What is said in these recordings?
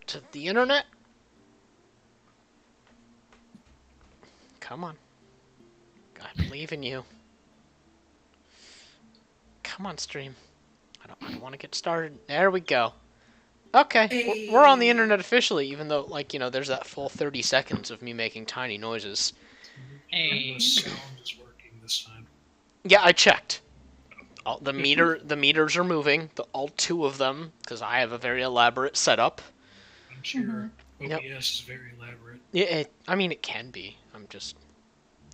to the internet. Come on. I believe in you. Come on, stream. I don't want to get started. There we go. Okay, we're on the internet officially, even though, like, there's that full 30 seconds of me making tiny noises. Hey. The sound is working this time. Yeah, I checked. The meters are moving. All two of them, because I have a very elaborate setup. I'm sure OBS is very elaborate. Yeah, I mean, it can be.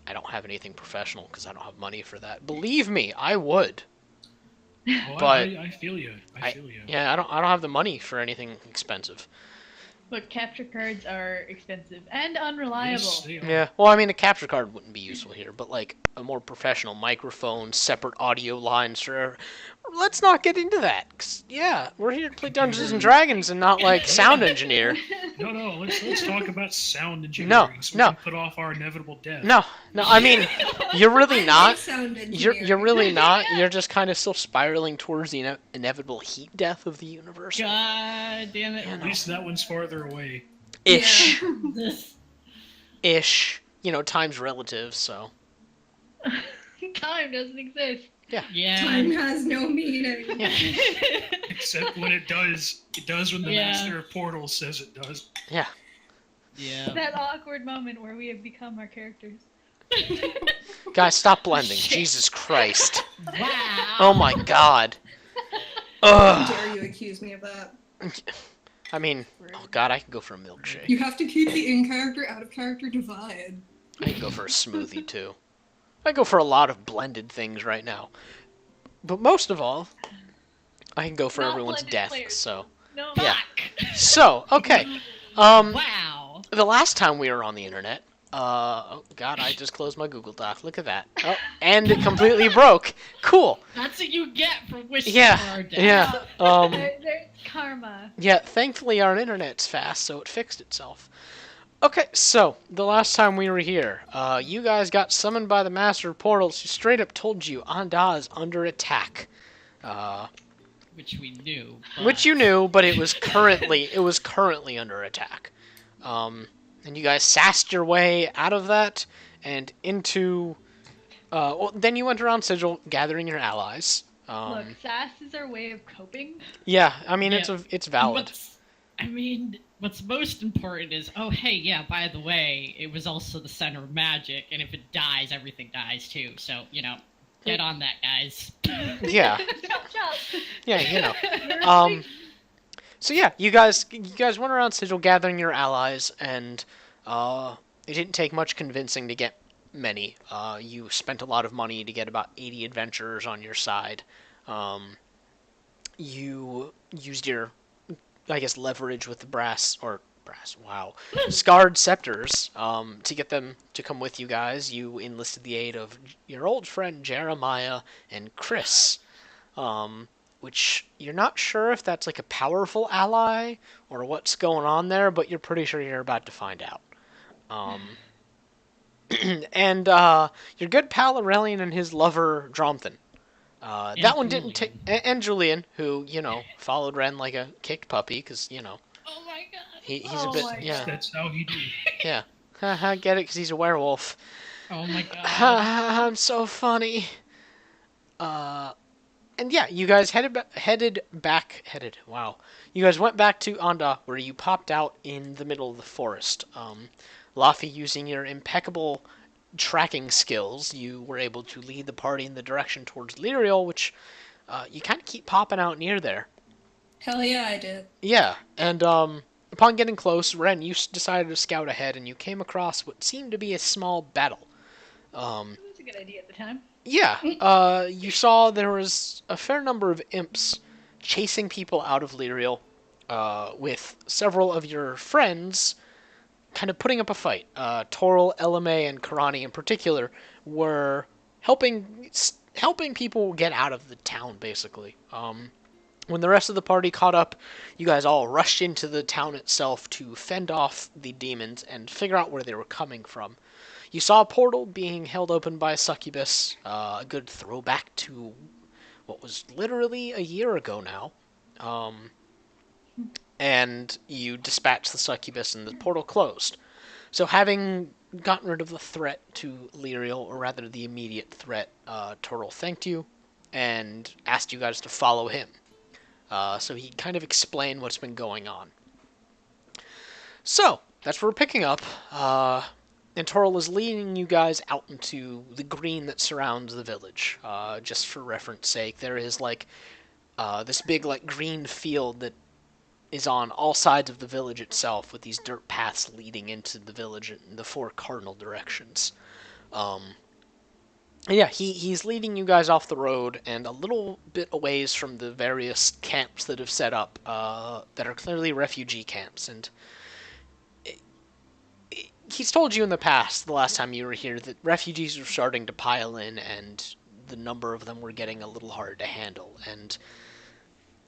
I don't have anything professional because I don't have money for that. Believe me, I would. Oh, but I feel you. I feel you. Yeah, I don't have the money for anything expensive. Look, capture cards are expensive and unreliable. Yes, they are. Yeah, well, I mean, a capture card wouldn't be useful here, but like a more professional microphone, separate audio lines for. Let's not get into that. 'Cause, yeah, we're here to play Dungeons and Dragons and not like sound engineer. No. Let's talk about sound engineering. No. We can put off our inevitable death. No. I mean, you're really not. Sound You're really not. You're just kind of still spiraling towards the inevitable heat death of the universe. God damn it! At least that one's farther away. Ish. Yeah. Ish. Time's relative, so. Time doesn't exist. Yeah. Time has no meaning. Yeah. Except when it does. It does when the Master of Portals says it does. Yeah. Yeah. That awkward moment where we have become our characters. Guys, stop blending. Jesus Christ. Wow. Oh my God. How Ugh. dare you accuse me of that? I mean, oh God, I could go for a milkshake. You have to keep the in-character, out-of-character divide. I could go for a smoothie too. I go for a lot of blended things right now. But most of all, I can go for Not everyone's blended death, players. so. No. Yeah. Fuck. So, okay. Wow. The last time we were on the internet, oh God, I just closed my Google Doc. Look at that. Oh, and it completely broke. Cool. That's what you get for wishing Yeah. for our death. Yeah. There's karma. Yeah, thankfully our internet's fast, so it fixed itself. Okay, so, the last time we were here, you guys got summoned by the Master of Portals who straight up told you Anda is under attack. Which we knew. But... Which you knew, but it was currently under attack. And you guys sassed your way out of that and into... then you went around Sigil gathering your allies. Look, sass is our way of coping. Yeah, I mean, Yeah. it's valid. What's most important is, oh hey, yeah, by the way, it was also the center of magic, and if it dies, everything dies too. So, get on that, guys. Yeah. Chop, chop. Yeah, So yeah, you guys went around Sigil gathering your allies, and it didn't take much convincing to get many. You spent a lot of money to get about 80 adventurers on your side. You used your, I guess, leverage with the scarred scepters to get them to come with you guys. You enlisted the aid of your old friend Jeremiah and Chris, which you're not sure if that's like a powerful ally or what's going on there, but you're pretty sure you're about to find out. And your good pal Aurelian and his lover Dromthan. That one didn't take... And Julian, who, followed Ren like a kicked puppy, because, Oh my god. he's Oh a bit... my Yeah. That's how he do. Yeah. Haha, get it, because he's a werewolf. Oh my god. I'm so funny. And yeah, you guys wow. You guys went back to Anda, where you popped out in the middle of the forest. Laffy, using your impeccable tracking skills, you were able to lead the party in the direction towards Lyriel, which you kind of keep popping out near there. Hell yeah, I did. Yeah, and upon getting close, Ren, you decided to scout ahead, and you came across what seemed to be a small battle. That was a good idea at the time. Yeah, you saw there was a fair number of imps chasing people out of Lyriel, with several of your friends kind of putting up a fight. Toril, Elame, and Karani in particular were helping people get out of the town, basically. When the rest of the party caught up, you guys all rushed into the town itself to fend off the demons and figure out where they were coming from. You saw a portal being held open by a succubus, a good throwback to what was literally a year ago now. and you dispatch the succubus, and the portal closed. So having gotten rid of the threat to Lyriel, or rather the immediate threat, Turtle thanked you and asked you guys to follow him. So he kind of explained what's been going on. So, that's where we're picking up. And Toril is leading you guys out into the green that surrounds the village. Just for reference sake, there is this big green field that is on all sides of the village itself, with these dirt paths leading into the village in the 4 cardinal directions. Yeah, he's leading you guys off the road and a little bit a ways from the various camps that have set up, that are clearly refugee camps. And he's told you in the past, the last time you were here, that refugees are starting to pile in, and the number of them were getting a little hard to handle. And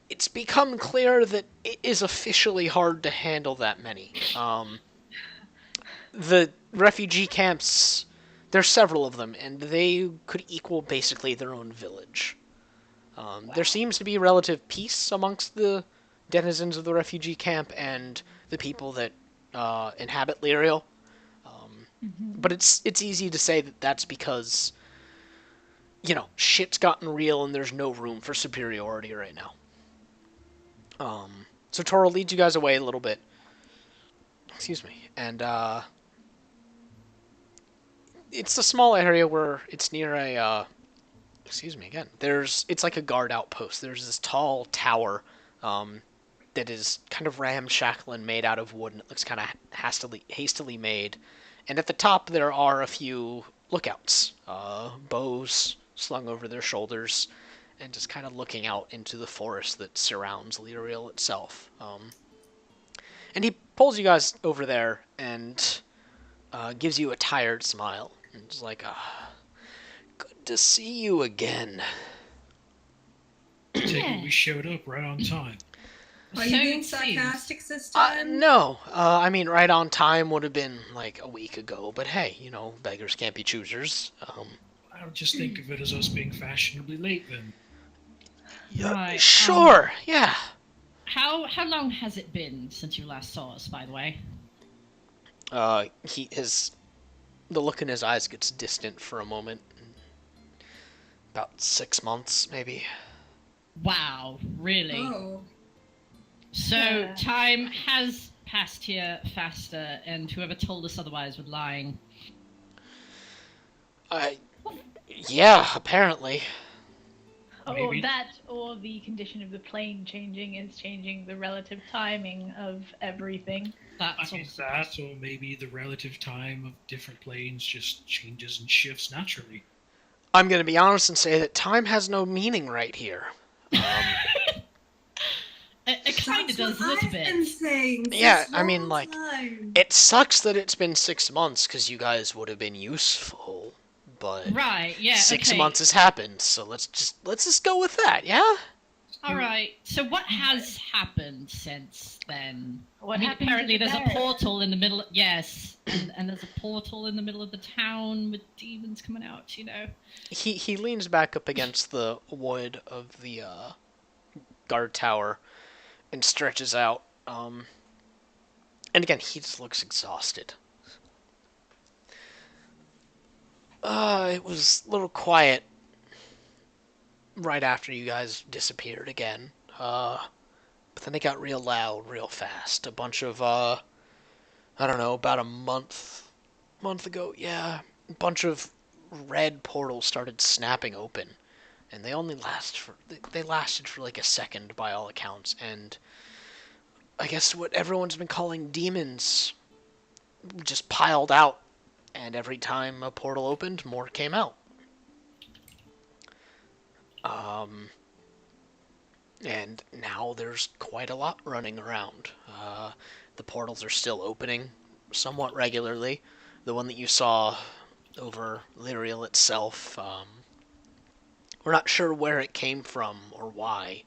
it's become clear that it is officially hard to handle that many. The refugee camps, there's several of them, and they could equal basically their own village. There seems to be relative peace amongst the denizens of the refugee camp and the people that inhabit Lyriel. But it's easy to say that that's because, shit's gotten real and there's no room for superiority right now. So Toro leads you guys away a little bit. Excuse me. And, it's a small area where it's near excuse me again. It's like a guard outpost. There's this tall tower, that is kind of ramshackle and made out of wood, and it looks kind of hastily made. And at the top there are a few lookouts, bows slung over their shoulders, and just kind of looking out into the forest that surrounds Lyriel itself. And he pulls you guys over there and gives you a tired smile. And it's like, good to see you again. Take it we showed up right on time. Are you being sarcastic this time? No. I mean, right on time would have been like a week ago, but hey, beggars can't be choosers. I would just think of it as us being fashionably late then. Right. Sure, yeah. How long has it been since you last saw us, by the way? The look in his eyes gets distant for a moment. About 6 months, maybe. Wow, really? Oh. So time has passed here faster, and whoever told us otherwise was lying. Yeah, apparently. Maybe. That or the condition of the plane changing is changing the relative timing of everything. That's I mean, that, or maybe the relative time of different planes just changes and shifts naturally. I'm gonna be honest and say that time has no meaning right here. It kind of does a little bit. Been saying Yeah, this I mean, whole time. it sucks that it's been 6 months, because you guys would have been useful, but Right, yeah, 6 okay. months has happened, so let's just go with that, yeah? Alright, so what has happened since then? What I mean, happened apparently to the there's a bear? portal in the middle. Yes, and there's a portal in the middle of the town with demons coming out. He leans back up against the wood of the guard tower and stretches out. And again, he just looks exhausted. It was a little quiet right after you guys disappeared again. But then it got real loud real fast. A bunch of, I don't know, about a month ago, yeah, a bunch of red portals started snapping open. And they lasted for like a second by all accounts. And I guess what everyone's been calling demons just piled out. And every time a portal opened, more came out. And now there's quite a lot running around. The portals are still opening somewhat regularly. The one that you saw over Lyriel itself, we're not sure where it came from or why.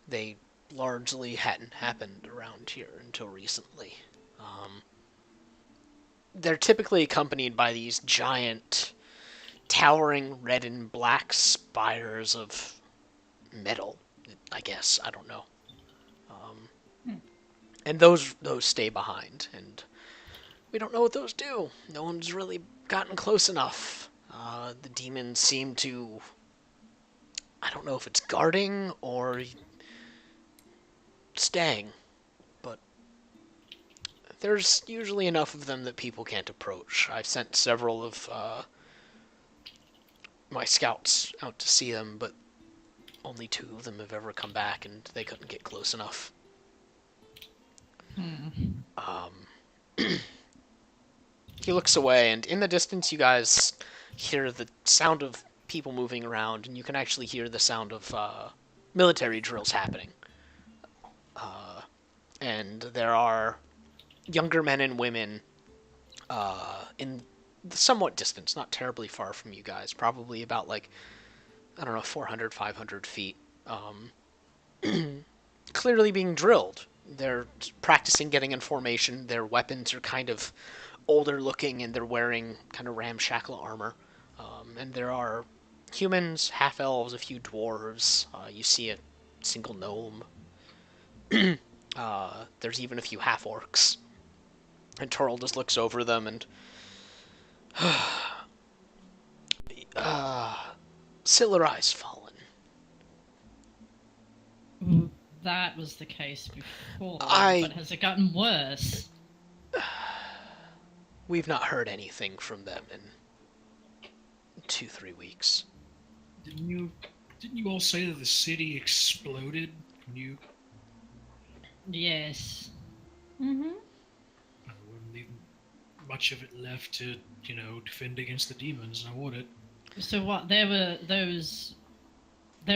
They largely hadn't happened around here until recently. They're typically accompanied by these giant, towering red and black spires of metal, I guess. I don't know. and those stay behind, and we don't know what those do. No one's really gotten close enough. The demons seem to, I don't know if it's guarding or staying, but there's usually enough of them that people can't approach. I've sent several of my scouts out to see them, but only 2 of them have ever come back, and they couldn't get close enough. He looks away, and in the distance you guys hear the sound of people moving around, and you can actually hear the sound of military drills happening. And there are younger men and women in the somewhat distance, not terribly far from you guys, probably about, like, I don't know, 400, 500 feet, clearly being drilled. They're practicing getting in formation. Their weapons are kind of older looking, and they're wearing kind of ramshackle armor. And there are humans, half-elves, a few dwarves. You see a single gnome. There's even a few half-orcs. And Toril just looks over them and... Silurai's fallen. That was the case before, I- but has it gotten worse? We've not heard anything from them in 2-3 weeks. Didn't you all say that the city exploded? Yes. Mm-hmm. I wouldn't leave much of it left to, defend against the demons, now would it? So what? There was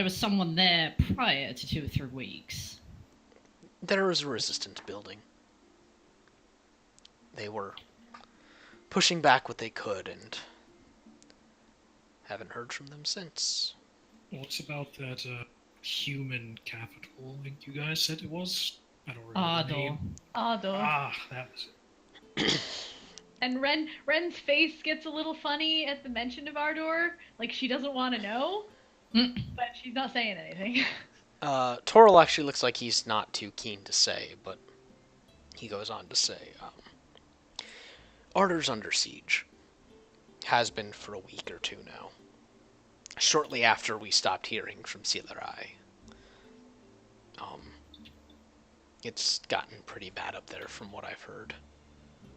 someone there prior to 2 or 3 weeks. There was a resistance building. They were pushing back what they could, and haven't heard from them since. What's about that human capital? I think you guys said it was? I don't remember the name. Ardor. Ah, that was it. And Ren's face gets a little funny at the mention of Ardor. Like, she doesn't want to know, but she's not saying anything. Toril actually looks like he's not too keen to say, but he goes on to say, Ardor's under siege. Has been for a week or 2 now. Shortly after we stopped hearing from Silurai. It's gotten pretty bad up there from what I've heard.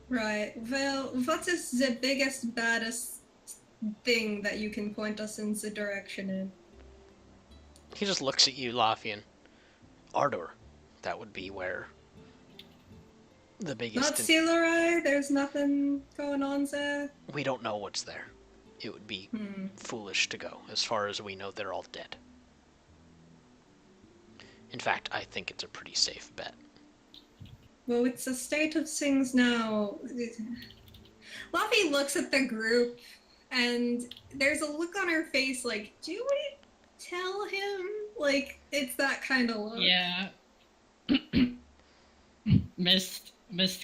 Right. Well, what is the biggest, baddest thing that you can point us in the direction in? He just looks at you, Lafian. Ardor. That would be where the biggest... Not Silurai? There's nothing going on there? We don't know what's there. It would be foolish to go. As far as we know, they're all dead. In fact, I think it's a pretty safe bet. Well, it's the state of things now. Luffy looks at the group, and there's a look on her face like, do we tell him? Like, it's that kind of look. Yeah. Mist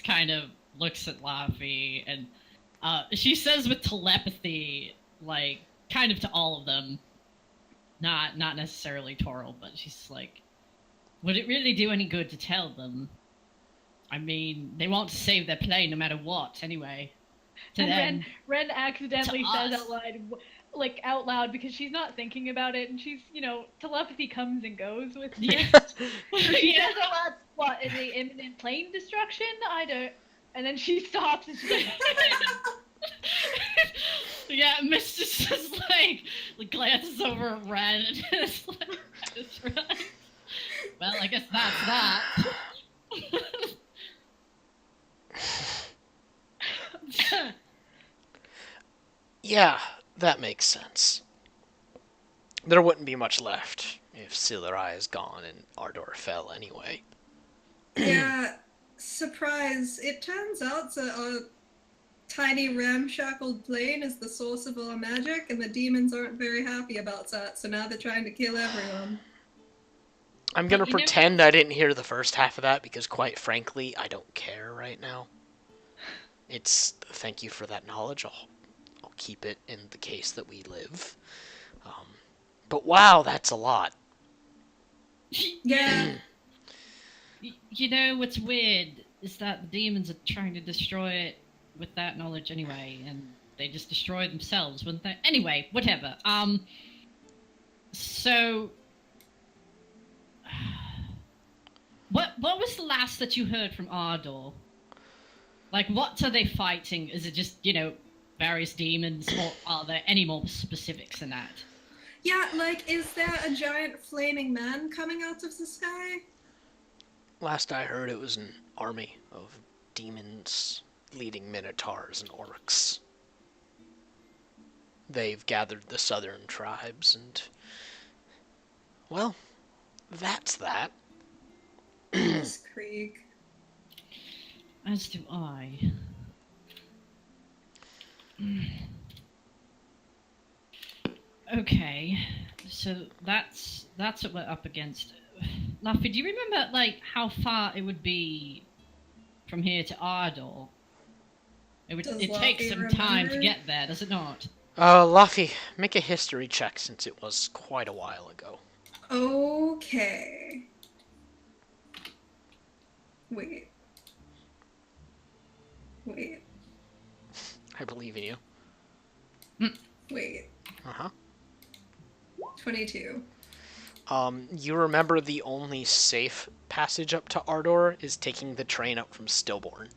kind of looks at Laffy, and she says with telepathy, like, kind of to all of them, not necessarily Toril, but she's like, would it really do any good to tell them? I mean, they want to save their plane no matter what, anyway. To them, And Ren accidentally to says us. out loud, because she's not thinking about it, and she's, telepathy comes and goes with Yeah. She Yeah. says out loud, what, is it imminent plane destruction? I don't... And then she stops and she's like... Yeah, Mist just like glances over at Ren and is like, just right. Well, I guess that's that. Yeah, that makes sense. There wouldn't be much left if Silurai is gone and Ardor fell anyway. Yeah, surprise. It turns out that our tiny ramshackled plane is the source of our magic, and the demons aren't very happy about that, so now they're trying to kill everyone. I'm gonna But you know- pretend I didn't hear the first half of that because, quite frankly, I don't care right now. Thank you for that knowledge. I'll keep it in the case that we live. But wow, that's a lot. Yeah. You know what's weird is that the demons are trying to destroy it with that knowledge anyway, and they just destroy themselves, wouldn't they? Anyway, whatever. So what was the last that you heard from Ardor? Like, what are they fighting? Is it just, various demons, or are there any more specifics than that? Yeah, like, is there a giant flaming man coming out of the sky? Last I heard, it was an army of demons leading minotaurs and orcs. They've gathered the southern tribes, and well, that's that. This Krieg. As do I. Okay, so that's what we're up against. Luffy, do you remember, like, how far it would be from here to Ardor? It takes some time to get there, does it not? Luffy, make a history check since it was quite a while ago. Okay. Wait. I believe in you. Wait. Uh-huh. 22. You remember the only safe passage up to Ardor is taking the train up from Stillborn.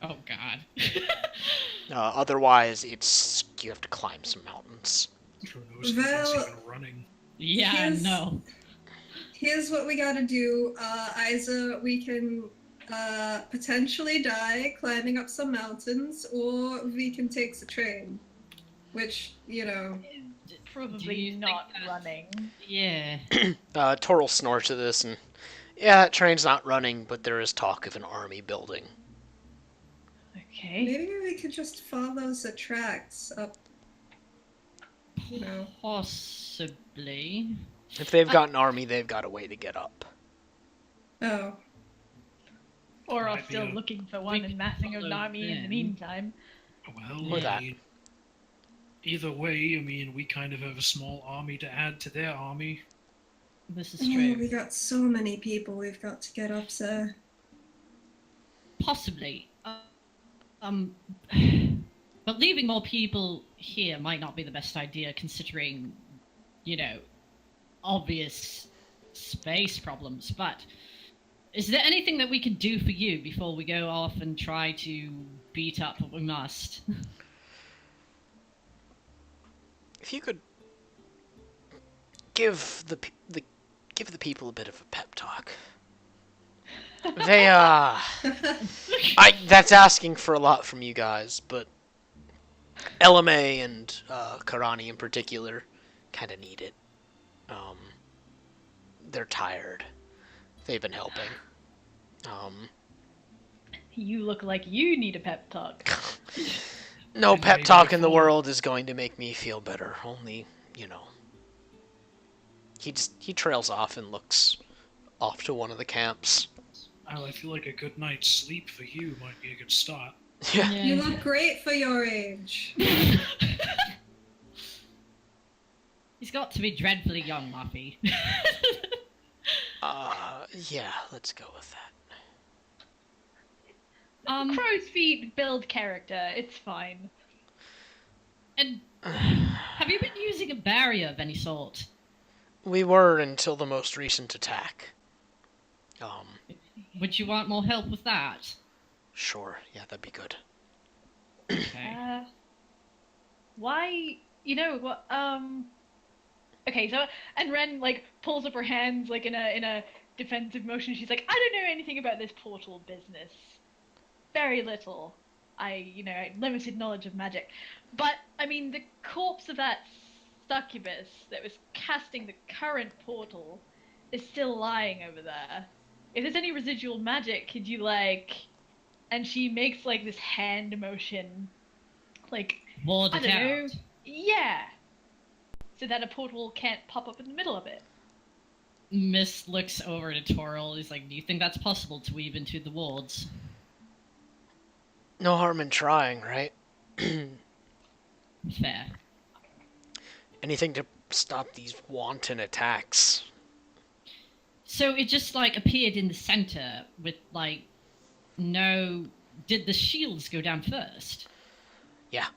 Oh, God. Otherwise, you have to climb some mountains. Who knows if it's Well- even running? Yeah, no. Here's what we gotta do. Either we can potentially die climbing up some mountains, or we can take the train. Which, Do Probably you not think that- running. Yeah. Toral snorts at this, and yeah, that train's not running, but there is talk of an army building. Okay. maybe we could just follow the tracks up. Possibly. If they've got an army, they've got a way to get up. Oh. Or are Might be still a- looking for one We and massing could an follow army in the them. meantime. Well, Or that. Either way, we kind of have a small army to add to their army. This is Oh, true. we got so many people we've got to get up there. Possibly. But leaving more people here might not be the best idea, considering, obvious space problems. But is there anything that we can do for you before we go off and try to beat up what we must? If you could give the people a bit of a pep talk. They that's asking for a lot from you guys, but LMA and Karani in particular kind of need it. They're tired. They've been helping. You look like you need a pep talk. No And pep maybe talk in the before- world is going to make me feel better. Only, he trails off and looks off to one of the camps. Well, I feel like a good night's sleep for you might be a good start. Yeah. You look great for your age. He's got to be dreadfully young, Luffy. Yeah, let's go with that. Crow's feet build character. It's fine. And have you been using a barrier of any sort? We were until the most recent attack. Would you want more help with that? Sure, yeah, that'd be good. Okay. Why? You know what? Okay, so and Ren pulls up her hands in a defensive motion. She's like, I don't know anything about this portal business. Very little. I limited knowledge of magic. But the corpse of that succubus that was casting the current portal is still lying over there. If there's any residual magic, could you and she makes this hand motion, Ward I it don't know. out. Yeah. So that a portal can't pop up in the middle of it. Mist looks over to Toril. He's like, do you think that's possible to weave into the wards? No harm in trying, right? Fair. Anything to stop these wanton attacks. So it just like appeared in the center with like no. Did the shields go down first? Yeah.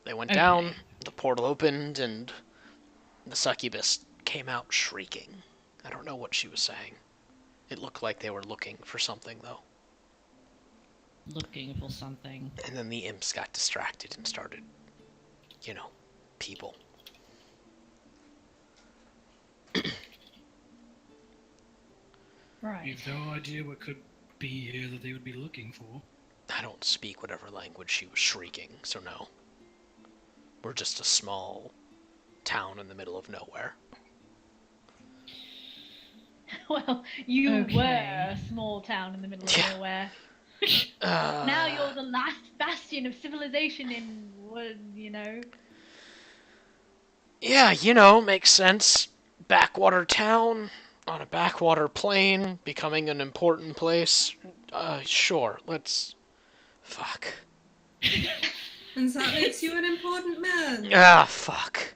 They went Okay. down, the portal opened, and the succubus came out shrieking. I don't know what she was saying. It looked like they were looking for something, though. Looking for something. And then the imps got distracted and started, people. We have no idea what could be here that they would be looking for. I don't speak whatever language she was shrieking, so no. We're just a small town in the middle of nowhere. Well, you Okay. were a small town in the middle of Yeah. nowhere. Now you're the last bastion of civilization in, Yeah, makes sense. Backwater town, on a backwater plain, becoming an important place. Sure, let's... Fuck. And so that makes you an important man. Ah, fuck.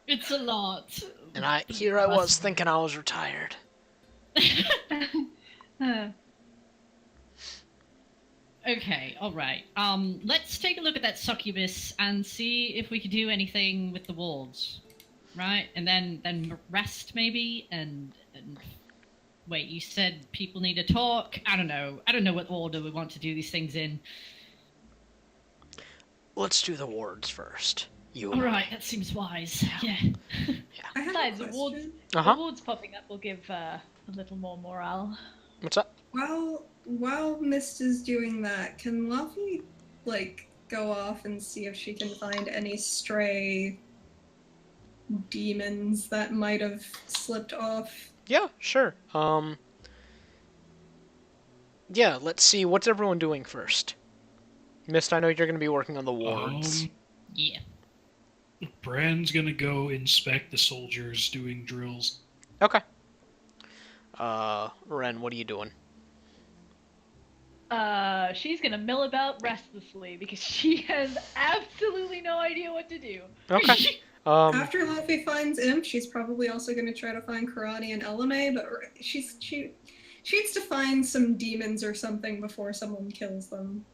It's a lot. And I was thinking I was retired. Okay, alright. Let's take a look at that succubus and see if we could do anything with the wards. Right? And then rest maybe and wait, you said people need to talk? I don't know. I don't know what order we want to do these things in. Let's do the wards first. You and Alright, I. that seems wise. Yeah. I have Besides, a the wards, question. Uh-huh. the wards popping up will give a little more morale. What's up? While Mist is doing that, can Luffy, go off and see if she can find any stray demons that might have slipped off? Yeah, sure. Yeah, let's see. What's everyone doing first? Mist, I know you're going to be working on the wards. Yeah. Bran's gonna go inspect the soldiers doing drills. Okay. Ren, what are you doing? She's gonna mill about restlessly because she has absolutely no idea what to do. Okay. After Luffy finds Imp, she's probably also going to try to find Karate and Elame, but she needs to find some demons or something before someone kills them.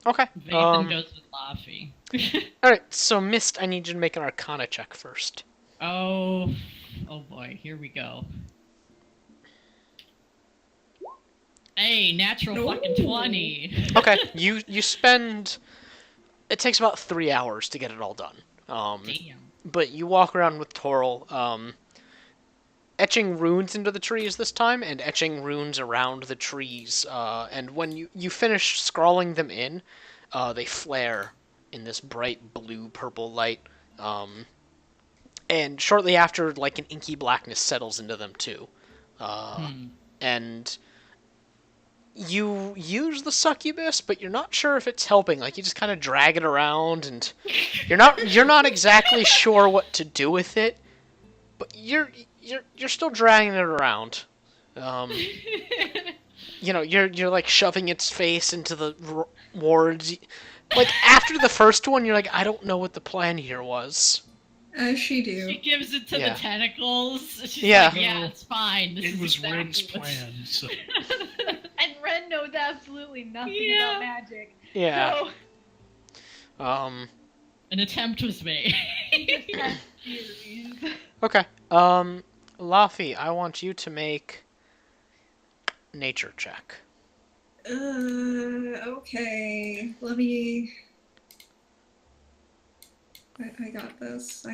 Okay. Vathan goes with Laffy. Alright, so Mist, I need you to make an Arcana check first. Oh boy, here we go. Hey, natural fucking Ooh. 20. Okay, you spend... It takes about 3 hours to get it all done. Damn. But you walk around with Toril, etching runes into the trees this time, and etching runes around the trees. And when you finish scrawling them in, they flare in this bright blue-purple light. And shortly after, an inky blackness settles into them too. And you use the succubus, but you're not sure if it's helping. You just kind of drag it around, and you're not exactly sure what to do with it. But you're still dragging it around. You're shoving its face into the wards. After the first one, you're I don't know what the plan here was. As she do. She gives it to Yeah. the tentacles. She's Yeah. like, yeah, it's fine. This It is was exactly Ren's what's- plan, so And Ren knows absolutely nothing Yeah. about magic. Yeah. So, An attempt was made. he just has theories. Okay. Laffy, I want you to make nature check. Okay. Let me... I got this.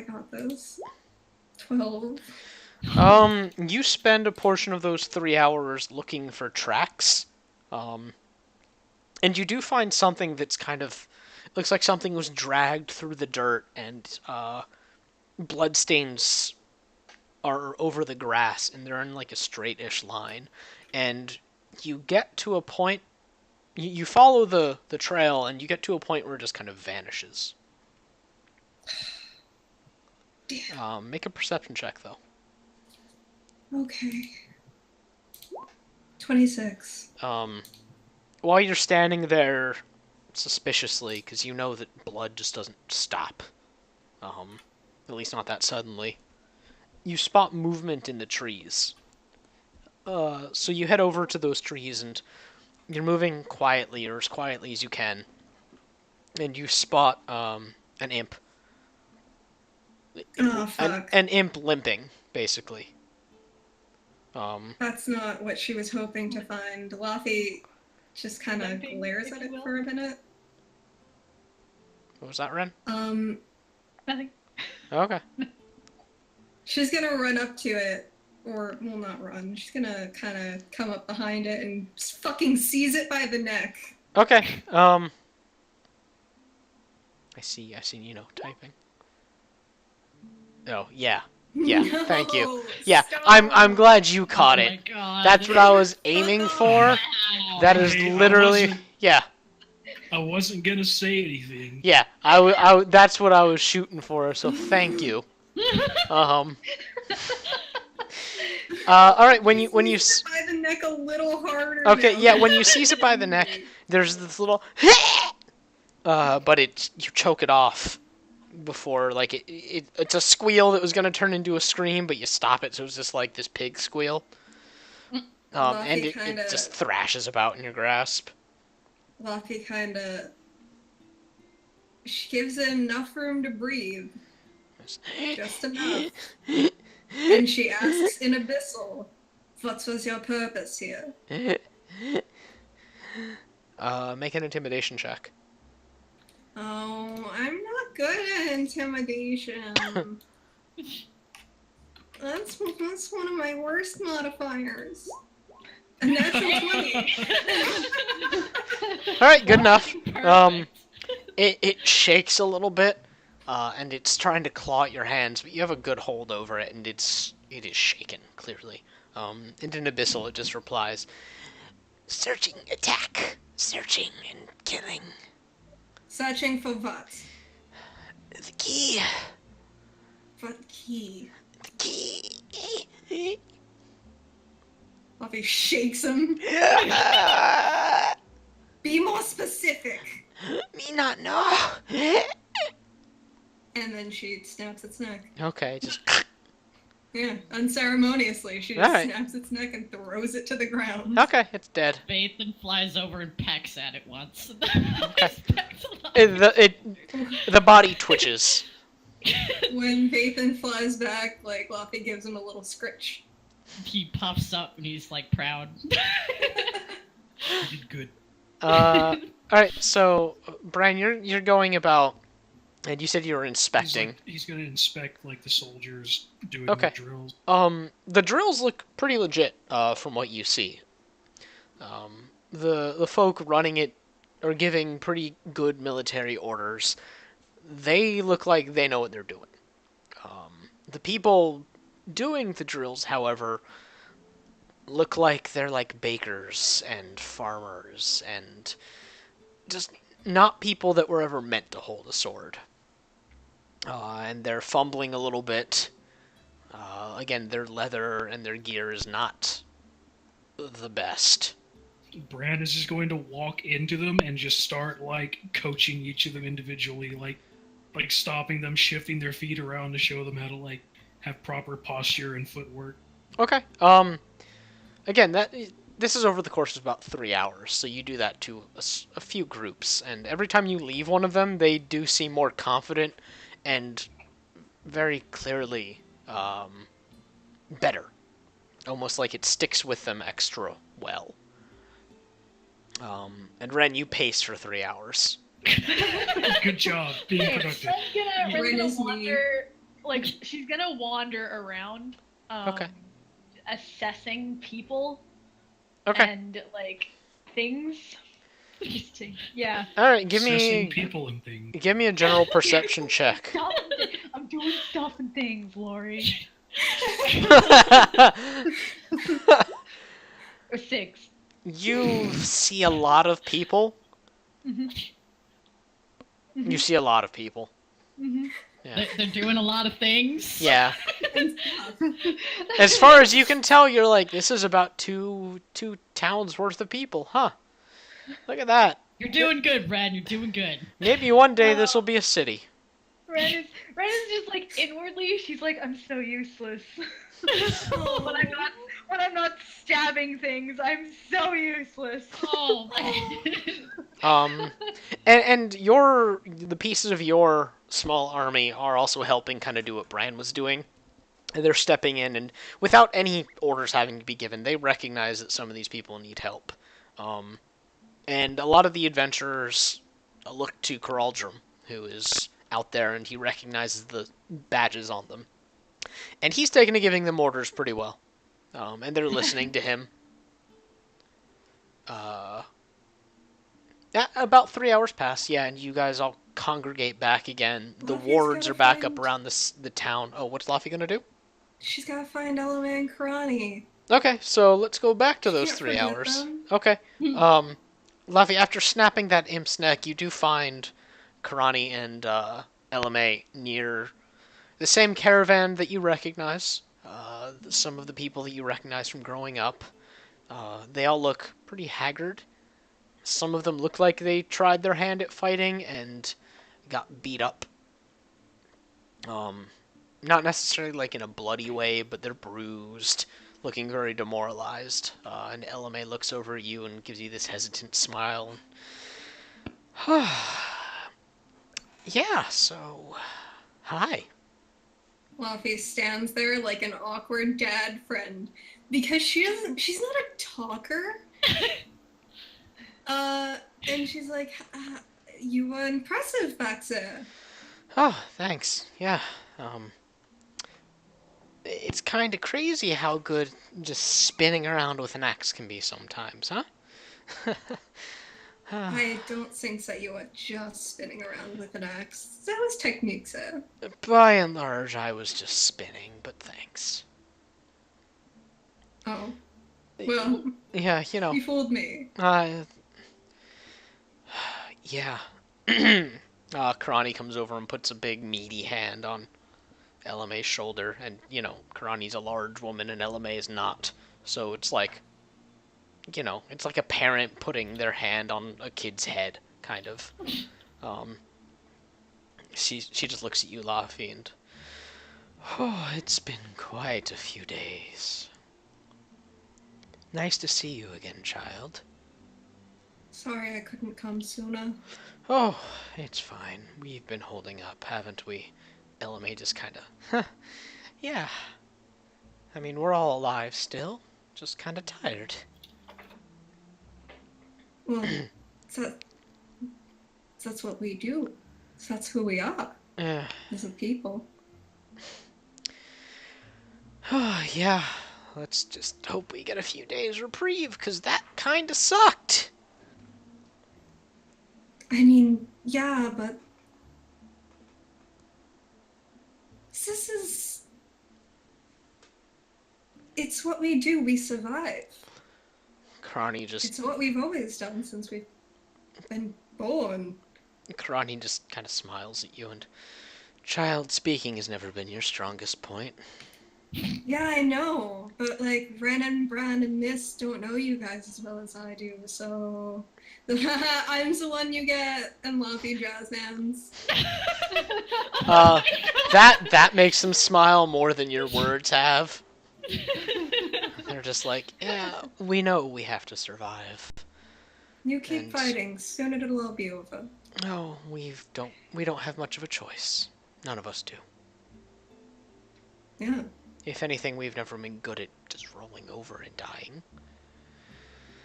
12. You spend a portion of those 3 hours looking for tracks. And you do find something that's looks like something was dragged through the dirt, and bloodstains are over the grass, and they're in a straight-ish line. And you get to a point, you follow the trail, and you get to a point where it just kind of vanishes. Make a perception check, though. Okay. 26. While you're standing there suspiciously, because you know that blood just doesn't stop, at least not that suddenly, you spot movement in the trees. So you head over to those trees, and you're moving quietly, or as quietly as you can, and you spot an imp. Oh, fuck. An imp limping, basically. That's not what she was hoping to find. Laffy just kind of Limping, glares if at you it will. for a minute. What was that, Ren? Nothing. Okay. She's gonna run up to it, or, well, not run. She's gonna kind of come up behind it and just fucking seize it by the neck. Okay. I see, typing. Oh, yeah. Yeah, No, thank you. Yeah, stop. I'm glad you caught Oh it. my god. That's what I was aiming for. Wow. That is Hey, literally... Yeah. I wasn't gonna say anything. Yeah, that's what I was shooting for, so thank you. All right, when you Seize it by the neck a little harder. Okay, now. yeah, when you seize it by the neck, there's this little but you choke it off before, like, it's a squeal that was gonna turn into a scream, but you stop it, so it's just like this pig squeal. And it just thrashes about in your grasp. Laffy kinda... She gives it enough room to breathe. Just enough. And she asks in Abyssal, what was your purpose here? Make an intimidation check. Oh, I'm not good at intimidation. That's one of my worst modifiers. A natural 20. All right, good enough. Perfect. It shakes a little bit, and it's trying to claw at your hands, but you have a good hold over it, and it is shaken clearly. And in Abyssal, it just replies, "Searching, attack, searching and killing. Searching for what? The key, What key? the key." Laffy shakes him. Be more specific. Me not know. And then she snaps its neck. Okay, just Yeah, unceremoniously, she just Alright. snaps its neck and throws it to the ground. okay, it's dead. Bathan flies over and pecks at it once. The body twitches. When Vathan flies back, like, Laffy gives him a little scritch. He puffs up and he's like proud. You did good. All right, so Brian, you're going about, and you said you were inspecting. He's gonna inspect like the soldiers doing Okay. the drills. The drills look pretty legit, from what you see. The folk running it are giving pretty good military orders. They look like they know what they're doing. The people doing the drills, however, look like they're like bakers and farmers and just not people that were ever meant to hold a sword. And they're fumbling a little bit. Again, their leather and their gear is not the best. Brand is just going to walk into them and just start like coaching each of them individually, like stopping them, shifting their feet around to show them how to like have proper posture and footwork. Okay. Again, this is over the course of about 3 hours, so you do that to a few groups, and every time you leave one of them, they do seem more confident and very clearly better. Almost like it sticks with them extra well. And Ren, you pace for 3 hours. Good job being productive. Ren's Ren gonna is me. wander, like, she's gonna wander around, Okay. assessing people Okay. and, like, things. Yeah. All right, give Assessing me people and things. give me a general perception check. I'm doing stuff and things, Lori. Or 6. You see a lot of people. You see a lot of people. Yeah. They're doing a lot of things. Yeah. As far as you can tell, you're like, this is about two towns worth of people, huh? Look at that. You're doing good, Brad. You're doing good. Maybe one day this will be a city. Ren is just like inwardly, she's like, I'm so useless. When I'm not stabbing things, I'm so useless. Oh man. Um, and the pieces of your small army are also helping kind of do what Bran was doing. They're stepping in, and without any orders having to be given, they recognize that some of these people need help. Um, and a lot of the adventurers look to Coraldrum, who is out there, and he recognizes the badges on them. And he's taken to giving them orders pretty well. And they're listening to him. Uh, about 3 hours pass, yeah, and you guys all congregate back again. The Luffy's wards gotta are back up find- around the town. Oh, what's Luffy gonna do? She's gotta find Elma and Karani. Okay, so let's go back to those Can't 3 forget hours. them. Okay. Luffy, after snapping that imp's neck, you do find Karani and LMA near the same caravan that you recognize. Some of the people that you recognize from growing up. They all look pretty haggard. Some of them look like they tried their hand at fighting and got beat up. Not necessarily like in a bloody way, but they're bruised, looking very demoralized. And LMA looks over at you and gives you this hesitant smile. Yeah, so hi. Luffy stands there like an awkward dad friend because she's not a talker. And she's like, you were impressive back there. Oh, thanks. Yeah. It's kind of crazy how good just spinning around with an axe can be sometimes, huh? I don't think that you were just spinning around with an axe. That was technique, sir. By and large, I was just spinning, but thanks. Oh. Well, Yeah, you know. you fooled me. Yeah. Karani comes over and puts a big meaty hand on LMA's shoulder, and, you know, Karani's a large woman and LMA is not. So it's like, you know, it's like a parent putting their hand on a kid's head, kind of. She just looks at you, Laffy, and... Oh, it's been quite a few days. Nice to see you again, child. Sorry I couldn't come sooner. Oh, it's fine. We've been holding up, haven't we? LMA just kind of... Yeah. I mean, we're all alive still. Just kind of tired. Well, that's what we do. That's who we are Yeah. as a people. Oh, yeah. Let's just hope we get a few days reprieve, because that kind of sucked. I mean, yeah, but this is... It's what we do. We survive. Karani It's what we've always done since we've been born. Karani just kind of smiles at you, and... Child, speaking has never been your strongest point. Yeah, I know, but like Ren and Bran and Mist don't know you guys as well as I do, so I'm the one you get, and Luffy jazz hands. That makes them smile more than your words have. They're just like, yeah, we know we have to survive. You keep And- fighting, soon it'll all be over. No, we don't have much of a choice. None of us do. Yeah. If anything, we've never been good at just rolling over and dying.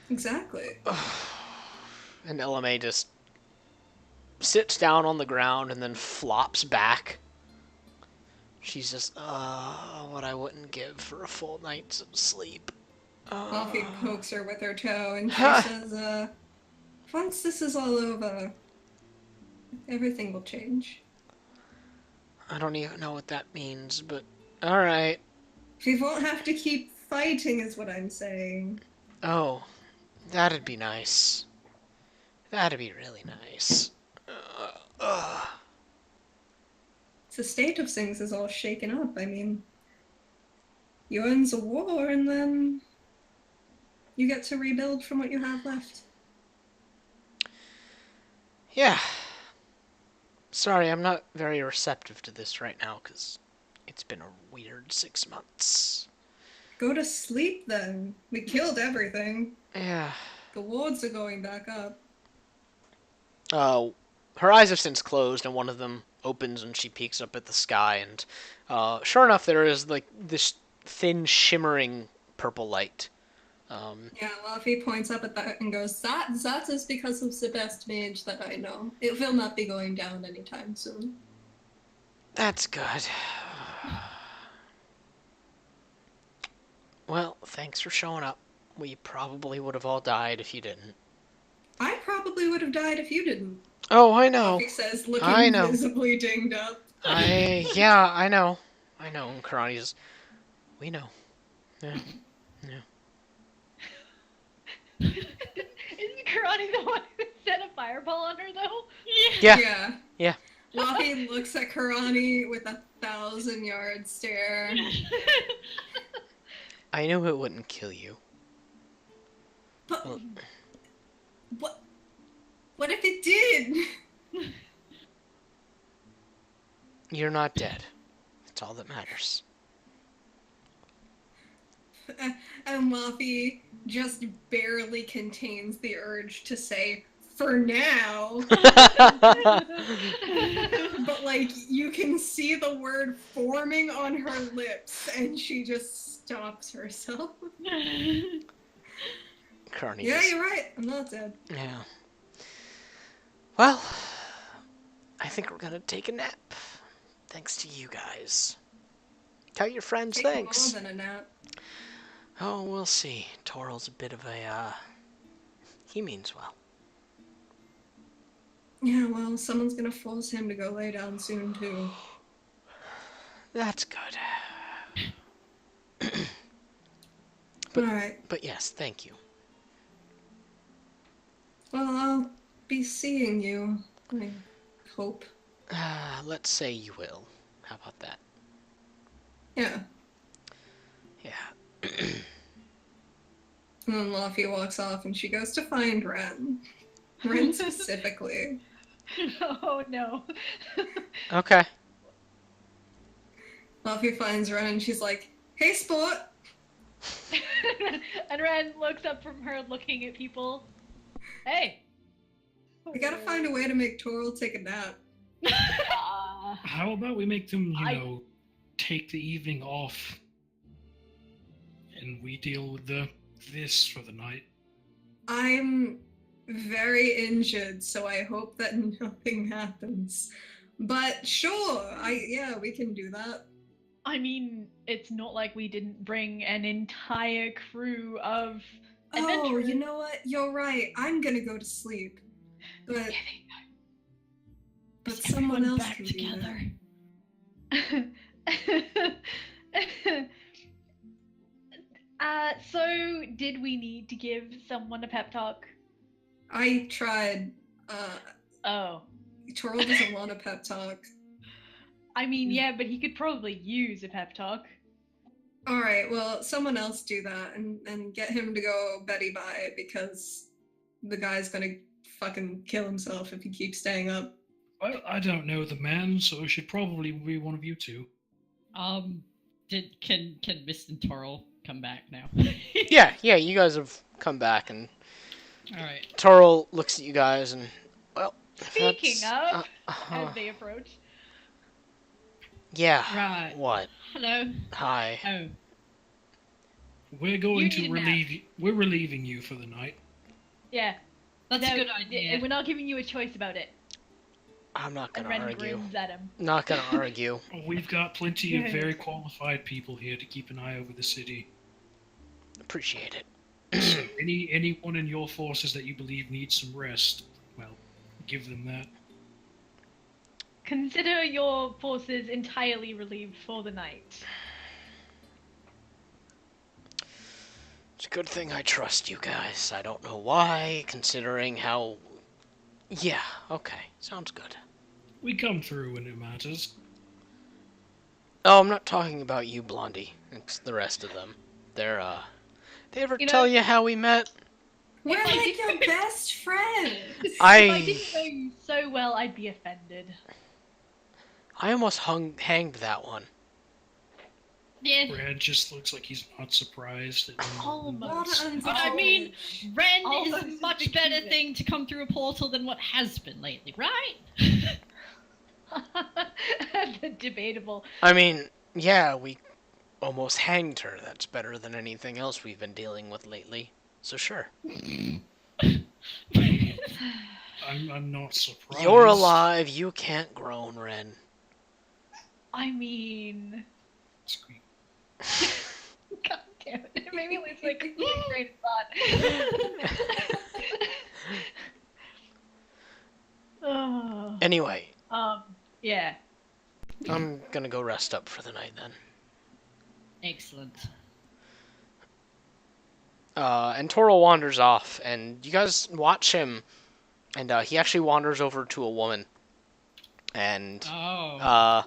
Exactly. And LMA just sits down on the ground and then flops back. She's just, what I wouldn't give for a full night's sleep. Luffy pokes her with her toe, and she says, once this is all over, everything will change. I don't even know what that means, but alright. We won't have to keep fighting, is what I'm saying. Oh, that'd be nice. That'd be really nice. The state of things is all shaken up. I mean, you end the war, and then you get to rebuild from what you have left. Yeah. Sorry, I'm not very receptive to this right now, because it's been a weird 6 months. Go to sleep then. We killed everything. Yeah. The wards are going back up. Her eyes have since closed, and one of them opens, and she peeks up at the sky, and sure enough, there is like this thin, shimmering purple light. Yeah, Luffy points up at that and goes, that is because of the best mage that I know. It will not be going down anytime soon. That's good. Well, thanks for showing up. We probably would have all died if you didn't. I probably would have died if you didn't. Oh, I know. Luffy says, looking I know. visibly dinged up. Yeah, I know. I know. And Karani's, we know. Yeah. Isn't Karani the one who set a fireball on her, though? Yeah. Yeah. Luffy looks at Karani with a 1,000-yard stare. I knew it wouldn't kill you. But Well, what if it did? you're not dead. That's all that matters. And Luffy just barely contains the urge to say, for now. But, like, you can see the word forming on her lips, and she just stops herself. Karani Yeah, is- you're right. I'm not dead. Yeah. Well, I think we're gonna take a nap. Thanks to you guys. Tell your friends Take thanks. more than a nap. Oh, we'll see. Toral's a bit of a, he means well. Yeah, well, someone's gonna force him to go lay down soon, too. That's good. Alright. But yes, thank you. Well, I'll be seeing you, I hope. Let's say you will. How about that? Yeah. Yeah. And then Luffy walks off and she goes to find Ren. Ren specifically. Oh no. Okay. Luffy finds Ren and she's like, hey, sport! And Ren looks up from her, looking at people. Hey. We gotta find a way to make Toral take a nap. How about we make them, I- you know, take the evening off, and we deal with this for the night. I'm very injured, so I hope that nothing happens. But sure, we can do that. I mean, it's not like we didn't bring an entire crew of Oh, adventurers. you know what? You're right. I'm gonna go to sleep. But Yeah, but Is someone everyone else back can do together? So did we need to give someone a pep talk? that. I tried. Oh. Toral doesn't want a pep talk. I mean, yeah, but he could probably use a pep talk. Alright, well, someone else do that and get him to go Betty bye because the guy's gonna fucking kill himself if he keeps staying up. Well, I don't know the man, so it should probably be one of you two. Can Mist and Toril come back now? Yeah, you guys have come back, and Alright. Toral looks at you guys, and, well... if Speaking that's- of, as they approach. Yeah. Right. What? Hello. Hi. Oh. We're going You to need a nap. relieve you. We're relieving you for the night. Yeah. That's No, a good idea. We're not giving you a choice about it. I'm not And gonna Ren argue. grins at him. Not gonna argue. We've got plenty of Yes. very qualified people here to keep an eye over the city. Appreciate it. So anyone in your forces that you believe needs some rest, well, give them that. Consider your forces entirely relieved for the night. It's a good thing I trust you guys. I don't know why, considering how... Yeah, okay. Sounds good. We come through when it matters. Oh, I'm not talking about you, Blondie. It's the rest of them. They're, They ever You know- tell you how we met? We're I like didn't your know- best friends! If I didn't know you so well, well, I'd be offended. I almost hanged that one. Yeah. Brad just looks like he's not surprised. At Almost. But I mean, Ren Almost is as a much big better as it. thing to come through a portal than what has been lately, right? Debatable. I mean, yeah, we almost hanged her. That's better than anything else we've been dealing with lately. So sure. I'm not surprised. You're alive. You can't groan, Ren. I mean, Squeak. God damn it! It made me lose my complete train of thought. Oh. Anyway, Yeah. I'm gonna go rest up for the night then. Excellent. And Toro wanders off, and you guys watch him, and he actually wanders over to a woman, and Oh.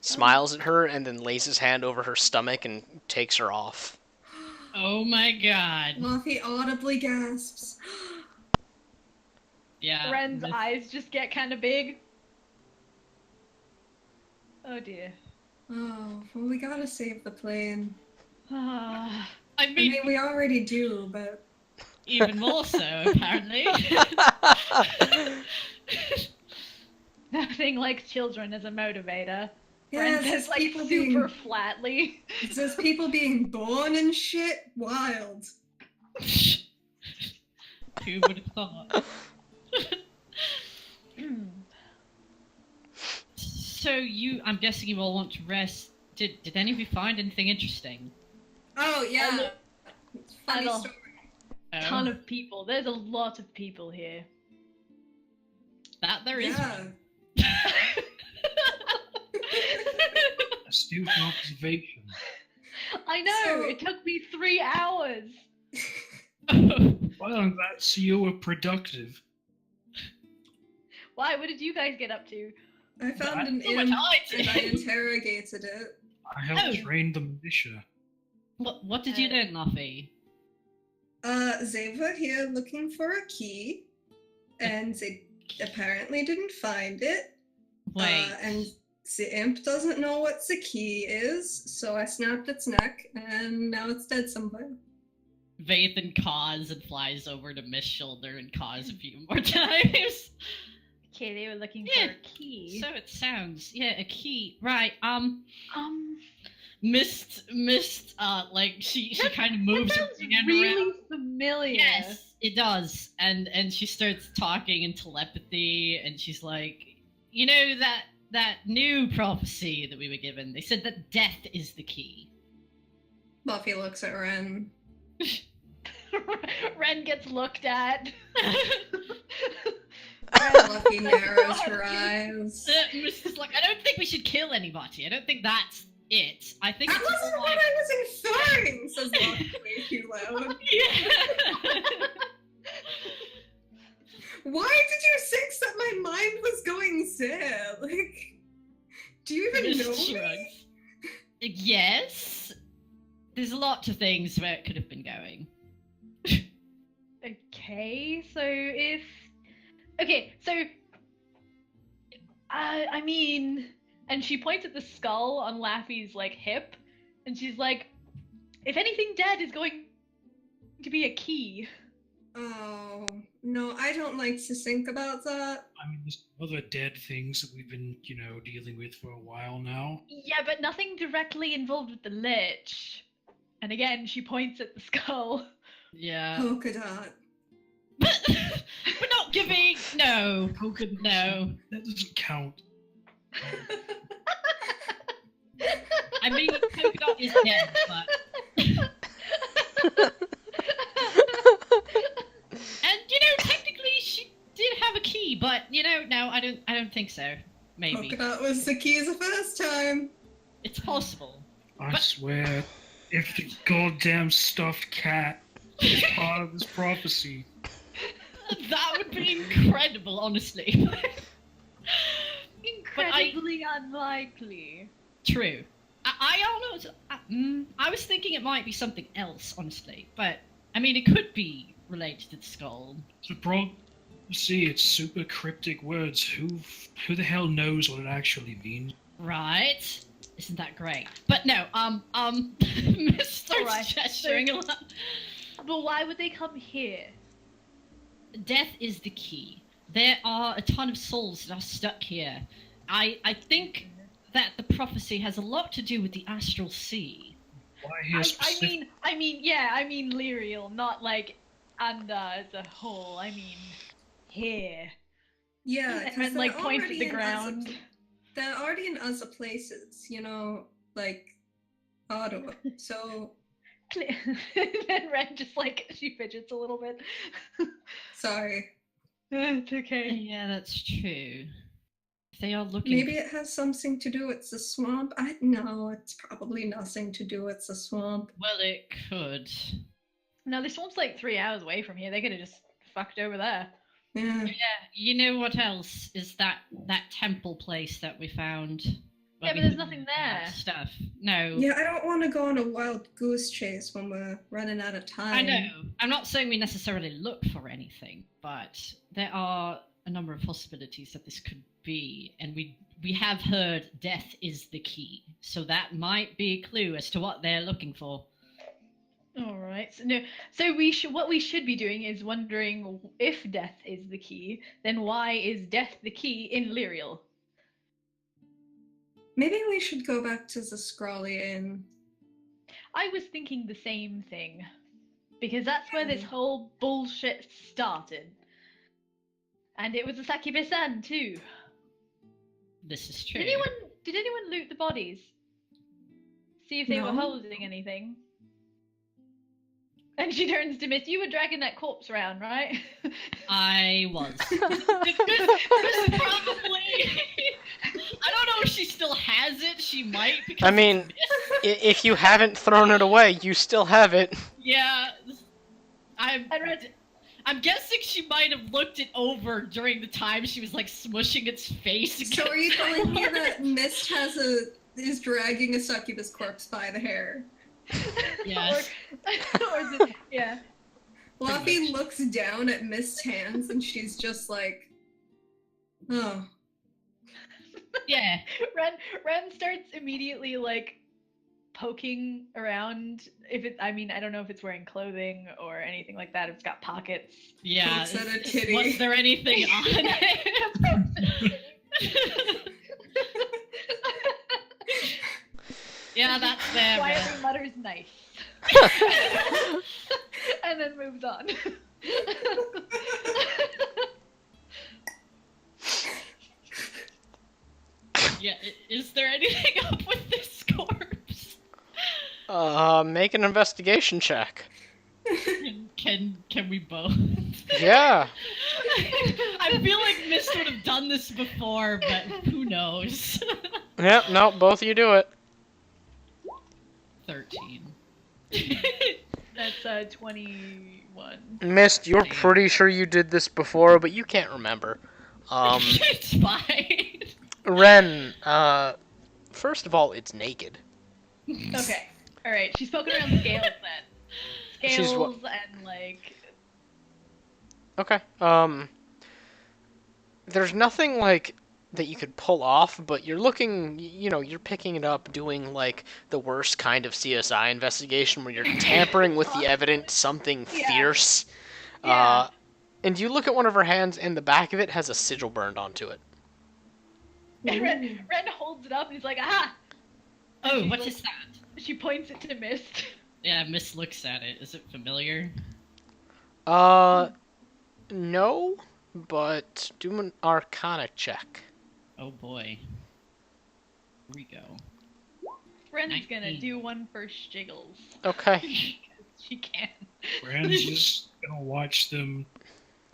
smiles at her, and then lays his hand over her stomach and takes her off. Oh my god. Luffy audibly gasps. Yeah. Ren's eyes just get kind of big. Oh dear. Oh, well, we gotta save the plane. Ah. I I mean, mean, we already do, but even more so, apparently. Nothing like children as a motivator. yeah, Ren it's says just like people super being flatly. it's just people being born and shit. Wild. Who would have thought? So I'm guessing you all want to rest. Did any of you find anything interesting? Oh yeah. Funny Idle. story. Ton of people. There's a lot of people here. That there is. Yeah. Astute observation. I know. So- It took me 3 hours. Well, I'm glad to see you were productive. Why? What did you guys get up to? I found an Oh my imp God. and I interrogated it. I helped Oh. train the militia. What did you learn, Luffy? They were here looking for a key, and they apparently didn't find it. Wait. And the imp doesn't know what the key is, so I snapped its neck, and now it's dead somewhere. Vathan caws and flies over to Miss Shoulder and caws a few more times. Okay, they were looking Yeah, for a key. So it sounds, yeah, a key. Right, Mist, like she That- kind of moves her sounds hand really around. familiar. Yes, it does. And she starts talking in telepathy, and she's like, you know that new prophecy that we were given. They said that death is the key. Buffy looks at Ren. Ren gets looked at. Buffy narrows her eyes. Mist is like, I don't think we should kill anybody. I don't think that's it. I think That it's wasn't more what like- I was inferring, says Buffy way too loud. Yeah. Why did you think that my mind was going there? Like, do you even know Mist me? shrugs. Yes. There's a lot of things where it could have been going. Okay, so if... Okay, so... I mean... And she points at the skull on Laffy's, like, hip, and she's like, if anything dead is going to be a key. Oh, no, I don't like to think about that. I mean, there's other dead things that we've been, dealing with for a while now. Yeah, but nothing directly involved with the Lich. And again, she points at the skull. Yeah. Polka dot. We're not giving. No. No. That doesn't count. I mean, Polka Dot is dead, but. And technically she did have a key, but no, I don't think so. Maybe Polka dot was the keys the first time. it's possible. I But- swear, if the goddamn stuffed cat is part of this prophecy, That would be incredible, honestly. Incredibly unlikely. True. I don't know. I was thinking it might be something else, honestly, but I mean, it could be related to the skull. so See, it's super cryptic words. Who the hell knows what it actually means? Right? Isn't that great? But no, Miss starts Alright, gesturing a lot. But why would they come here? Death is the key. There are a ton of souls that are stuck here. I think that the prophecy has a lot to do with the astral sea. Why here specific? I mean Lyriel, not like Anda as a whole. I mean here. Yeah, because And like points at the ground. they're already in other places, you know, like Ottawa. So Then Ren just like she fidgets a little bit. sorry. It's okay. Yeah, that's true. They are looking. Maybe it has something to do with the swamp. I know it's probably nothing to do with the swamp. Well, it could. No, this one's like 3 hours away from here. They could have just fucked over there. Yeah. Yeah, you know what else is that temple place that we found? Yeah, but there's nothing there. Stuff. No. Yeah, I don't want to go on a wild goose chase when we're running out of time. I know. I'm not saying we necessarily look for anything, but there are a number of possibilities that this could be, and we have heard death is the key, so that might be a clue as to what they're looking for. All right. So what we should be doing is wondering if death is the key. Then why is death the key in Lyriel? Maybe we should go back to the Scrawly Inn. I was thinking the same thing, because that's where this whole bullshit started, and it was a succubus-san too. This is true. Did anyone loot the bodies? See if they were No. holding anything. And she turns to Miss. You were dragging that corpse around, right? I was. Probably. I don't know if she still has it. She might. Because I mean, if you haven't thrown it away, you still have it. yeah, I'm guessing she might have looked it over during the time she was like smushing its face. So are you telling me that Mist is dragging a succubus corpse by the hair? Yes. Yeah. Fluffy looks down at Mist's hands and she's just like, oh. Yeah. Ren starts immediately like poking around. I don't know if it's wearing clothing or anything like that. If it's got pockets. Yeah. Pokes at a titty. Was there anything on it? Yeah, that's there. Quietly mutters nice. And then moves on. Yeah, is there anything up with this corpse? Make an investigation check. Can we both? Yeah. I feel like Mist would have done this before, but who knows? Yep, no, both of you do it. 13. That's 21. Mist, you're pretty sure you did this before, but you can't remember. It's fine. Ren, first of all, it's naked. Okay. Alright, she's poking around scales then. She's Scales and like... Okay. There's nothing like that you could pull off, but you're looking, you're picking it up, doing like the worst kind of CSI investigation where you're tampering with the evidence, something fierce. Yeah. And you look at one of her hands, and the back of it has a sigil burned onto it. And Ren holds it up and he's like, ah! Oh, She what looks- is that? She points it to Mist. Yeah, Mist looks at it. Is it familiar? No, but do an Arcana check. Oh boy. Here we go. Ren's gonna 19. do one for Shiggles. Okay. She can. Brand's just gonna watch them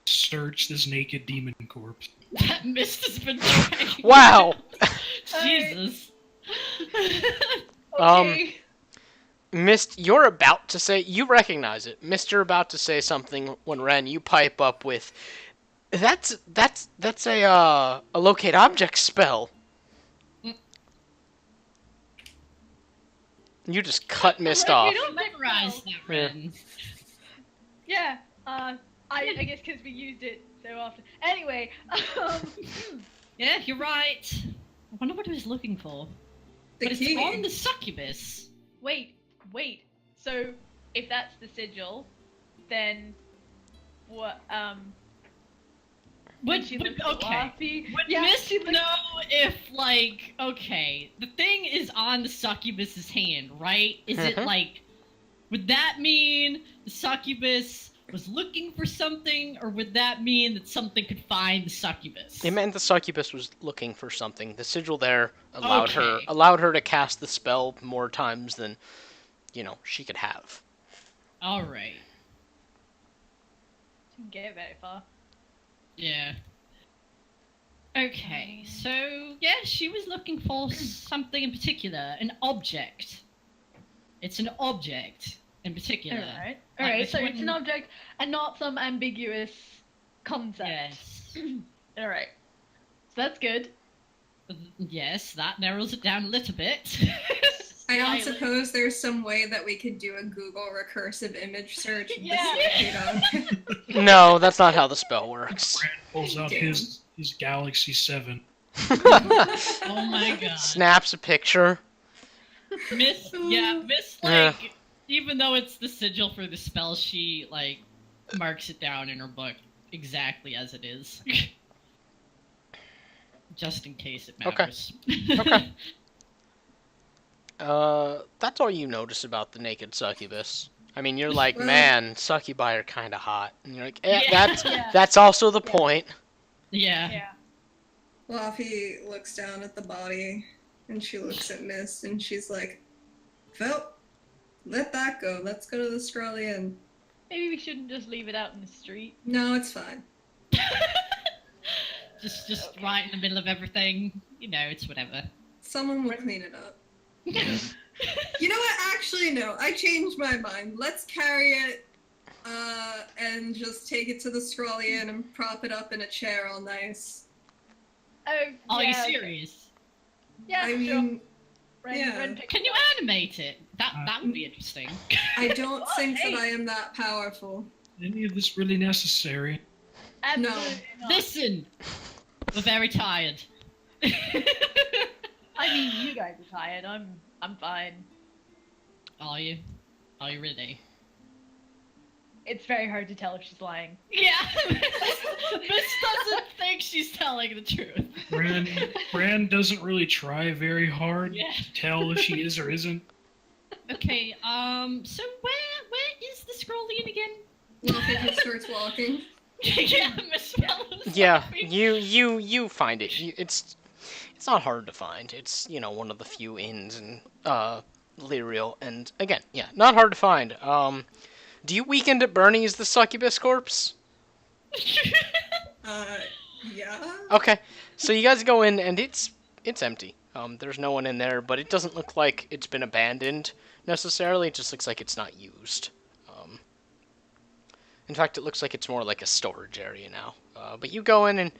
search this naked demon corpse. That Mist has been dragging. Wow. Jesus. Okay. Mist, you're about to say, you recognize it. Mist, you're about to say something when Ren, you pipe up with, that's a locate object spell. You just cut Mist Ren, off. you don't Memorize that, Ren. Yeah. I guess because we used it so often. Anyway, Yeah, you're right. I wonder what he was looking for. The But key. it's on the succubus. wait. So, if that's the sigil, then what? Would, she would, look at okay. Laffy. Would Yeah, Miss she looks- know if, like, okay, the thing is on the succubus's hand, right? Is it, Mhm. like, would that mean the succubus was looking for something, or would that mean that something could find the succubus? It meant the succubus was looking for something. The sigil there allowed Okay. her to cast the spell more times than, she could have. Alright. She didn't get very far. Yeah. Okay, so, yeah, she was looking for something in particular. An object. It's an object in particular. Alright. Like Alright, this so it's an one- object and not some ambiguous concept. Yes. Alright. So that's good. Yes, that narrows it down a little bit. I don't Slightly. suppose there's some way that we could do a Google recursive image search. and Yeah. just, No, that's not how the spell works. Brand pulls out his Galaxy 7. Oh my god. Snaps a picture. Miss, Yeah. even though it's the sigil for the spell, she, marks it down in her book exactly as it is. Just in case it Okay. matters. Okay. That's all you notice about the naked succubus. I mean, you're like, Well- man, succubi are kind of hot. And you're like, Yeah. that's also the point. Yeah. Yeah. Laffy looks down at the body and she looks at Miss and she's like, Phil, let that go. Let's go to the Australian. Maybe we shouldn't just leave it out in the street. No, it's fine. Just right in the middle of everything. It's whatever. Someone will clean it up. You know what? Actually, no. I changed my mind. Let's carry it and just take it to the Australian and prop it up in a chair all nice. Oh, Are yeah, you okay. serious? Yeah, I sure. mean, Ren, yeah. Ren picked Can you animate it? That would be interesting. I don't think hey. that I am that powerful. Any of this really necessary? Absolutely not. Listen! We're very tired. I mean, you guys are tired. I'm fine. Are you? Are you really? It's very hard to tell if she's lying. Yeah! Miss doesn't think she's telling the truth. Bran doesn't really try very hard Yeah. to tell if she is or isn't. Okay, so where is the Scrollian again? Laffy just starts walking. Yeah, Miss Fellows. Yeah, you find it. It's not hard to find. It's one of the few inns in Lyriel, and again, yeah, not hard to find. Do you weekend at Bernie's the succubus corpse? Yeah. Okay, so you guys go in and it's empty. There's no one in there, but it doesn't look like it's been abandoned necessarily. It just looks like it's not used. In fact, it looks like it's more like a storage area now. But you go in and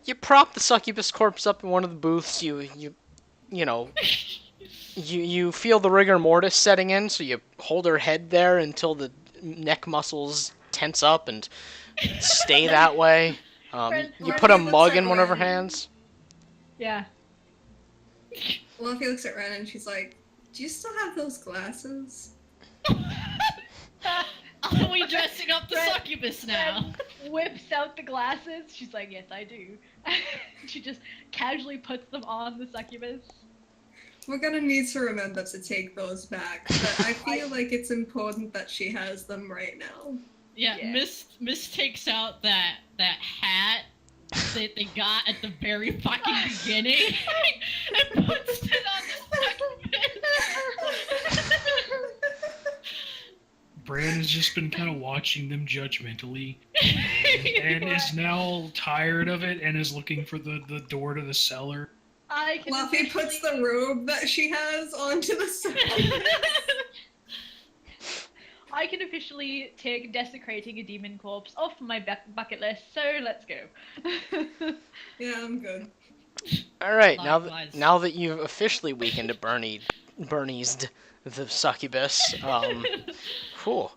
you prop the succubus corpse up in one of the booths. You feel the rigor mortis setting in, so you hold her head there until the neck muscles tense up and stay that way. You put a mug in one of her hands. Yeah. Laffy looks at Ren and she's like, "Do you still have those glasses?" Are we dressing up the Red- succubus now? Ren whips out the glasses. She's like, yes, I do. She just casually puts them on the succubus. We're gonna need to remember to take those back, but I feel like it's important that she has them right now. Yeah, Yeah. Miss takes out that hat that they got at the very fucking beginning and puts it on the succubus. Bran has just been kind of watching them judgmentally and is now tired of it and is looking for the door to the cellar. I can Laffy puts the officially- robe that she has onto the side. I can officially take desecrating a demon corpse off my bucket list, so let's go. Yeah, I'm good. All right, Likewise. now that you've officially weakened at Bernie's the succubus, cool.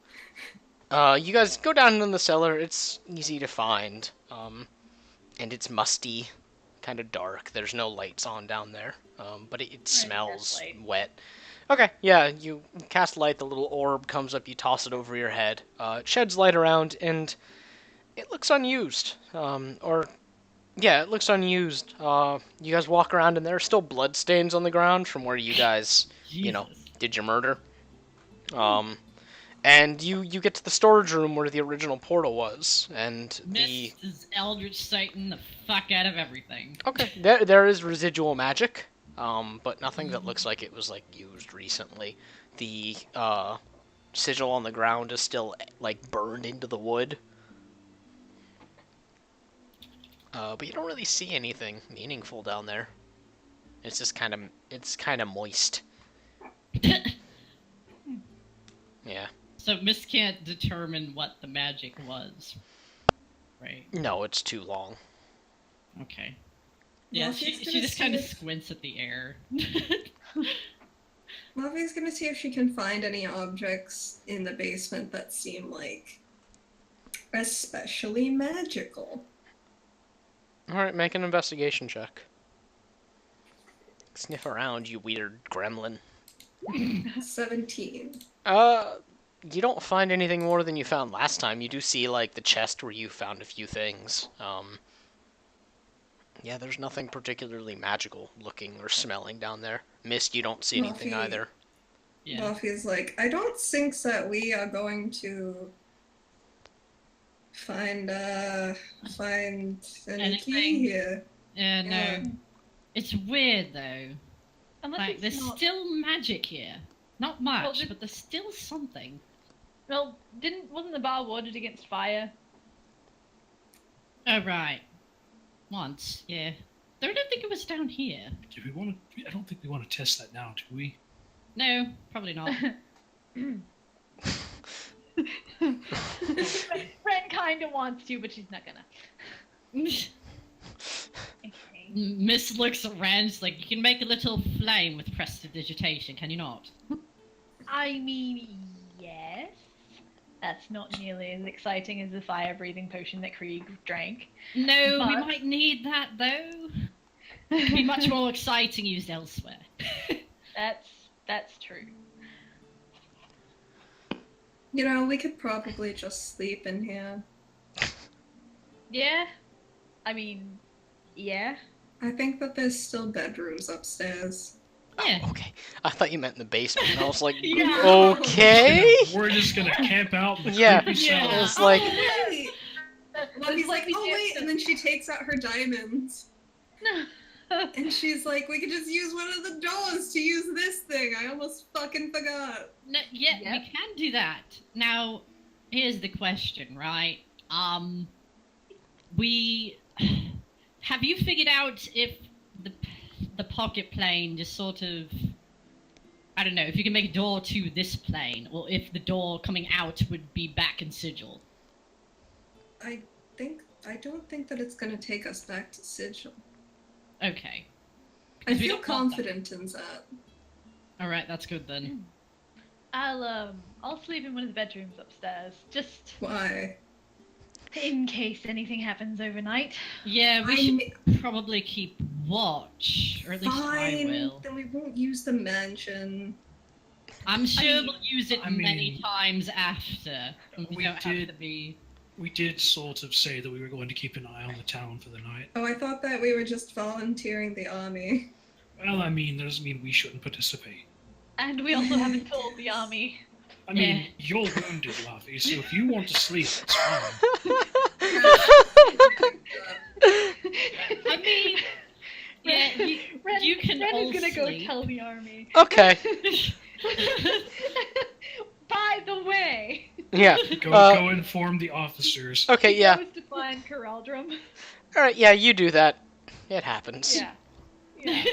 You guys go down in the cellar. It's easy to find, and it's musty, kind of dark. There's no lights on down there, but it smells light. wet. Okay, yeah, you cast light. The little orb comes up. You toss it over your head. It sheds light around, and it looks unused. Yeah, it looks unused. You guys walk around, and there are still blood stains on the ground from where you guys, Jesus. did your murder. And you get to the storage room where the original portal was, and the Mist is Eldritch Satan the fuck out of everything. okay, there is residual magic, but nothing that looks like it was like used recently. The sigil on the ground is still like burned into the wood. But you don't really see anything meaningful down there. It's just kind of moist. Yeah. So Mist can't determine what the magic was. Right. No, it's too long. Okay. Yeah, Well, she she's gonna just see kind of if- squints at the air. Lavia's gonna see if she can find any objects in the basement that seem like especially magical. All right, make an investigation check. Sniff around, you weird gremlin. 17. You don't find anything more than you found last time. You do see like the chest where you found a few things. Yeah, there's nothing particularly magical looking or smelling down there. Mist, you don't see anything Muffy. either. Yeah. Buffy's like, I don't think that we are going to find any key Anything? here. Yeah, no. Yeah. It's weird though. Unless Like, it's there's not... still magic here. Not much, Well, but there's still something. Well, wasn't the bar warded against fire? Oh, right. Once, yeah. Though I don't think it was down here. Do we want to? I don't think we want to test that now, do we? No, probably not. Ren kinda wants to, but she's not gonna. Okay. Miss looks around, she's like, you can make a little flame with prestidigitation, can you not? I mean, yes. That's not nearly as exciting as the fire-breathing potion that Krieg drank. No, we But- might need that though. It'd be much more exciting used elsewhere. That's true. You know, we could probably just sleep in here. Yeah. I mean, yeah. I think that there's still bedrooms upstairs. Yeah. Oh, okay. I thought you meant in the basement. And I was like, Yeah. okay. We're just gonna camp out in the Yeah. creepy Yeah. cellar. It's like, Oh, wait! That's Buffy's like, we oh did wait, the- and then she takes out her diamonds. And she's like, we could just use one of the doors to use this thing. I almost fucking forgot. No, yeah, Yep. we can do that. Now, here's the question, right? We have you figured out if the pocket plane just sort of, I don't know, if you can make a door to this plane, or if the door coming out would be back in Sigil. I don't think that it's gonna take us back to Sigil. Okay. I We feel don't want that. confident in that. All right, that's good then. I'll sleep in one of the bedrooms upstairs, just Why? in case anything happens overnight. Yeah, we I should mean- probably keep watch, or at least I Fine, will. then we won't use the mansion. I'm sure mean- we'll use it I many mean, times after. We we don't have did- to be. We did sort of say that we were going to keep an eye on the town for the night. Oh, I thought that we were just volunteering the army. Well, I mean, that doesn't mean we shouldn't participate. And we also haven't told the army. I mean, you're wounded, Lavi, so if you want to sleep, it's fine. I mean, yeah, Ren, you can Ren all is gonna go sleep. tell the army. okay. By the way, Yeah. Go inform the officers. Okay, he yeah. goes to find Coraldrum. All right, yeah, you do that. It happens. Yeah. Yeah.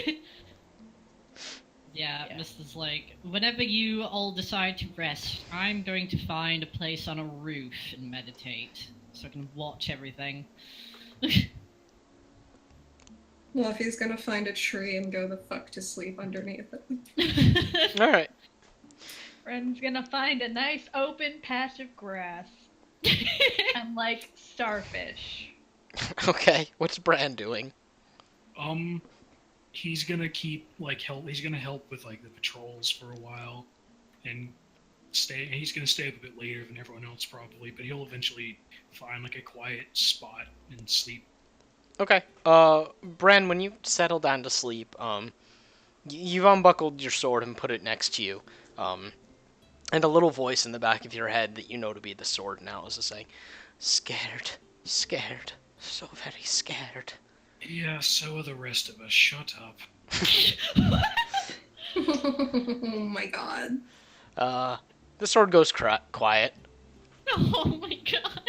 Yeah, Yeah. Mr. like, whenever you all decide to rest, I'm going to find a place on a roof and meditate, so I can watch everything. Luffy's gonna find a tree and go the fuck to sleep underneath it. All right. Ren's gonna find a nice open patch of grass and like starfish. Okay, what's Bran doing? He's gonna keep like help. He's gonna help with like the patrols for a while, and stay. He's gonna stay up a bit later than everyone else probably, but he'll eventually find like a quiet spot and sleep. Okay. Bran, when you settle down to sleep, you've unbuckled your sword and put it next to you. And a little voice in the back of your head that you know to be the sword now is saying, "Scared, scared, so very scared." Yeah, so are the rest of us. Shut up. Oh my god. The sword goes quiet. Oh my god.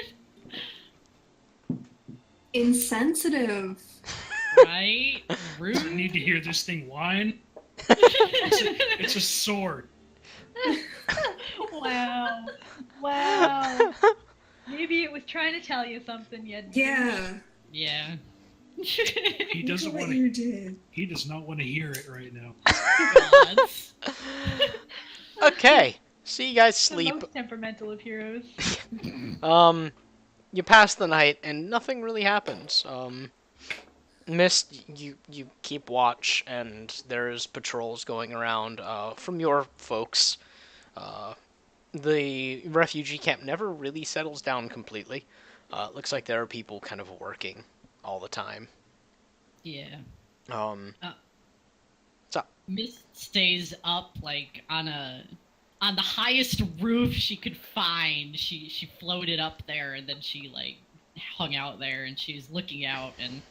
Insensitive. Right? Doesn't Rude. need to hear this thing whine. It's a sword. Wow. Wow. Maybe it was trying to tell you something yet. Yeah. Yeah. He doesn't Look want what to. you did. He does not want to hear it right now. Gods. Okay, so you guys The sleep. most temperamental of heroes. You pass the night and nothing really happens. Mist, you keep watch and there's patrols going around from your folks. The refugee camp never really settles down completely. Looks like there are people kind of working all the time. Yeah. Um, Uh, so Mist stays up like on the highest roof she could find. She floated up there and then she like hung out there and she's looking out and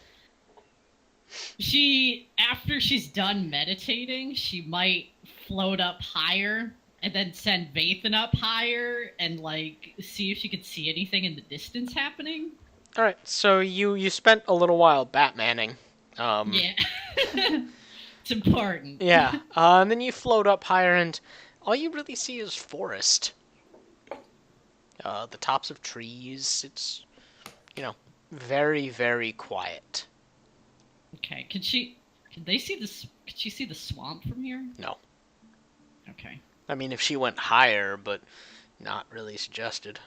she after she's done meditating, she might float up higher and then send Vathan up higher and like see if she could see anything in the distance happening. all right, so you spent a little while Batmaning. Yeah. It's important. Yeah. And then you float up higher, and all you really see is forest. The tops of trees. It's, very, very quiet. Okay. Could she see the swamp from here? No. Okay. I mean, if she went higher, but not really suggested.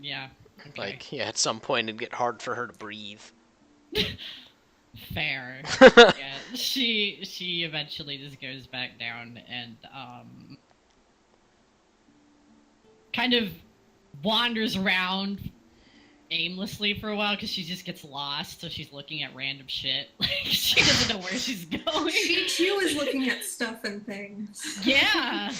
Yeah. Okay. Like, yeah, at some point it'd get hard for her to breathe. Fair. Yeah. She eventually just goes back down and kind of wanders around aimlessly for a while because she just gets lost, so she's looking at random shit. Like she doesn't know where she's going. She too is looking at stuff and things. Yeah.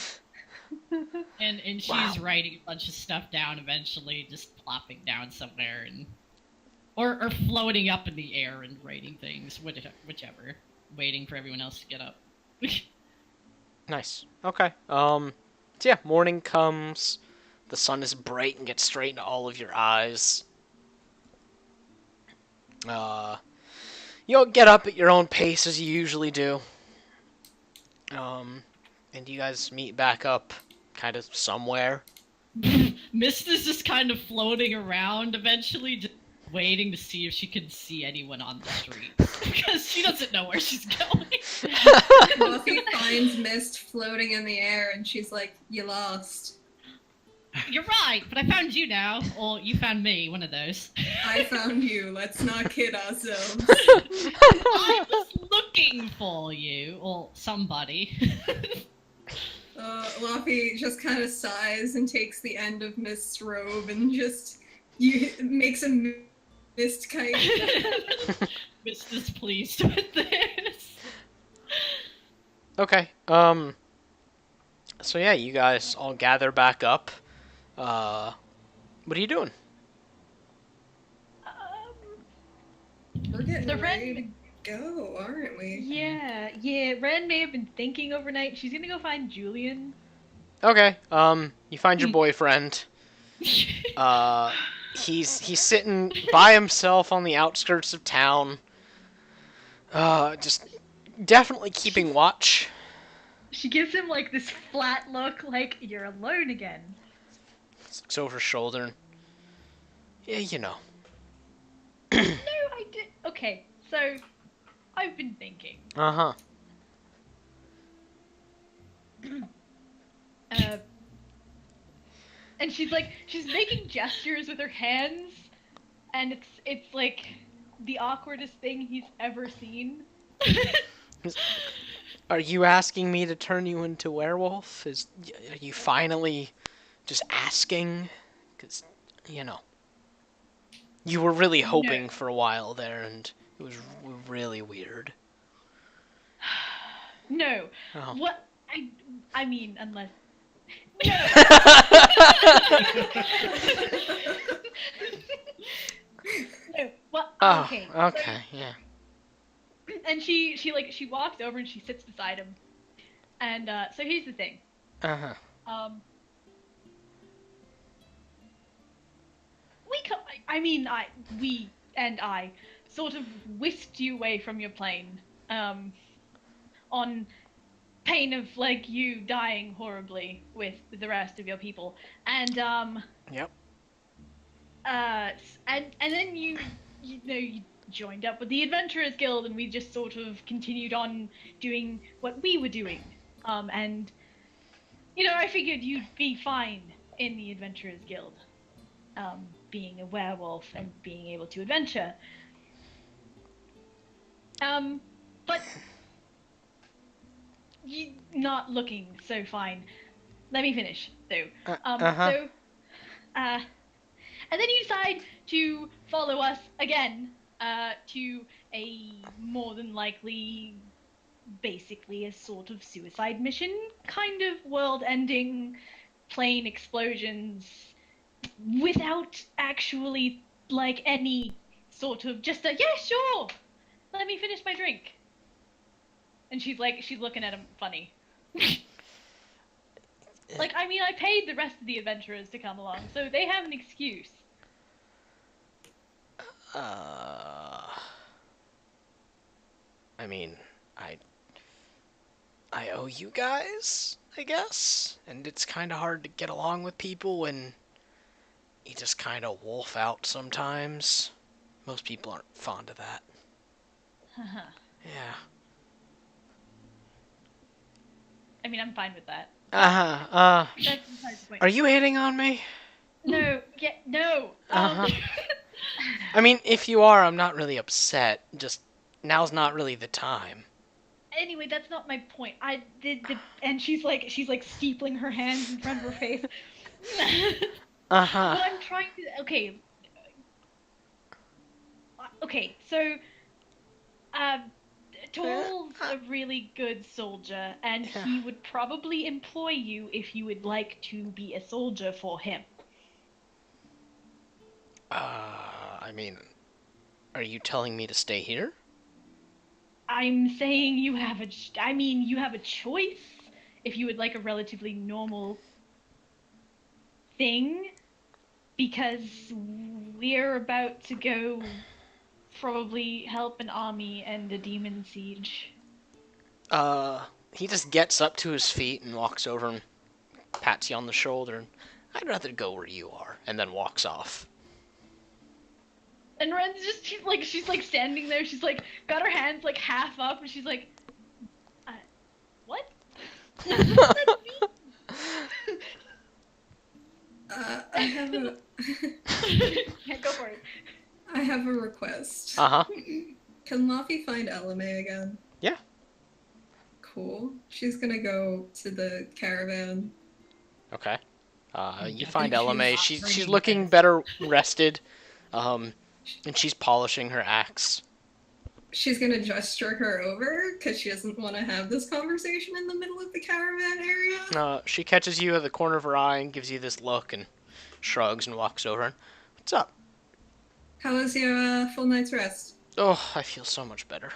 And she's Wow. writing a bunch of stuff down eventually, just plopping down somewhere and or floating up in the air and writing things, whichever. Waiting for everyone else to get up. Nice. Okay. So yeah, morning comes. The sun is bright and gets straight into all of your eyes. You'll get up at your own pace as you usually do. And you guys meet back up kind of somewhere. Mist is just kind of floating around eventually, just waiting to see if she can see anyone on the street. Because she doesn't know where she's going. Buffy finds Mist floating in the air and she's like, "You lost. You're right, but I found you now. Or you found me, one of those. I found you. Let's not kid ourselves." I was looking for you, or somebody. Luffy just kind of sighs and takes the end of Mist's robe and just makes a mist kite. Mist is pleased with this. Okay. So yeah, you guys all gather back up. What are you doing? We're getting The ready Ren- to go, aren't we? Yeah. Ren may have been thinking overnight. She's gonna go find Julian. Okay. You find your boyfriend. He's sitting by himself on the outskirts of town. Just definitely keeping watch. She gives him like this flat look, like you're alone again. Looks over his shoulder. And, yeah, you know. No, I did. Okay, so I've been thinking. Uh huh. Uh, and she's making gestures with her hands, and it's like the awkwardest thing he's ever seen. Are you asking me to turn you into werewolf? Are you finally just asking? Because, you were really hoping for a while there, and it was really weird. No. Oh. What I mean, unless no. No. What? Oh, Okay. okay, yeah. And she walks over and she sits beside him. And so here's the thing. Uh-huh. Um. We and I sort of whisked you away from your plane. On pain of like you dying horribly with the rest of your people. And Yep. and then you joined up with the Adventurers Guild, and we just sort of continued on doing what we were doing. And I figured you'd be fine in the Adventurers Guild, being a werewolf and being able to adventure. But you not looking so fine. Let me finish though. Uh-huh. And then you decide to follow us again, to a more than likely, basically a sort of suicide mission, kind of world-ending, plane explosions, without actually, like, any sort of, just a, yeah, sure, let me finish my drink. And she's looking at him funny. Like, I mean, I paid the rest of the adventurers to come along, so they have an excuse. I mean, I owe you guys, I guess, and it's kind of hard to get along with people when you just kind of wolf out sometimes. Most people aren't fond of that. Yeah. I mean, I'm fine with that. Are That's besides the point. you hitting on me? No, yeah, no. I mean, if you are, I'm not really upset. Just now's not really the time. Anyway, that's not my point. I did the, and she's like steepling her hands in front of her face. What I'm trying to, okay, so, Toll's a really good soldier, and he would probably employ you if you would like to be a soldier for him. I mean, are you telling me to stay here? I'm saying you have a choice if you would like a relatively normal thing, because we're about to go probably help an army and a demon siege. He just gets up to his feet and walks over and pats you on the shoulder. I'd rather go where you are, and then walks off. And Ren's just, she's standing there, she's like, got her hands like half up, and she's like, what? What does that mean? I have a... Yeah, go for it. I have a request. Uh-huh. Can Laffy find Elame again? Yeah. Cool. She's gonna go to the caravan. Okay. You I find think Elame. she's She's operating looking as- better rested. And she's polishing her axe. She's gonna stroke her over because she doesn't want to have this conversation in the middle of the caravan area. She catches you at the corner of her eye and gives you this look and shrugs and walks over. What's up? How was your full night's rest? Oh, I feel so much better.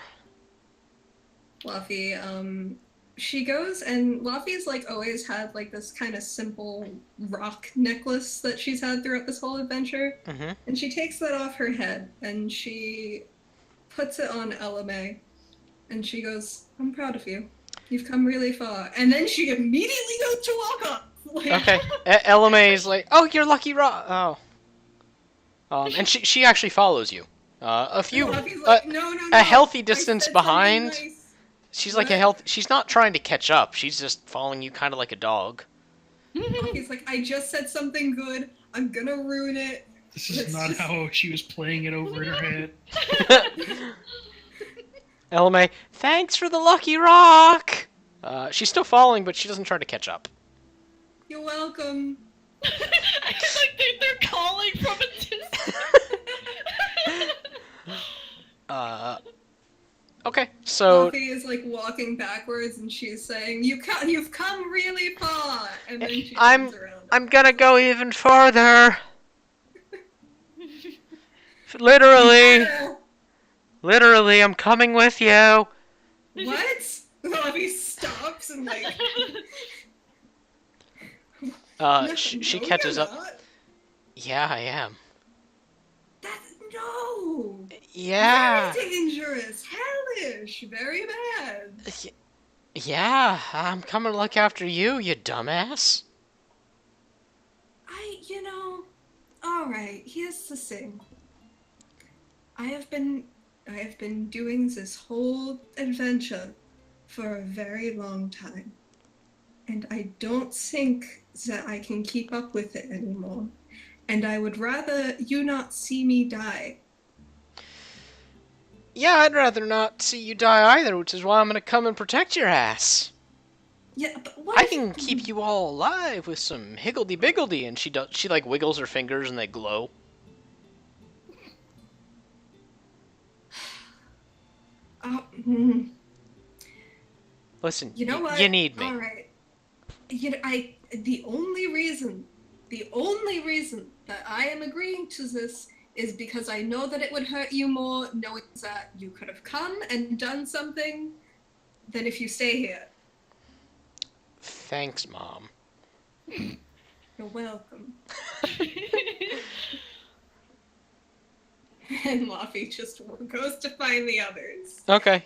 Laffy, she goes and Laffy's like always had like this kind of simple rock necklace that she's had throughout this whole adventure. Mm-hmm. And she takes that off her head and she puts it on Elame and she goes, I'm proud of you. You've come really far. And then she immediately goes to walk up. Like, Okay. Elame is like, oh, you're Lucky Rock. Oh. And she actually follows you. A few, Laffy's like, no, a healthy I distance said something behind. nice. She's like a health. She's not trying to catch up. She's just following you, kind of like a dog. He's like, I just said something good. I'm gonna ruin it. This is Let's not just- how she was playing it over in her head. LMA, thanks for the lucky rock! She's still falling, but she doesn't try to catch up. You're welcome. Like they're calling from a distance. Okay, so Fluffy is like walking backwards, and she's saying, "You've come really far." And then she turns around. I'm gonna go even farther. Literally, Yeah. literally, I'm coming with you. What? Fluffy stops and like. She No, catches you're up. not. Yeah, I am. No. Yeah. Very dangerous, hellish, very bad. Yeah, I'm coming to look after you, you dumbass. All right. Here's the thing. I have been doing this whole adventure for a very long time, and I don't think that I can keep up with it anymore. And I would rather you not see me die. Yeah, I'd rather not see you die either, which is why I'm gonna come and protect your ass. Yeah, but what I if can keep you all alive with some higgledy-biggledy, and she like wiggles her fingers and they glow. hmm. Listen, You know what? you need me. All right. The only reason that I am agreeing to this is because I know that it would hurt you more knowing that you could have come and done something than if you stay here. Thanks, Mom. You're welcome. And Luffy just goes to find the others. Okay.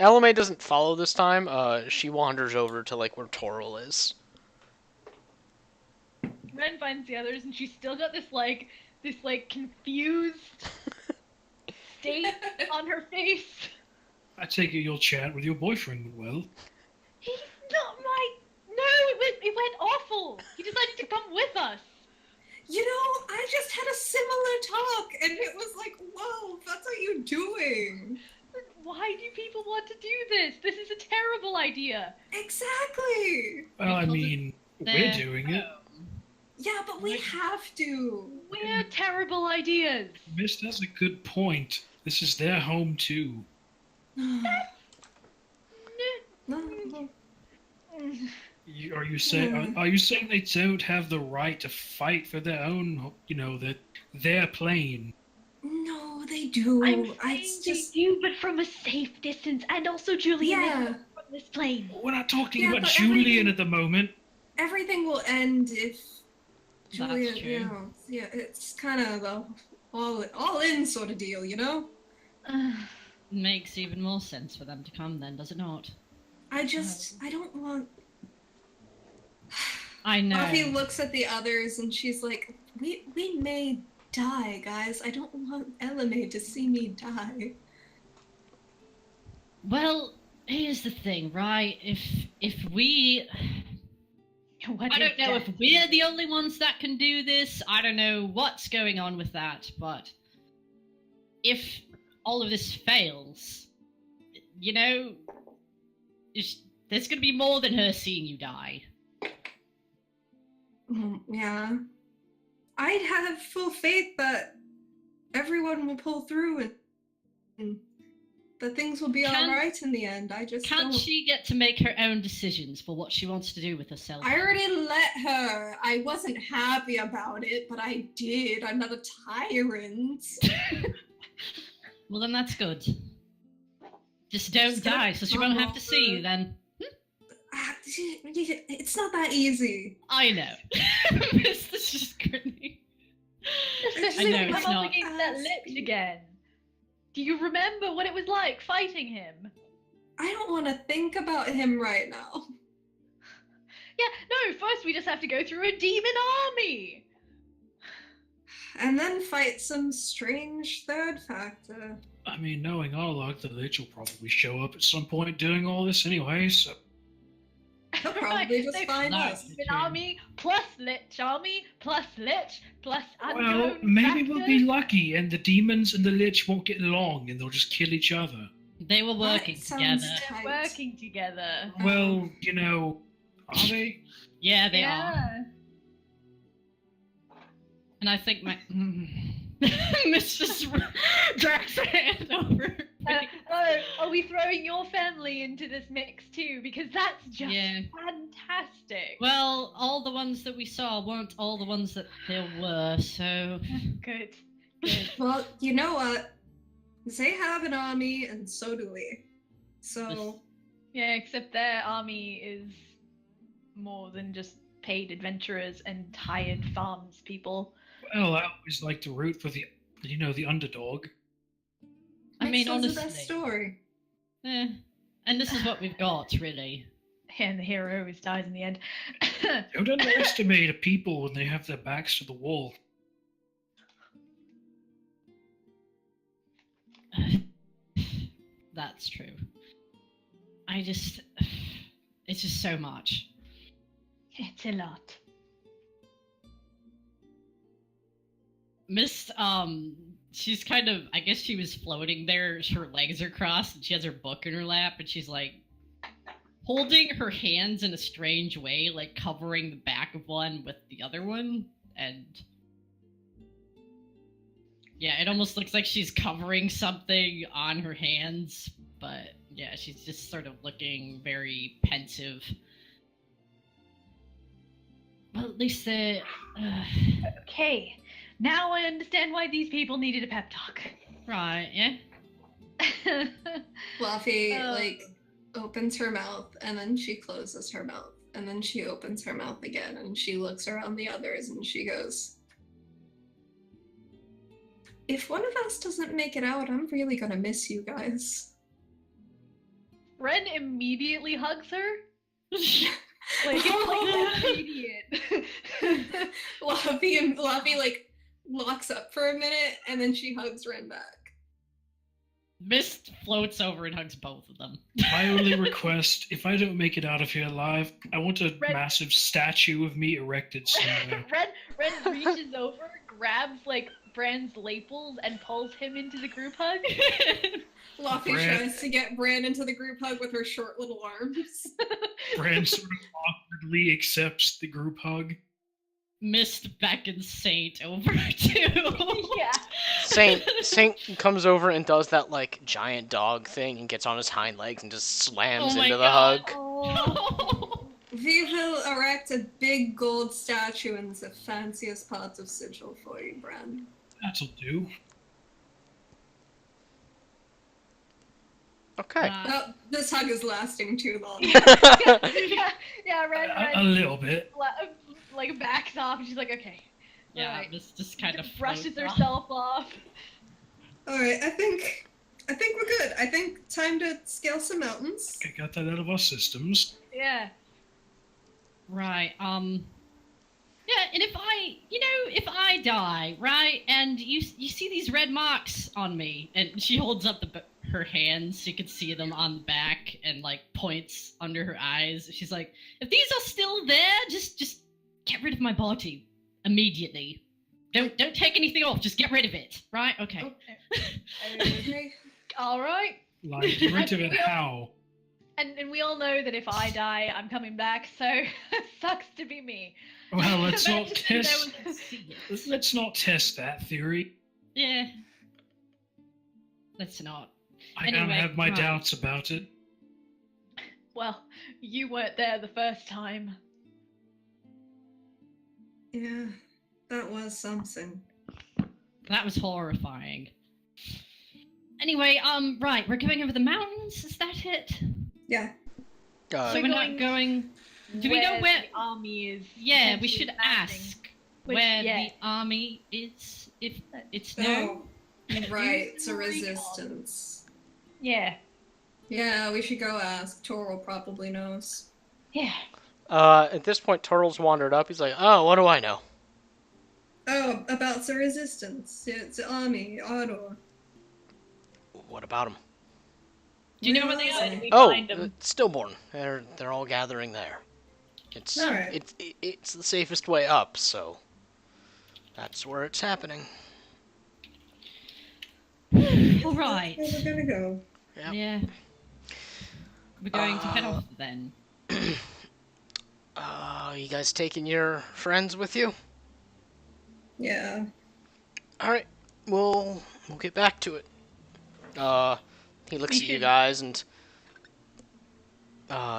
LMA doesn't follow this time. She wanders over to like where Toril is. Ren finds the others, and she's still got this confused state on her face. I take it you'll chat with your boyfriend, well. He's not my. No, it went awful. He decided to come with us. I just had a similar talk, and it was like, whoa, that's what you're doing. Why do people want to do this? This is a terrible idea. Exactly. Well, I Because mean, we're They're doing it. home. Yeah, but we have to. We're terrible ideas. Mist has a good point. This is their home, too. Are you saying they don't have the right to fight for their own, their plane? No, they do. I'm It's saying just they do, but from a safe distance, and also Julian is yeah. not from this plane. We're not talking Yeah, about but Julian everything- at the moment. Everything will end if That's Julian. true. Yeah, it's kind of a all in sort of deal, Makes even more sense for them to come then, does it not? I don't want. I know. Buffy looks at the others and she's like, "We may die, guys. I don't want Elame to see me die." Well, here's the thing, right? If we What I is don't know death? if we're the only ones that can do this. I don't know what's going on with that, but if all of this fails, there's going to be more than her seeing you die. Yeah, I have full faith that everyone will pull through and that things will be Can- all right in the end. I just Can't don't. she get to make her own decisions for what she wants to do with herself? I already let her. I wasn't happy about it, but I did. I'm not a tyrant. Well, then that's good. Just don't Just gonna die, so she won't have to see you then. It's not that easy. I know. It's just grinning. It's I know, Come it's up not. against that Lich again. Do you remember what it was like fighting him? I don't want to think about him right now. Yeah, no, first we just have to go through a demon army. And then fight some strange third factor. I mean, knowing our luck, the Lich will probably show up at some point doing all this anyway, so... He'll probably just they've find No. us. an army plus lich army plus lich plus Well, unknown maybe we'll be factor. lucky, and the demons and the lich won't get along, and they'll just kill each other. They were working That sounds together. tight. Working together. Well, you know, are they? Yeah, they are. Yeah. And I think my Miss just drags her hand over. Are we throwing your family into this mix too? Because that's just Yeah. fantastic. Well, all the ones that we saw weren't all the ones that there were, so Good. Well, you know what? They have an army, and so do we. So, Yeah, except their army is more than just paid adventurers and hired farms people. Well, I always like to root for the underdog. I mean, makes us the best honestly, story. and this is what we've got, really. And the hero always dies in the end. Don't underestimate a people when they have their backs to the wall. That's true. It's just so much. It's a lot. Miss, she's kind of, I guess she was floating there, her legs are crossed, and she has her book in her lap, and she's like, holding her hands in a strange way, like covering the back of one with the other one, and yeah, it almost looks like she's covering something on her hands, but yeah, she's just sort of looking very pensive. Well, at least the, Okay, now I understand why these people needed a pep talk. right, yeah. Fluffy, Oh. opens her mouth, and then she closes her mouth, and then she opens her mouth again, and she looks around the others, and she goes, if one of us doesn't make it out, I'm really gonna miss you guys. Ren immediately hugs her. Like immediate. Fluffy, locks up for a minute, and then she hugs Ren back. Mist floats over and hugs both of them. My only request, if I don't make it out of here alive, I want a Red- massive statue of me erected somewhere. Ren reaches over, grabs Bran's lapels, and pulls him into the group hug. Fluffy Bran- tries to get Bran into the group hug with her short little arms. Bran sort of awkwardly accepts the group hug. Mist beckons Saint over too. Yeah. Saint comes over and does that giant dog thing and gets on his hind legs and just slams Oh my into the God. hug. Oh. We will erect a big gold statue in the fanciest parts of Sigil for you, Bran. That'll do. Okay. Oh, this hug is lasting too long. yeah, Ren A little bit. backs off, and she's like, okay. Yeah, Alright. Mist just kind of Brushes floats off. herself off. Alright, I think we're good. I think time to scale some mountains. Okay, got that out of our systems. Yeah. Right. Yeah, and if I die, right, and you see these red marks on me, and she holds up her hands, so you can see them on the back, and points under her eyes. She's like, if these are still there, just get rid of my body immediately. Don't take anything off. Just get rid of it. Right? Okay. Okay. All right. Like, rid of it how? And we all know that if I die, I'm coming back. So sucks to be me. Well, let's not Just so no test. one can see it. Let's not test that theory. Yeah. Let's not. I Anyway, don't have my right. doubts about it. Well, you weren't there the first time. Yeah, that was something. That was horrifying. Anyway, right, we're going over the mountains. Is that it? Yeah. So We're we're not going. Do we know where? the army is? Yeah, we potentially should landing? ask Which- where yeah. the army is. If it's known. Oh, right. It's a Recall. resistance. Yeah. Yeah, we should go ask. Toril probably knows. Yeah. At this point, Turtle's wandered up. He's like, oh, what do I know? Oh, about the resistance. It's the army, Ardor. What about him? Do you know where they Where are? We Oh, find 'em. Stillborn. They're all gathering there. It's All right. it's the safest way up, so that's where it's happening. All right. That's where we're gonna go. Yep. Yeah. We're going to head off then. You guys taking your friends with you? Yeah. All right, we'll get back to it. He looks We at you should- guys and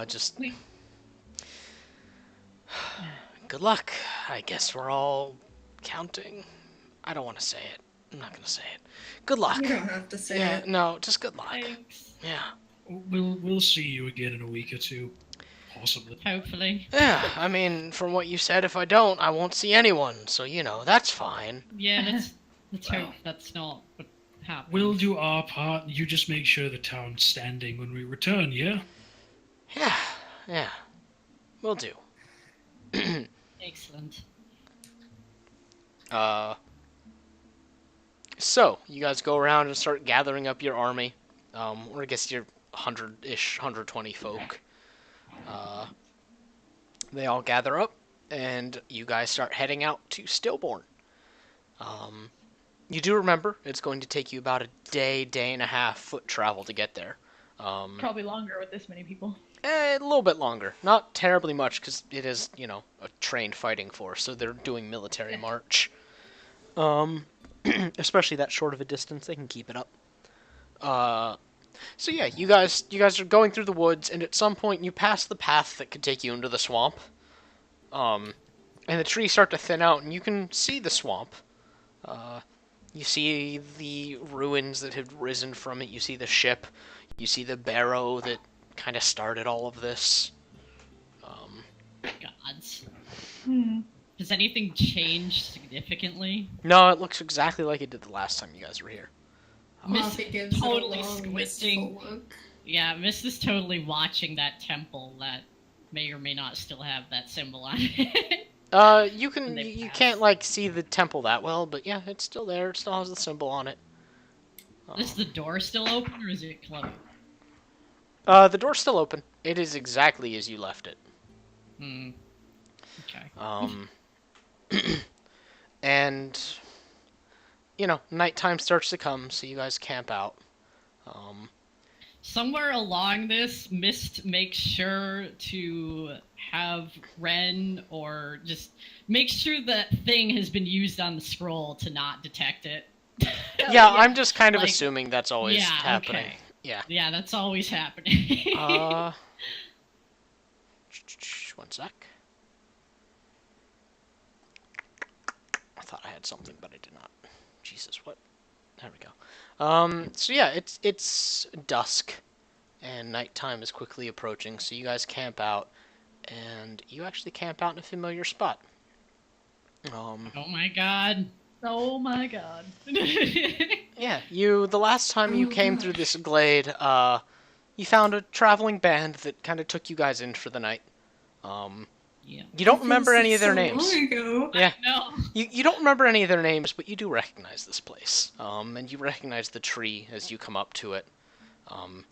just We- good luck. I guess we're all counting. I don't want to say it. I'm not gonna say it. Good luck. You don't have to say Yeah, it. no, just good luck. Thanks. Yeah. We'll see you again in a week or two, possibly. Hopefully. Yeah, I mean, from what you said, if I don't, I won't see anyone. So, that's fine. Yeah, let's hope that's not what happens. We'll do our part. You just make sure the town's standing when we return. Yeah. Yeah. We'll do. Excellent. So, you guys go around and start gathering up your army. Or I guess your 100-ish, 120 folk. They all gather up, and you guys start heading out to Stillborn. You do remember, it's going to take you about a day and a half foot travel to get there. Probably longer with this many people. A little bit longer. Not terribly much, because it is, a trained fighting force, so they're doing military march. Especially that short of a distance, they can keep it up. So yeah, you guys are going through the woods, and at some point you pass the path that could take you into the swamp. And the trees start to thin out, and you can see the swamp. You see the ruins that had risen from it. You see the ship. You see the barrow that kind of started all of this. Gods. Hmm. Has anything changed significantly? No, it looks exactly like it did the last time you guys were here. Miss Coffee gives totally it a long, squinting. wistful look. Yeah, Miss is totally watching that temple that may or may not still have that symbol on it. You When they you pass. can't see the temple that well, but yeah, it's still there. It still has the symbol on it. Is the door still open or is it closed? The door's still open. It is exactly as you left it. Hmm. Okay. And nighttime starts to come, so you guys camp out. Somewhere along this, Mist makes sure to have Ren or just make sure that thing has been used on the scroll to not detect it. Yeah, I'm just kind of like- assuming that's always yeah, happening. okay. Yeah. Yeah, that's always happening. One sec. I thought I had something, but I did not. Jesus, what? There we go. So yeah, it's dusk, and nighttime is quickly approaching. So you guys camp out, and you actually camp out in a familiar spot. Oh my god. Oh my god. Yeah, the last time you Oh, came gosh. through this glade, you found a traveling band that kind of took you guys in for the night. Yeah. You don't It remember feels any of their so names. long ago. Yeah, No. you don't remember any of their names, but you do recognize this place. And you recognize the tree as you come up to it. And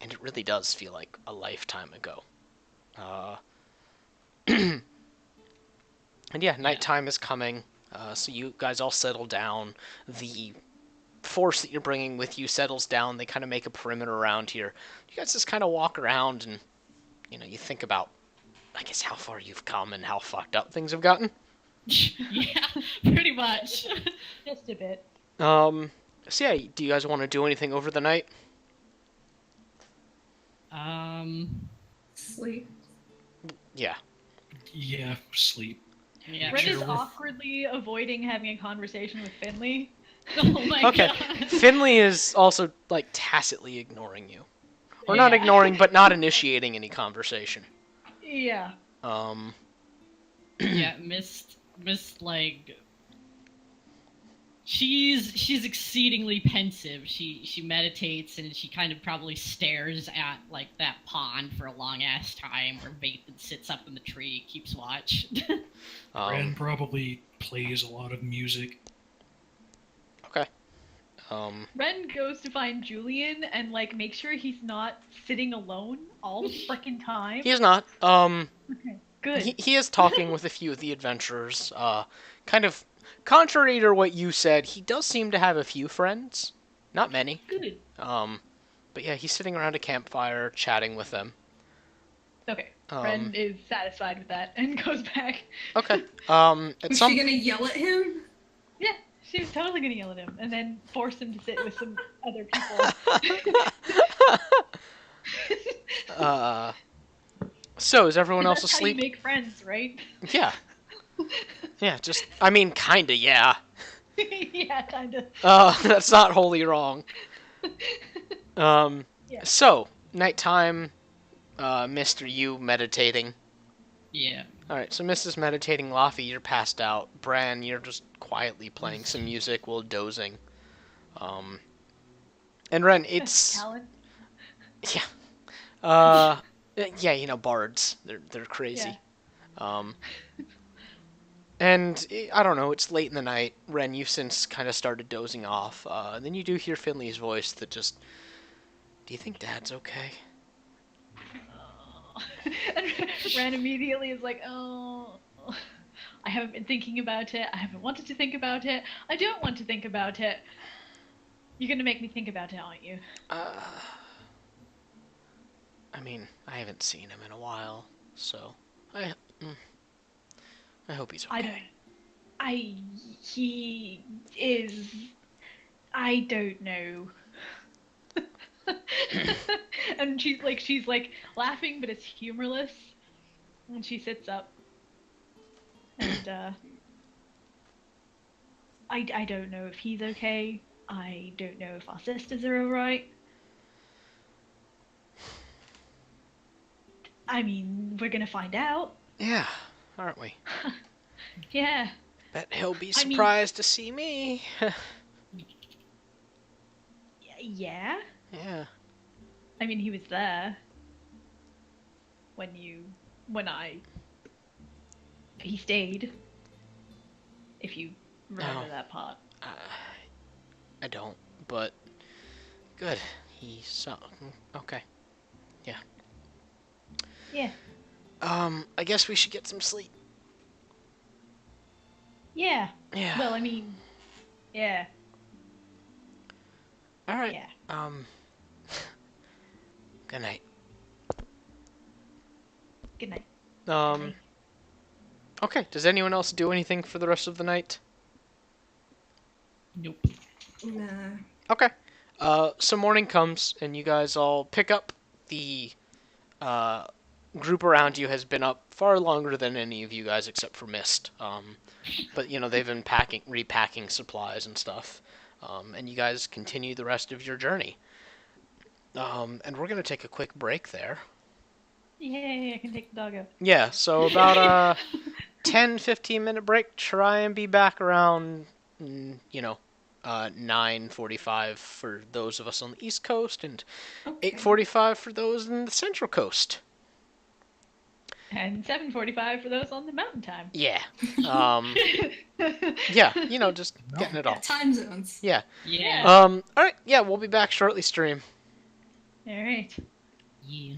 it really does feel like a lifetime ago. And yeah, nighttime is coming. So you guys all settle down. The force that you're bringing with you settles down. They kind of make a perimeter around here. You guys just kind of walk around and, you think about, I guess, how far you've come and how fucked up things have gotten. Yeah, pretty much. Just a bit. So yeah, do you guys want to do anything over the night? Sleep. Yeah. Yeah, sleep. Yeah. Red Sure, is we're- awkwardly avoiding having a conversation with Finley. Oh my Okay. god. Finley is also, tacitly ignoring you. Or not Yeah. ignoring, but not initiating any conversation. Yeah. Yeah, Mist, she's exceedingly pensive. She meditates and she kind of probably stares at that pond for a long ass time where Vathan sits up in the tree, keeps watch. Ren probably plays a lot of music. Okay. Ren goes to find Julian and make sure he's not sitting alone all the frickin' time. He is not. Okay. Good. he is talking with a few of the adventurers. Kind of contrary to what you said, he does seem to have a few friends. Not many. Good. But yeah, he's sitting around a campfire chatting with them. Okay. Um, Ren is satisfied with that and goes back. Okay. At Was some she gonna yell at him? Yeah, she was totally gonna yell at him and then force him to sit with some other people. So is everyone else That's how you asleep? make friends, right? Yeah. Yeah. Just I mean, kinda. Yeah. Yeah, kinda. That's not wholly wrong. Yeah. So nighttime. Mr. You meditating. Yeah. All right. So Mrs. meditating. Laffy, you're passed out. Bran, you're just quietly playing some music while dozing. Um. And Ren, it's Talent. yeah. Uh. Yeah. You know, bards. They're crazy. Yeah. And I don't know, it's late in the night. Ren, you've since kind of started dozing off. And then you do hear Finley's voice that just, do you think Dad's okay? And Ren immediately is like, oh, I haven't been thinking about it. I haven't wanted to think about it. I don't want to think about it. You're gonna make me think about it, aren't you? I mean, I haven't seen him in a while, so mm, I hope he's I don't. okay. He is. I don't know. And she's like laughing, but it's humorless. And she sits up. And I don't know if he's okay. I don't know if our sisters are alright. I mean, we're gonna find out. Yeah, aren't we? Yeah. Bet he'll be I mean, surprised to see me. yeah. Yeah. I mean, he was there when he stayed. If you remember No. that part. I don't, but good. Okay. Yeah. Yeah. I guess we should get some sleep. Yeah. Yeah. Well, I mean, yeah. All right. Yeah. Good night. Good night. Um. Okay. Does anyone else do anything for the rest of the night? Nope. Nah. Okay. So morning comes, and you guys all pick up. The group around you has been up far longer than any of you guys, except for Mist. But you know they've been repacking supplies and stuff. And you guys continue the rest of your journey. And we're gonna take a quick break there. Yay, I can take the doggo. Yeah. So about a 10-15 minute break. Try and be back around, 9:45 for those of us on the East Coast, and Okay. 8:45 for those in the Central Coast. And 7:45 for those on the mountain time. Yeah. Yeah, just getting it all. Time zones. Yeah. Yeah. All right. Yeah, we'll be back shortly, stream. All right. Yeah.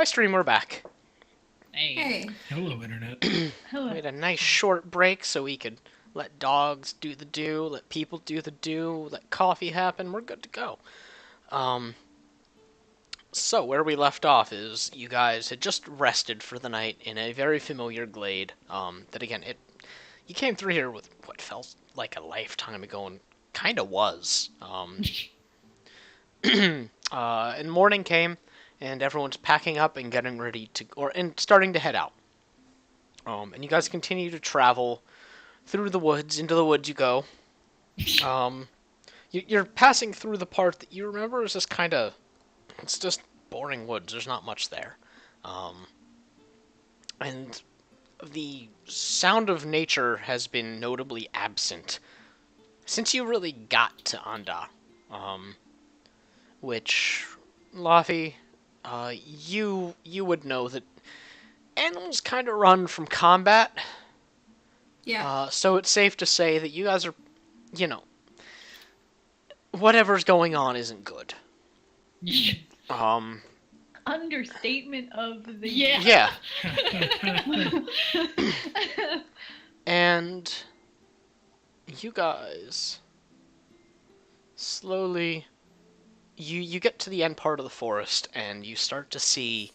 Hi, stream. We're back. Hey. Hey. Hello, internet. We Hello. had a nice short break so we could let dogs do the do, let people do the do, let coffee happen. We're good to go. So where we left off is you guys had just rested for the night in a very familiar glade. That again, you came through here with what felt like a lifetime ago and kind of was. And morning came, and everyone's packing up and getting ready to, and starting to head out. And you guys continue to travel through the woods. Into the woods you go. You're passing through the part that you remember is just kind of, it's just boring woods. There's not much there. And the sound of nature has been notably absent since you really got to Anda. Which, Laffy, you would know that animals kind of run from combat. Yeah. So it's safe to say that you guys are, whatever's going on isn't good. Understatement of the Yeah. Yeah. And you guys slowly you get to the end part of the forest and you start to see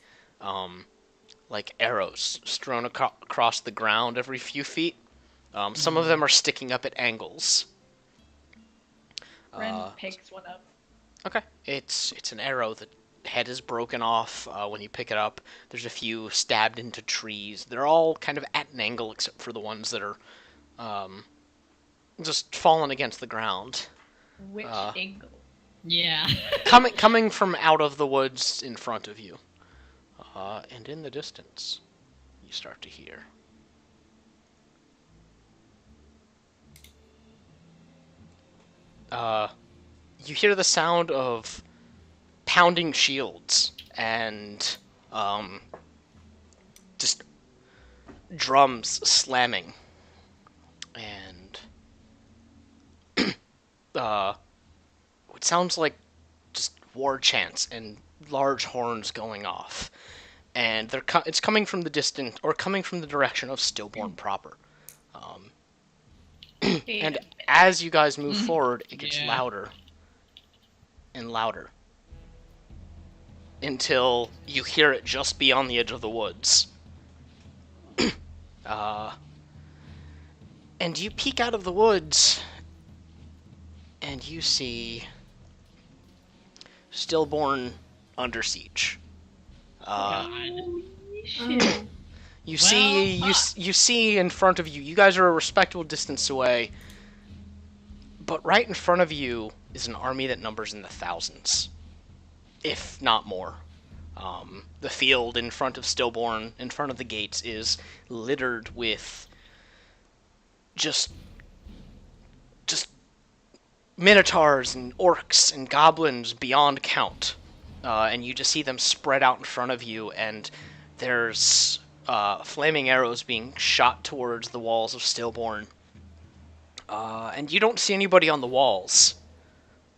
like arrows strewn across the ground every few feet. Some of them are sticking up at angles. Ren picks one up. Okay. It's an arrow. The head is broken off when you pick it up. There's a few stabbed into trees. They're all kind of at an angle except for the ones that are just fallen against the ground. Which angle? Yeah. Coming from out of the woods in front of you. And in the distance, you start to hear. You hear the sound of pounding shields and just drums slamming and it sounds like just war chants and large horns going off, and it's coming from the distance or coming from the direction of Stillborn proper. And as you guys move forward, it gets Yeah. louder and louder until you hear it just beyond the edge of the woods. And you peek out of the woods, and you see Stillborn under siege. God. Shit. You Well, you see in front of you. You guys are a respectable distance away, but right in front of you is an army that numbers in the thousands, if not more. The field in front of Stillborn, in front of the gates, is littered with just minotaurs and orcs and goblins beyond count. And you just see them spread out in front of you, and there's flaming arrows being shot towards the walls of Stillborn. And you don't see anybody on the walls.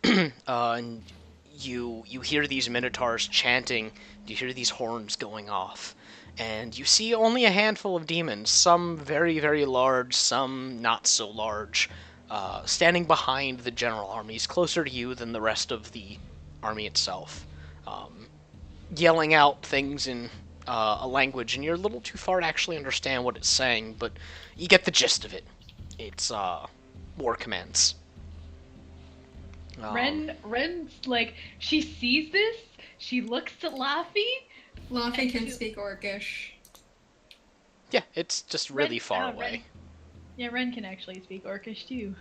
And you hear these minotaurs chanting, you hear these horns going off, and you see only a handful of demons, some very, very large, some not so large, standing behind the general armies, closer to you than the rest of the army itself, yelling out things in a language, and you're a little too far to actually understand what it's saying, but you get the gist of it. It's war commands. Ren's like, she sees this, she looks at Laffy. Laffy can speak Orcish. Yeah, it's just really Ren- far Ren- away. Yeah, Ren can actually speak Orcish too.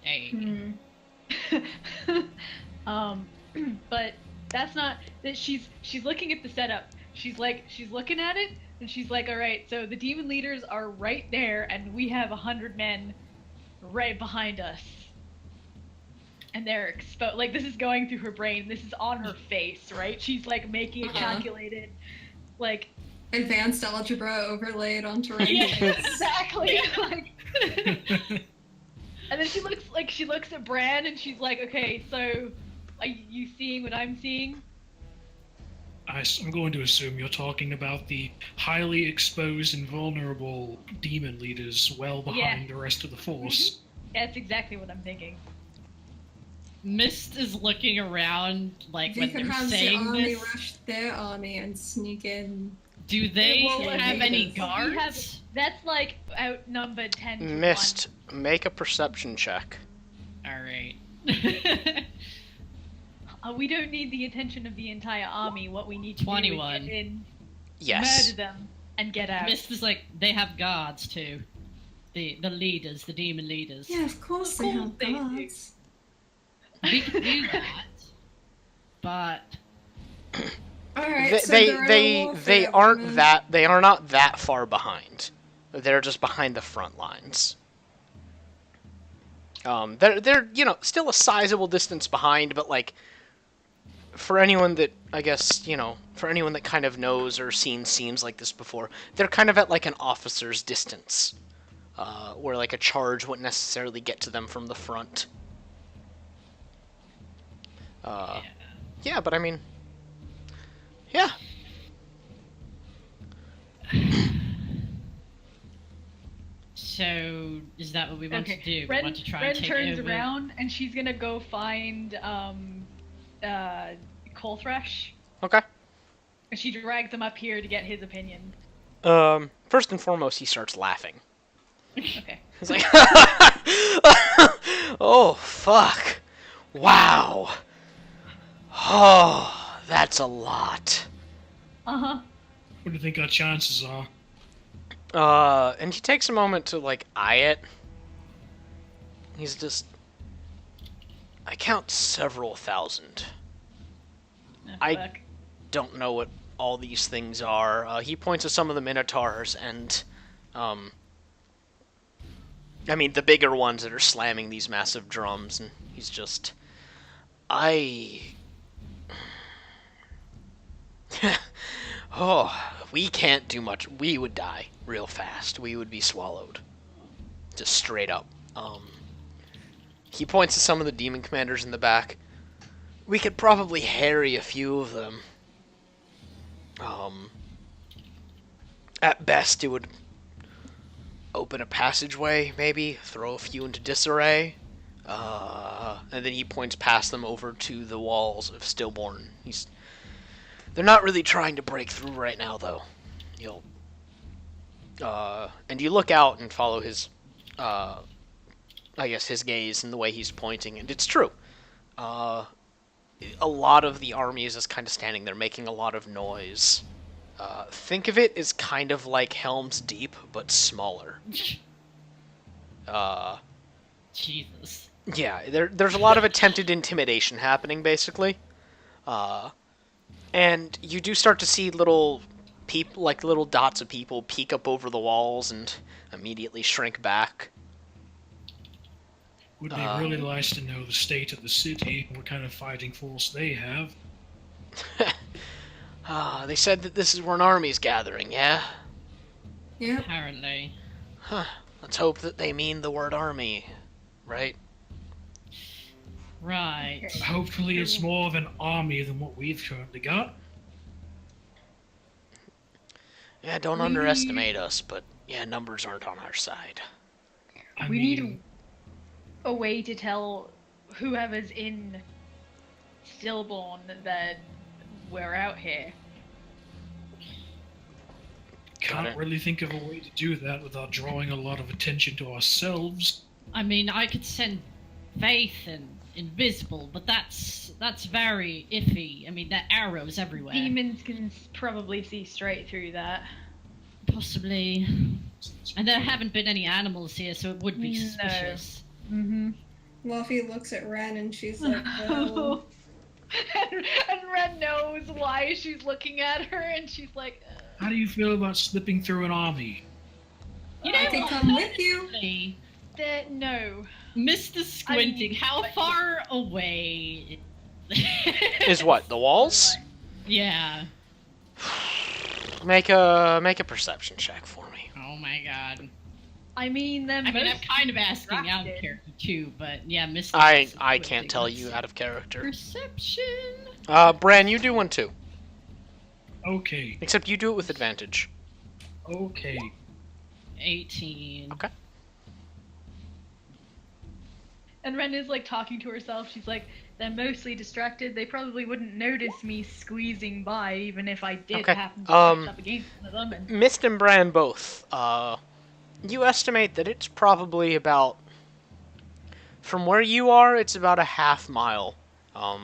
Hey. But that's not that she's looking at the setup. She's looking at it and she's like, all right, so the demon leaders are right there and we have 100 men right behind us. And they're exposed. Like, this is going through her brain. This is on her face, right? She's like making it calculated, like Advanced algebra overlaid onto yeah, Ren's. exactly. Like, and then she looks at Bran and she's like, okay, so are you seeing what I'm seeing? I'm going to assume you're talking about the highly exposed and vulnerable demon leaders well behind the rest of the force. That's exactly what I'm thinking. Mist is looking around, like, They when could they're have the saying army this. rush their army and sneak in. Do they Well, have any we guards? That's like outnumbered 10 to Mist, make a perception check. Alright. 1. We don't need the attention of the entire army. What we need to 21. do is get in, Yes. murder them, and get out. Mist is like, they have guards too. The leaders, the demon leaders. Yeah, of course they have they do. guards. We can do that. But Alright, so guerrilla they warfare, aren't man. that they are not that far behind. They're just behind the front lines. They're still a sizable distance behind, but like for anyone that for anyone that kind of knows or seen scenes like this before, they're kind of at like an officer's distance, where like a charge wouldn't necessarily get to them from the front. Yeah, but I mean, yeah. so is that what we want to do? Ren, we want to try Ren and take turns over? around and she's gonna go find Coal Thresh. Okay. And she drags him up here to get his opinion. First and foremost, he starts laughing. Okay. He's like, "Oh fuck! Wow! Oh, that's a lot." Uh-huh. What do you think our chances are? And he takes a moment to like eye it. He's just, I count several thousand. Oh, I- fuck. Don't know what all these things are. He points to some of the minotaurs and, I mean, the bigger ones that are slamming these massive drums, and he's just, oh, we can't do much. We would die real fast. We would be swallowed. Just straight up. He points to some of the demon commanders in the back. We could probably harry a few of them. At best, it would open a passageway, maybe, throw a few into disarray. And then he points past them over to the walls of Stillborn. They're not really trying to break through right now, though. And you look out and follow his, his gaze and the way he's pointing, and it's true. A lot of the army is just kind of standing there, making a lot of noise. Think of it as kind of like Helm's Deep, but smaller. Jesus. Yeah, there's a lot of attempted intimidation happening, basically. And you do start to see little little dots of people peek up over the walls and immediately shrink back. Would be really nice to know the state of the city, what kind of fighting force they have. They said that this is where an army's gathering, yeah? Yep. Apparently. Huh. Let's hope that they mean the word army, right? Right. Hopefully it's more of an army than what we've currently got. Yeah, don't underestimate us, but yeah, numbers aren't on our side. I We mean, need a way to tell whoever's in Stillborn that we're out here. Got can't it. really think of a way to do that without drawing a lot of attention to ourselves. I mean, I could send Faith and Invisible, but that's very iffy. I mean, there are arrows everywhere. Demons can probably see straight through that. Possibly. And there haven't been any animals here, so it would be No. suspicious. Mm-hmm. Luffy looks at Ren and she's like, well, and Ren knows why she's looking at her, and she's like, How do you feel about slipping through an army? You know I can what? come with you. Honestly, no. Mr. Squinting, how but- far away? Is what, the walls? Yeah. Make a perception check for me. Oh my god. I mean, they're I mean, I'm most kind of asking out of distracted. character too, but yeah, Mr. I Squinting, can't tell let's you see. out of character. Perception. Bran, you do one too. Okay. Except you do it with advantage. Okay. 18. Okay. And Ren is like talking to herself. She's like, they're mostly distracted. They probably wouldn't notice me squeezing by, even if I did Okay. happen to press up against one of them. And Mist and Bran both. You estimate that it's probably about, from where you are, it's about a half mile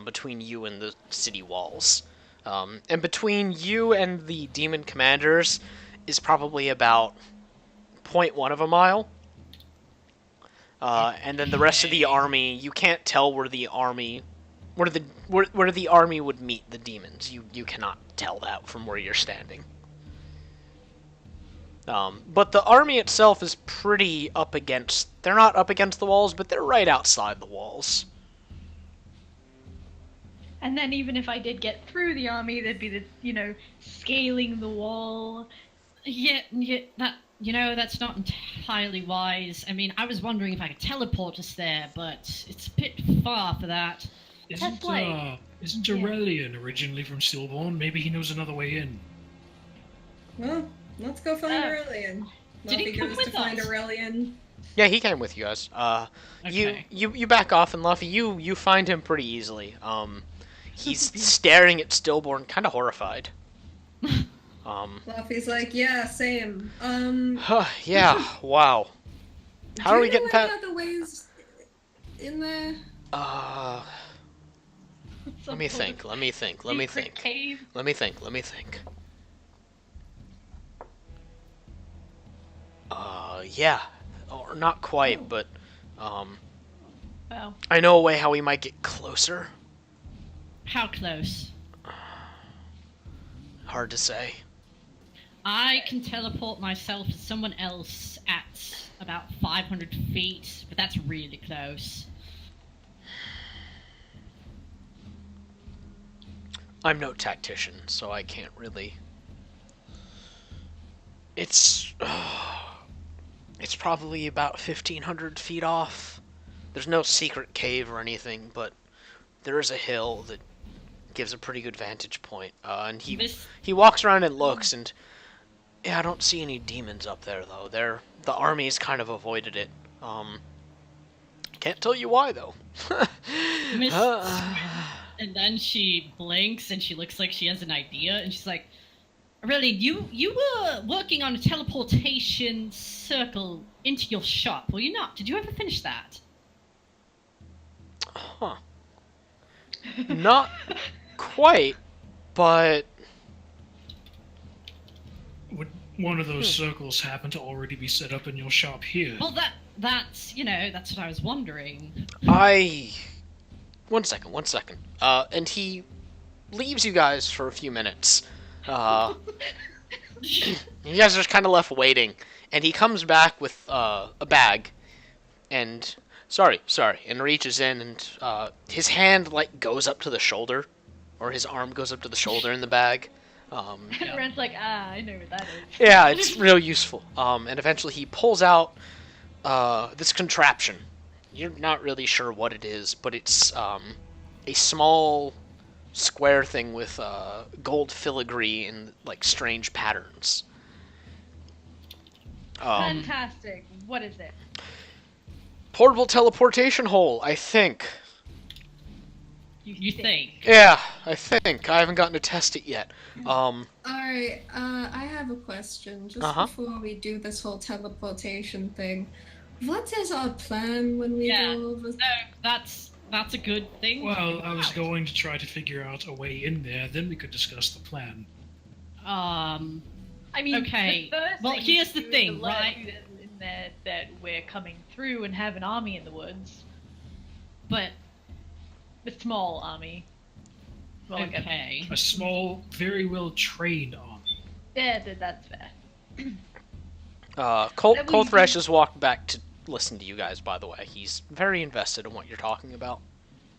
between you and the city walls. And between you and the demon commanders is probably about 0.1 of a mile. And then the rest of the Okay. army, you can't tell where the army would meet the demons. You cannot tell that from where you're standing. But the army itself is pretty up against. They're not up against the walls, but they're right outside the walls. then even if I did get through the army, there'd be the, scaling the wall. Yeah, that's not entirely wise. I mean, I was wondering if I could teleport us there, but it's a bit far for that. Isn't like- isn't yeah. Aurelian originally from Stillborn? Maybe he knows another way in. Well, let's go find Aurelian. Did he Luffy come goes with to find us? Aurelian. Yeah, he came with you guys. Okay. You back off, and Luffy, you find him pretty easily. He's staring at Stillborn, kind of horrified. Luffy's like, yeah, same. Yeah, wow. How are we getting past? Any other ways in there? Let me think. Let me think. Let me Secret think. Cave. Let me think. Let me think. Yeah, or not quite, but Wow. I know a way how we might get closer. How close? Hard to say. I can teleport myself to someone else at about 500 feet, but that's really close. I'm no tactician, so I can't really. It's probably about 1,500 feet off. There's no secret cave or anything, but there is a hill that gives a pretty good vantage point. And he walks around and looks, and yeah, I don't see any demons up there though. The army's kind of avoided it. Can't tell you why though. Miss- And then she blinks and she looks like she has an idea, and she's like, "Really, you were working on a teleportation circle into your shop, were you not? Did you ever finish that?" Huh. Not quite, but Would one of those circles happen to already be set up in your shop here? Well, that's that's what I was wondering. One second. And he leaves you guys for a few minutes. You guys are just kind of left waiting, and he comes back with a bag, and and reaches in, and his hand like goes up to the shoulder, or his arm goes up to the shoulder in the bag. Yeah. Ren's like, I know what that is. Yeah, it's real useful. And eventually he pulls out this contraption. You're not really sure what it is, but it's a small square thing with gold filigree and like strange patterns. Fantastic. What is it? Portable teleportation hole, I think. You think? Yeah, I think. I haven't gotten to test it yet. Alright, I have a question. Just before we do this whole teleportation thing, what is our plan when we Yeah. go over? No, that's a good thing. Well, I was going to try to figure out a way in there, then we could discuss the plan. I mean, Okay, the first well, thing here's to the do is thing, alert right? who is in there that we're coming through and have an army in the woods. But A small army. Well, like okay. A small, very well trained army. Yeah, that's fair. Colthresh has walked back to listen to you guys, by the way. He's very invested in what you're talking about.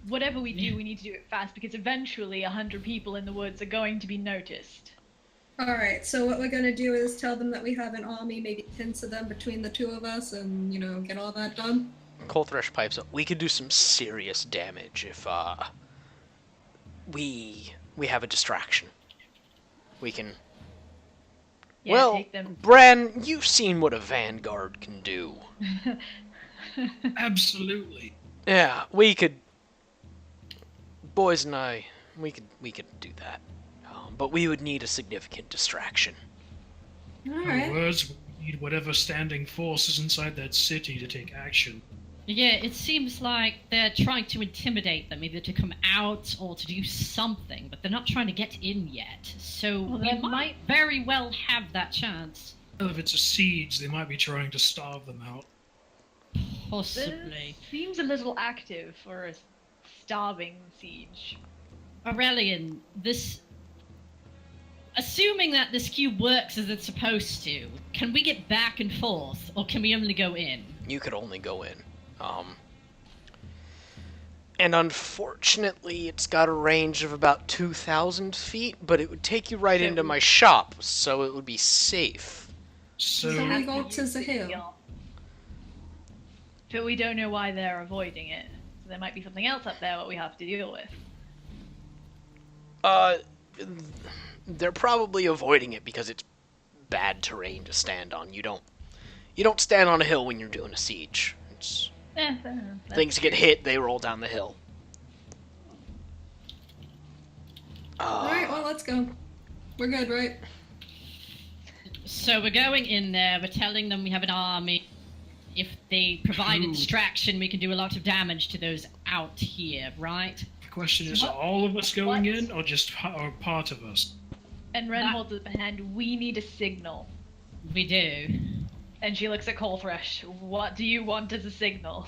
Whatever we do, we need to do it fast because eventually 100 people in the woods are going to be noticed. Alright, so what we're gonna do is tell them that we have an army, maybe pincer them between the two of us, and, get all that done. Colthresh pipes up. We could do some serious damage if we have a distraction. We can... Yeah, well, take them. Bran, you've seen what a vanguard can do. Absolutely. Yeah, we could... Boys and I, we could do that. But we would need a significant distraction. All In right. other words, we need whatever standing force is inside that city to take action. Yeah, it seems like they're trying to intimidate them, either to come out or to do something, but they're not trying to get in yet. So Well, we that might very well have that chance. Well, if it's a siege, they might be trying to starve them out. Possibly. This seems a little active for a starving siege. Aurelian, this... Assuming that this cube works as it's supposed to, can we get back and forth, or can we only go in? You could only go in. And unfortunately, it's got a range of about 2,000 feet, but it would take you right So into we- my shop, so it would be safe. So, So we Have go to to use the hill. signal. But we don't know why they're avoiding it. So there might be something else up there what we have to deal with. They're probably avoiding it because it's bad terrain to stand on. You don't stand on a hill when you're doing a siege. It's, That's things get hit, they roll down the hill. All right. Well, let's go. We're good, right? So we're going in there, we're telling them we have an army. If they provide a Ooh. distraction, we can do a lot of damage to those out here, right? the question is, What? are all of us going What? in, or just or part of us? And Ren That- holds up a hand. We need a signal. We do. And she looks at Colthresh. What do you want as a signal?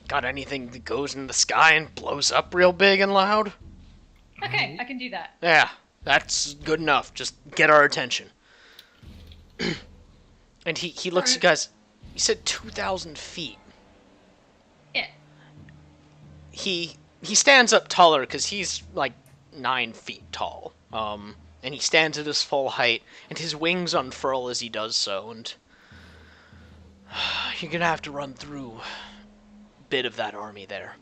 Got anything that goes in the sky and blows up real big and loud? Okay, I can do that. Yeah, that's good enough. Just get our attention. And he looks at you guys. He said 2,000 feet. Yeah. He stands up taller because he's like 9 feet tall. And he stands at his full height, and his wings unfurl as he does so, and you're gonna have to run through a bit of that army there.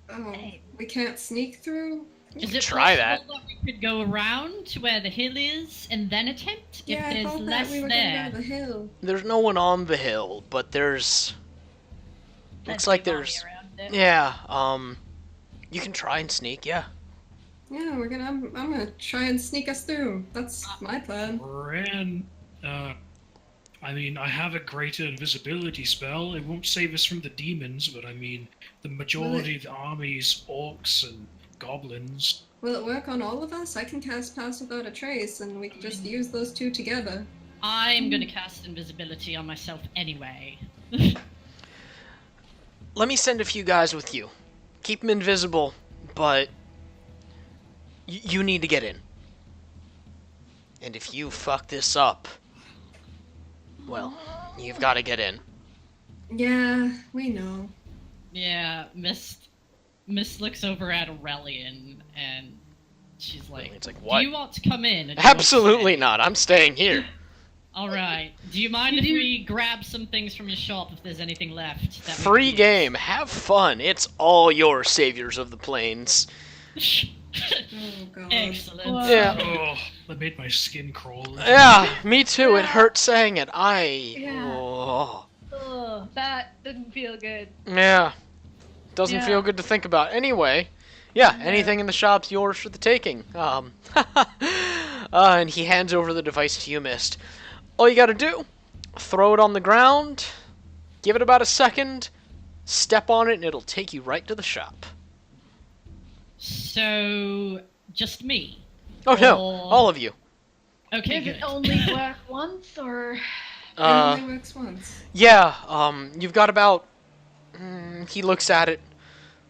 Oh, we can't sneak through. Is can it try possible that we could go around to where the hill is and then attempt? Yeah, if I there's thought less that we were there. gonna go to the hill. There's no one on the hill, but there's... Looks like Plenty of there's... army around it. Yeah, you can try and sneak, yeah. Yeah, I'm gonna try and sneak us through. That's my plan. Ran, I mean, I have a greater invisibility spell. It won't save us from the demons, but I mean, the majority of the army's orcs and goblins. Will it work on all of us? I can cast Pass Without a Trace, and we can just use those two together. I'm gonna cast invisibility on myself anyway. Let me send a few guys with you. Keep them invisible, but you need to get in. And if you fuck this up, well, you've got to get in. Yeah, we know. Yeah, Miss looks over at Aurelian and she's like, It's like, "Do what? you want to come in?" or do you want to Absolutely stay?" not. I'm staying here. All right. Do you mind if we grab some things from your shop if there's anything left? That we Free can game. Have fun. It's all yours, saviors of the plains. use? Oh god. Excellent. Whoa. Yeah. Oh, that made my skin crawl. Yeah, me too. It Yeah. hurts saying it. Yeah. Oh. Ugh, that didn't feel good. Yeah. Doesn't Yeah. feel good to think about. Anyway, yeah, No. anything in the shop's yours for the taking. And he hands over the device to you, Mist. All you gotta do, throw it on the ground, give it about a second, step on it, and it'll take you right to the shop. So, just me? Oh no, Or- all of you. Okay, Does good. it only work once, or...? It only works once. Yeah, you've got about, he looks at it,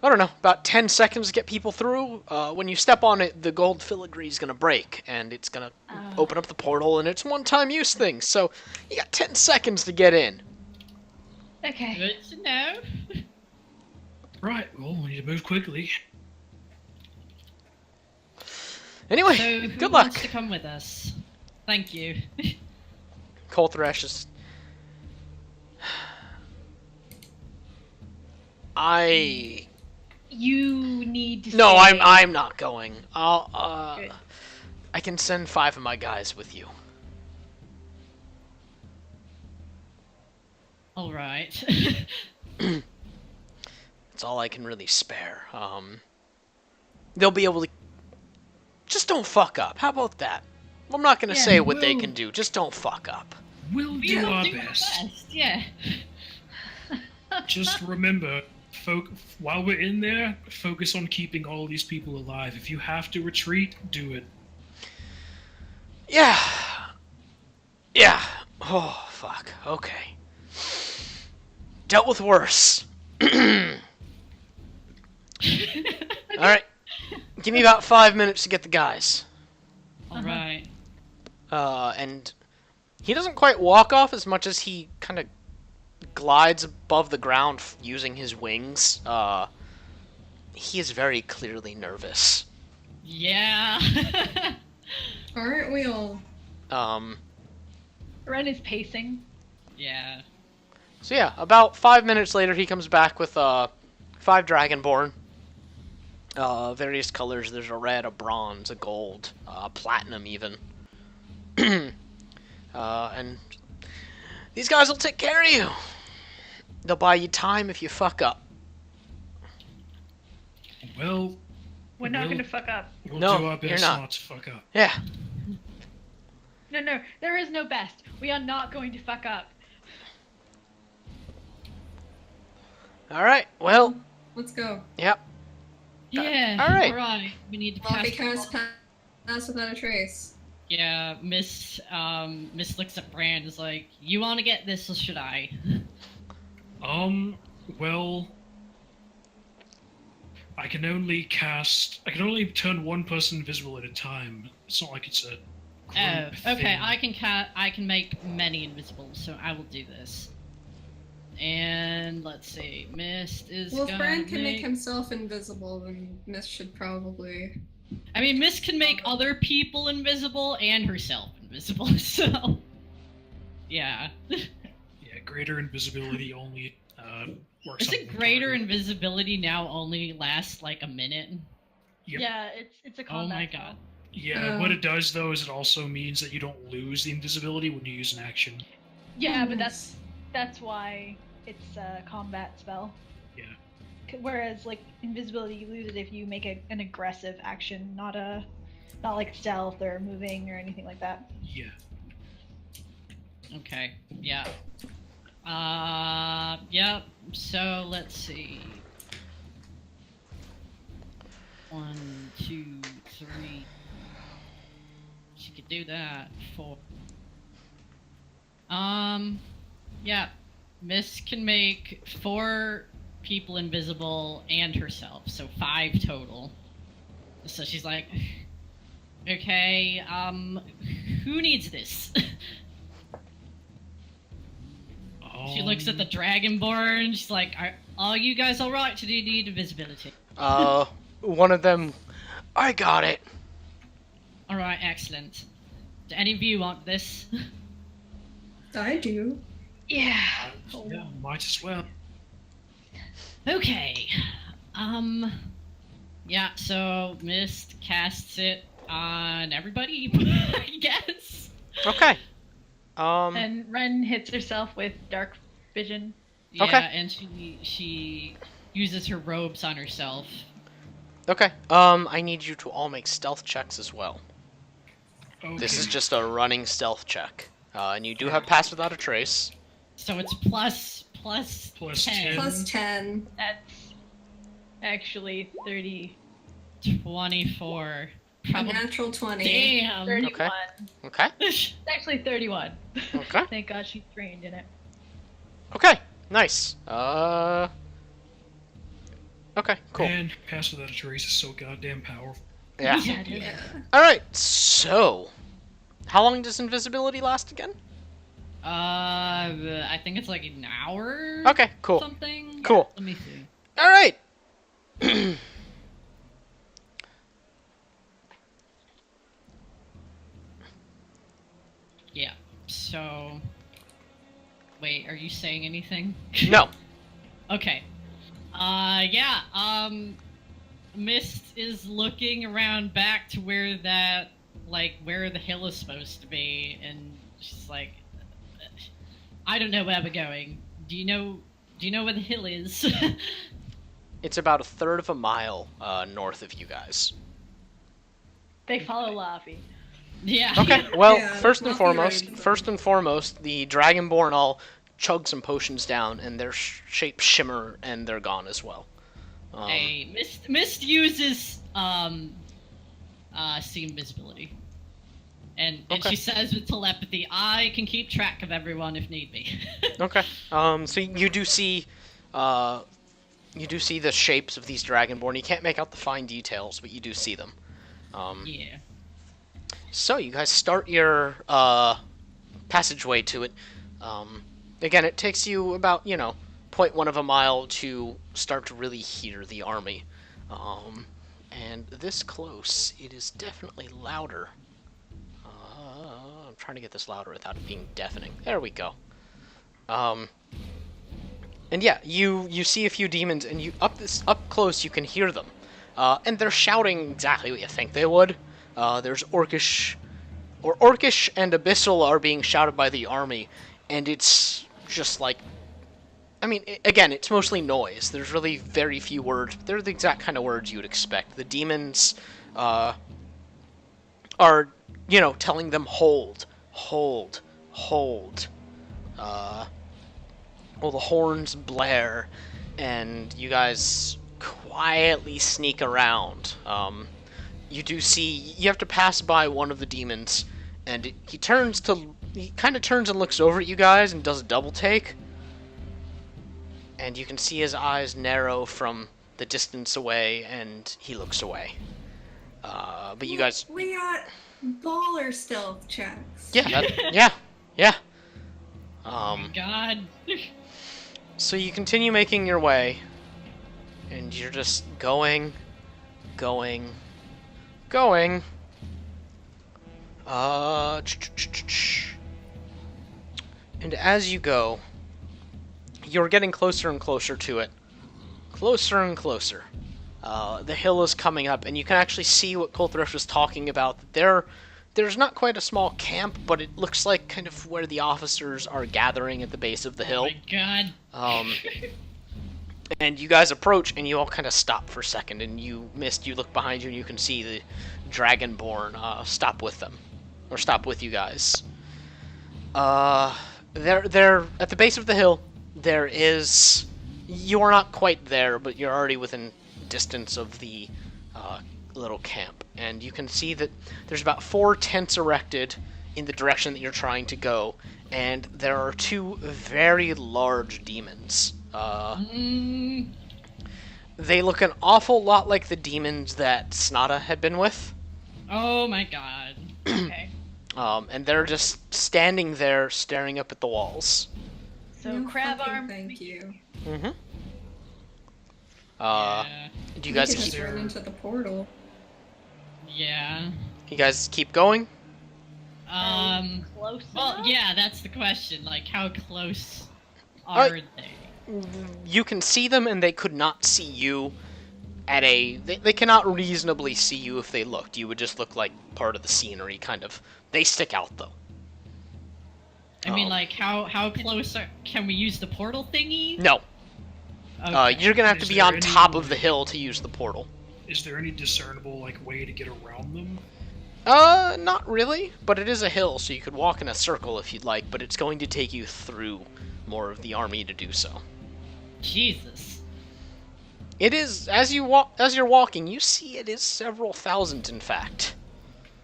I don't know, about 10 seconds to get people through. When you step on it, the gold filigree is going to break, and it's going to open up the portal, and it's a one-time use thing, so you got 10 seconds to get in. Okay. Good to know. Right, well, we need to move quickly. Anyway, So, who good wants luck. to come with us? Thank you. Colthresh is... You need to. No, stay. I'm not going. Good. I can send 5 of my guys with you. All right. That's all I can really spare. They'll be able to. Just don't fuck up. How about that? I'm not gonna Yeah, say what they we'll- can do. Just don't fuck up. We'll We do will our do best. Yeah. Just remember, while we're in there, focus on keeping all these people alive. If you have to retreat, do it. Yeah. Yeah. Oh, fuck. Okay. Dealt with worse. Alright. Give me about 5 minutes to get the guys. All right. And he doesn't quite walk off as much as he kind of glides above the ground using his wings. He is very clearly nervous. Yeah. Aren't we all? Ren is pacing. Yeah. So yeah, about 5 minutes later, he comes back with 5 Dragonborn. Various colors. There's a red, a bronze, a gold, platinum even. And these guys will take care of you. They'll buy you time if you fuck up. Well, We're not We'll- going to fuck up. we'll No, do our you're best not. not to fuck up. Yeah. No, there is no best. We are not going to fuck up. All right. Well. Let's go. Yep. Yeah. all right. All right. We need to Luffy cast. pass without a trace. Yeah. Miss looks at Brand. Is like, you want to get this, or should I? Well, I can only turn one person invisible at a time. It's not like it's a Oh, group okay. thing. I can make many invisible, so I will do this. And let's see, Mist is. Well, if gonna Bran can make himself invisible, then Mist should probably. I mean, Mist can make other people invisible and herself invisible. So, yeah. Yeah, greater invisibility only works. on Isn't one greater target. invisibility now only lasts like a minute? Yep. Yeah, it's a Oh combat. my spell. god. Yeah, what it does though is it also means that you don't lose the invisibility when you use an action. Yeah, but Nice. that's why it's a combat spell. Yeah. Whereas like invisibility, you lose it if you make an aggressive action, not like stealth or moving or anything like that. Yeah. Okay. Yeah. Yep. So let's see. 1, 2, 3. She could do that. 4. Yeah. Miss can make 4 people invisible and herself, so 5 total. So she's like, okay, who needs this? She looks at the Dragonborn. She's like, are you guys alright? Do you need invisibility? One of them. I got it. Alright, excellent. Do any of you want this? I do. Yeah. Yeah, might as well. Okay. Yeah, so Mist casts it on everybody, I guess. Okay. And Ren hits herself with dark vision. Yeah, Okay. and she uses her robes on herself. Okay. I need you to all make stealth checks as well. Okay. This is just a running stealth check. And you do have pass without a trace. So it's plus Plus 10. Plus 10. That's actually 30. 24. A Probably. natural 20. Damn. 31. Okay. It's actually 31. Okay. Thank God she's trained in it. Okay. Nice. Okay. Cool. And pass without a trace is so goddamn powerful. Yeah. Yeah, it is. Yeah. All right. So, how long does invisibility last again? I think it's like an hour. Okay. Cool. Something. Cool. Let me see. All right. Yeah. So. Wait, are you saying anything? No. Okay. Yeah. Mist is looking around back to where that, where the hill is supposed to be, and she's like, I don't know where we're going. Do you know where the hill is? It's about a third of a mile north of you guys. They follow Laffy. Yeah. Okay, well, Yeah, first and Luffy foremost, the Dragonborn all chug some potions down, and their shapes shimmer, and they're gone as well. Hey, Mist uses see invisibility. And Okay. she says with telepathy, I can keep track of everyone if need be. Okay. So you do see the shapes of these Dragonborn. You can't make out the fine details, but you do see them. Yeah. So you guys start your passageway to it. Again, it takes you about 0.1 of a mile to start to really hear the army. And this close, it is definitely louder. I'm trying to get this louder without it being deafening. There we go. And yeah, you see a few demons, and up close you can hear them, and they're shouting exactly what you think they would. There's Orcish and Abyssal are being shouted by the army, and it's just like, I mean, again, it's mostly noise. There's really very few words. They're the exact kind of words you would expect. The demons are, telling them hold, hold, hold. Well, the horns blare, and you guys quietly sneak around. You do see, you have to pass by one of the demons, and he kind of turns and looks over at you guys and does a double take. And you can see his eyes narrow from the distance away, and he looks away. But you guys... We got baller stealth checks. Yeah, yeah. Oh my god. So you continue making your way, and you're just going. And as you go, you're getting closer and closer to it. Closer and closer. The hill is coming up, and you can actually see what Kolthrift was talking about. There's not quite a small camp, but it looks like kind of where the officers are gathering at the base of the hill. Oh my god. And you guys approach, and you all kind of stop for a second, and you look behind you, and you can see the Dragonborn stop with them, or stop with you guys. They're at the base of the hill. You are not quite there, but you're already within distance of the little camp, and you can see that there's about 4 tents erected in the direction that you're trying to go, and there are 2 very large demons. They look an awful lot like the demons that Snada had been with. Oh my god. Okay. And they're just standing there staring up at the walls. So No crab fucking arm. Thank you. Mm-hmm. Yeah. Do you We guys could just keep run into the portal. Yeah. going? Close Well, enough? yeah, that's the question. Like, how close are they? You can see them, and they could not see you they cannot reasonably see you if they looked. You would just look like part of the scenery, kind of. They stick out, though. I mean, like, how close can we use the portal thingy? No. Okay. You're gonna have to Is be there on any- top of the hill to use the portal. Is there any discernible way to get around them? Not really, but it is a hill, so you could walk in a circle if you'd like, but it's going to take you through more of the army to do so. Jesus. It is, as you're walking, you see it is several thousand, in fact.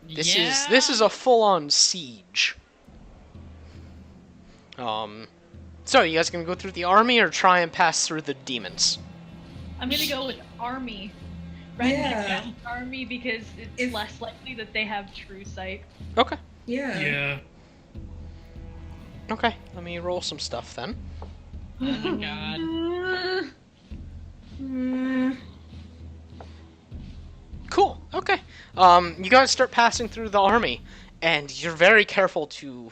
This is a full-on siege. So you guys gonna go through the army or try and pass through the demons? I'm gonna go with army. Right Yeah. next to army because it's If- less likely that they have true sight. Okay. Yeah. Yeah. Okay, let me roll some stuff then. Oh my god. Mm, Cool. Okay. You guys start passing through the army, and you're very careful to,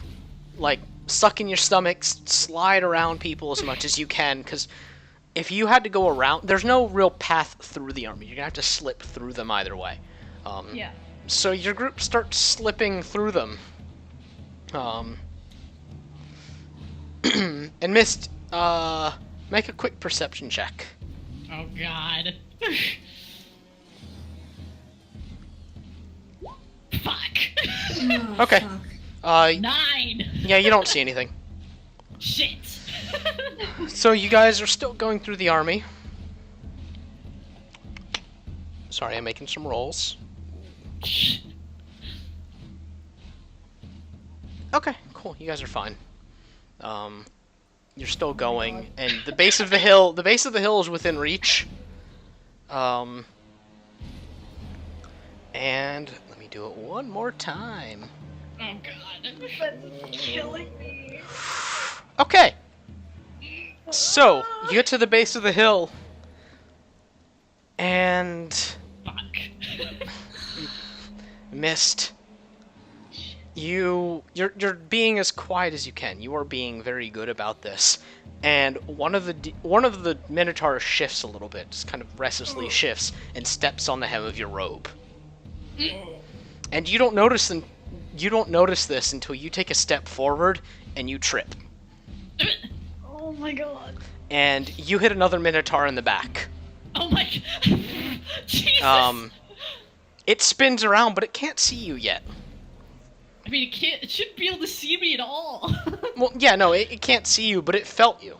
suck in your stomachs, slide around people as much as you can, because if you had to go around, there's no real path through the army. You're gonna have to slip through them either way. Yeah. So your group starts slipping through them. And Mist, make a quick perception check. Oh god. Fuck. Oh, Okay. fuck. 9. Yeah, you don't see anything. Shit. So you guys are still going through the army. Sorry, I'm making some rolls. Okay, cool. You guys are fine. You're still going, and the base of the hill is within reach. And let me do it one more time. Oh god. That's killing me. Okay. So, you get to the base of the hill, and Fuck. Mist, you're being as quiet as you can. You are being very good about this. And one of the minotaurs shifts a little bit, just kind of restlessly shifts and steps on the hem of your robe. And you don't notice this until you take a step forward and you trip. Oh my god. And you hit another minotaur in the back. Oh my god. Jesus. It spins around, but it can't see you yet. I mean, it shouldn't be able to see me at all. Well, yeah, no, it can't see you, but it felt you.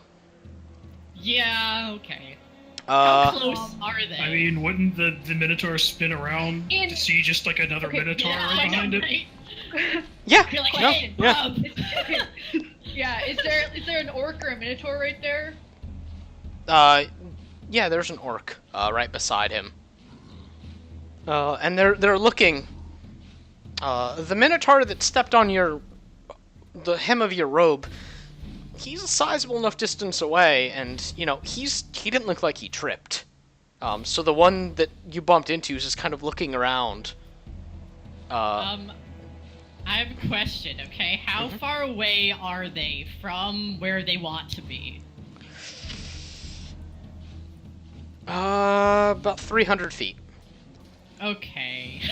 Yeah, okay. How Uh, close are they? I mean, wouldn't the Minotaur spin around In- to see just like another Okay, Minotaur yeah, right I behind know, it? right? yeah, You're like, no, hey, yeah. Bob. Yeah, is there an orc or a minotaur right there? Yeah, there's an orc right beside him. And they're looking. The minotaur that stepped on the hem of your robe, he's a sizable enough distance away, and you know he didn't look like he tripped. So the one that you bumped into is just kind of looking around. I have a question, okay? How far away are they from where they want to be? About 300 feet. Okay.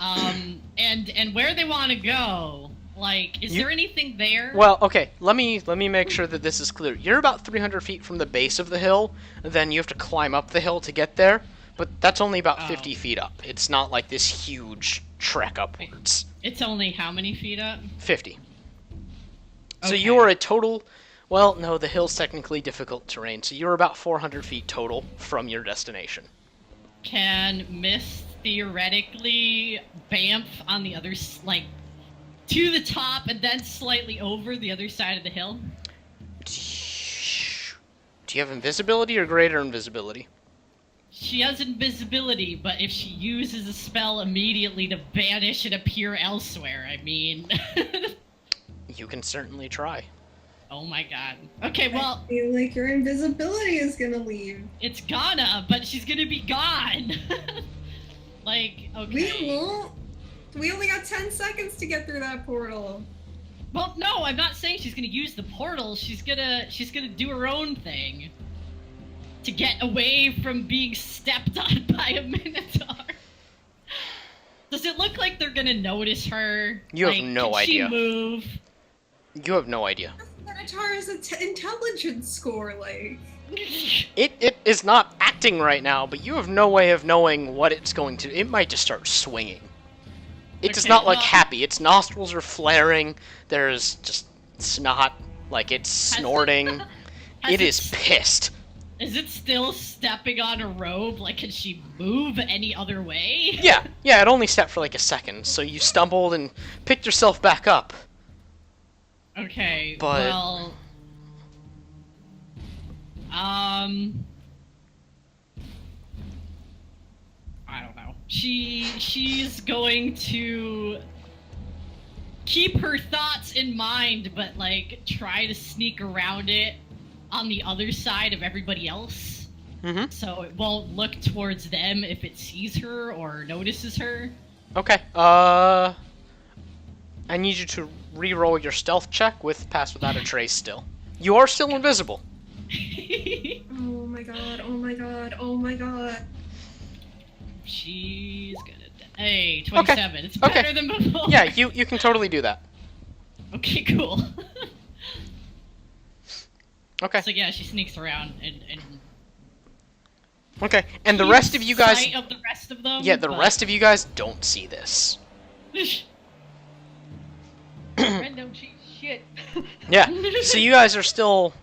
And where they want to go? Like, is there anything there? Well, okay. Let me make sure that this is clear. You're about 300 feet from the base of the hill. Then you have to climb up the hill to get there. But that's only about 50 feet up. It's not like this huge trek upwards. It's only how many feet up? 50. So Okay. you're a total. Well, no, the hill's technically difficult terrain. So you're about 400 feet total from your destination. Can Mist theoretically bamf on the other, like, to the top and then slightly over the other side of the hill? Do you have invisibility or greater invisibility? She has invisibility, but if she uses a spell immediately to vanish and appear elsewhere, I mean... You can certainly try. Oh my god. Okay, well, I feel like your invisibility is gonna leave. it's gonna, but she's gonna be gone. Like, okay. We won't. We only got 10 seconds to get through that portal. Well, no, I'm not saying she's gonna use the portal. She's gonna do her own thing to get away from being stepped on by a minotaur. Does it look like they're gonna notice her? You have Like, no can idea. She move? You have no idea. Minotaur is an intelligence score, like. It is not acting right now, but you have no way of knowing what it's going to. It might just start swinging. It does Okay, not look well- happy. Its nostrils are flaring. There's just snot, like it's snorting. Has It is pissed. Is it still stepping on a robe? Like, can she move any other way? Yeah, it only stepped for like a second, so you stumbled and picked yourself back up. Okay, But- well... I don't know. She's going to keep her thoughts in mind, but, like, try to sneak around it on the other side of everybody else. Mm-hmm. So it won't look towards them if it sees her or notices her. Okay, I need you to re-roll your stealth check with Pass Without a Trace still. You are still invisible. Oh my god, oh my god, oh my god. She's gonna die. Hey, 27. It's Okay. better than before. Yeah, you can totally do that. Okay, cool. Okay. So yeah, she sneaks around and Okay. And the keeps rest of you guys. sight of the rest of them. Yeah, the but- rest of you guys don't see this. Ren don't cheat shit. Yeah. So you guys are still.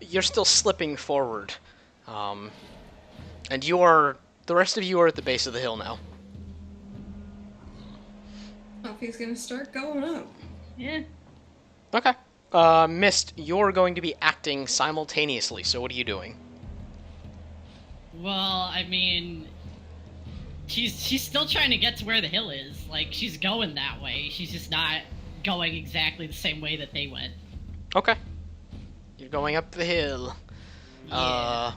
You're still slipping forward. And you are. The rest of you are at the base of the hill now. Buffy's gonna start going up. Yeah. Okay. Mist, you're going to be acting simultaneously, so what are you doing? Well, I mean, she's still trying to get to where the hill is. Like, she's going that way. She's just not going exactly the same way that they went. Okay. You're going up the hill. Yeah.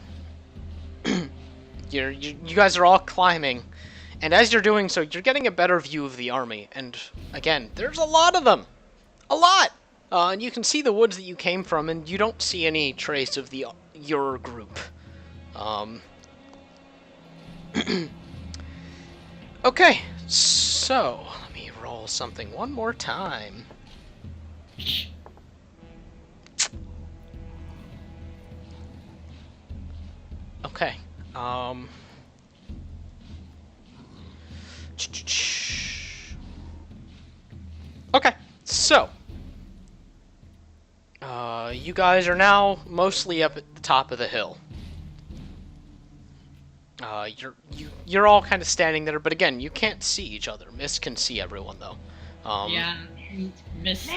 You guys are all climbing, and as you're doing so, you're getting a better view of the army. And again, there's a lot of them, a lot. And you can see the woods that you came from, and you don't see any trace of your group. Okay, so let me roll something one more time. Okay. Okay, so you guys are now mostly up at the top of the hill. You're all kind of standing there, but again, you can't see each other. Mist can see everyone though. Yeah, Miss.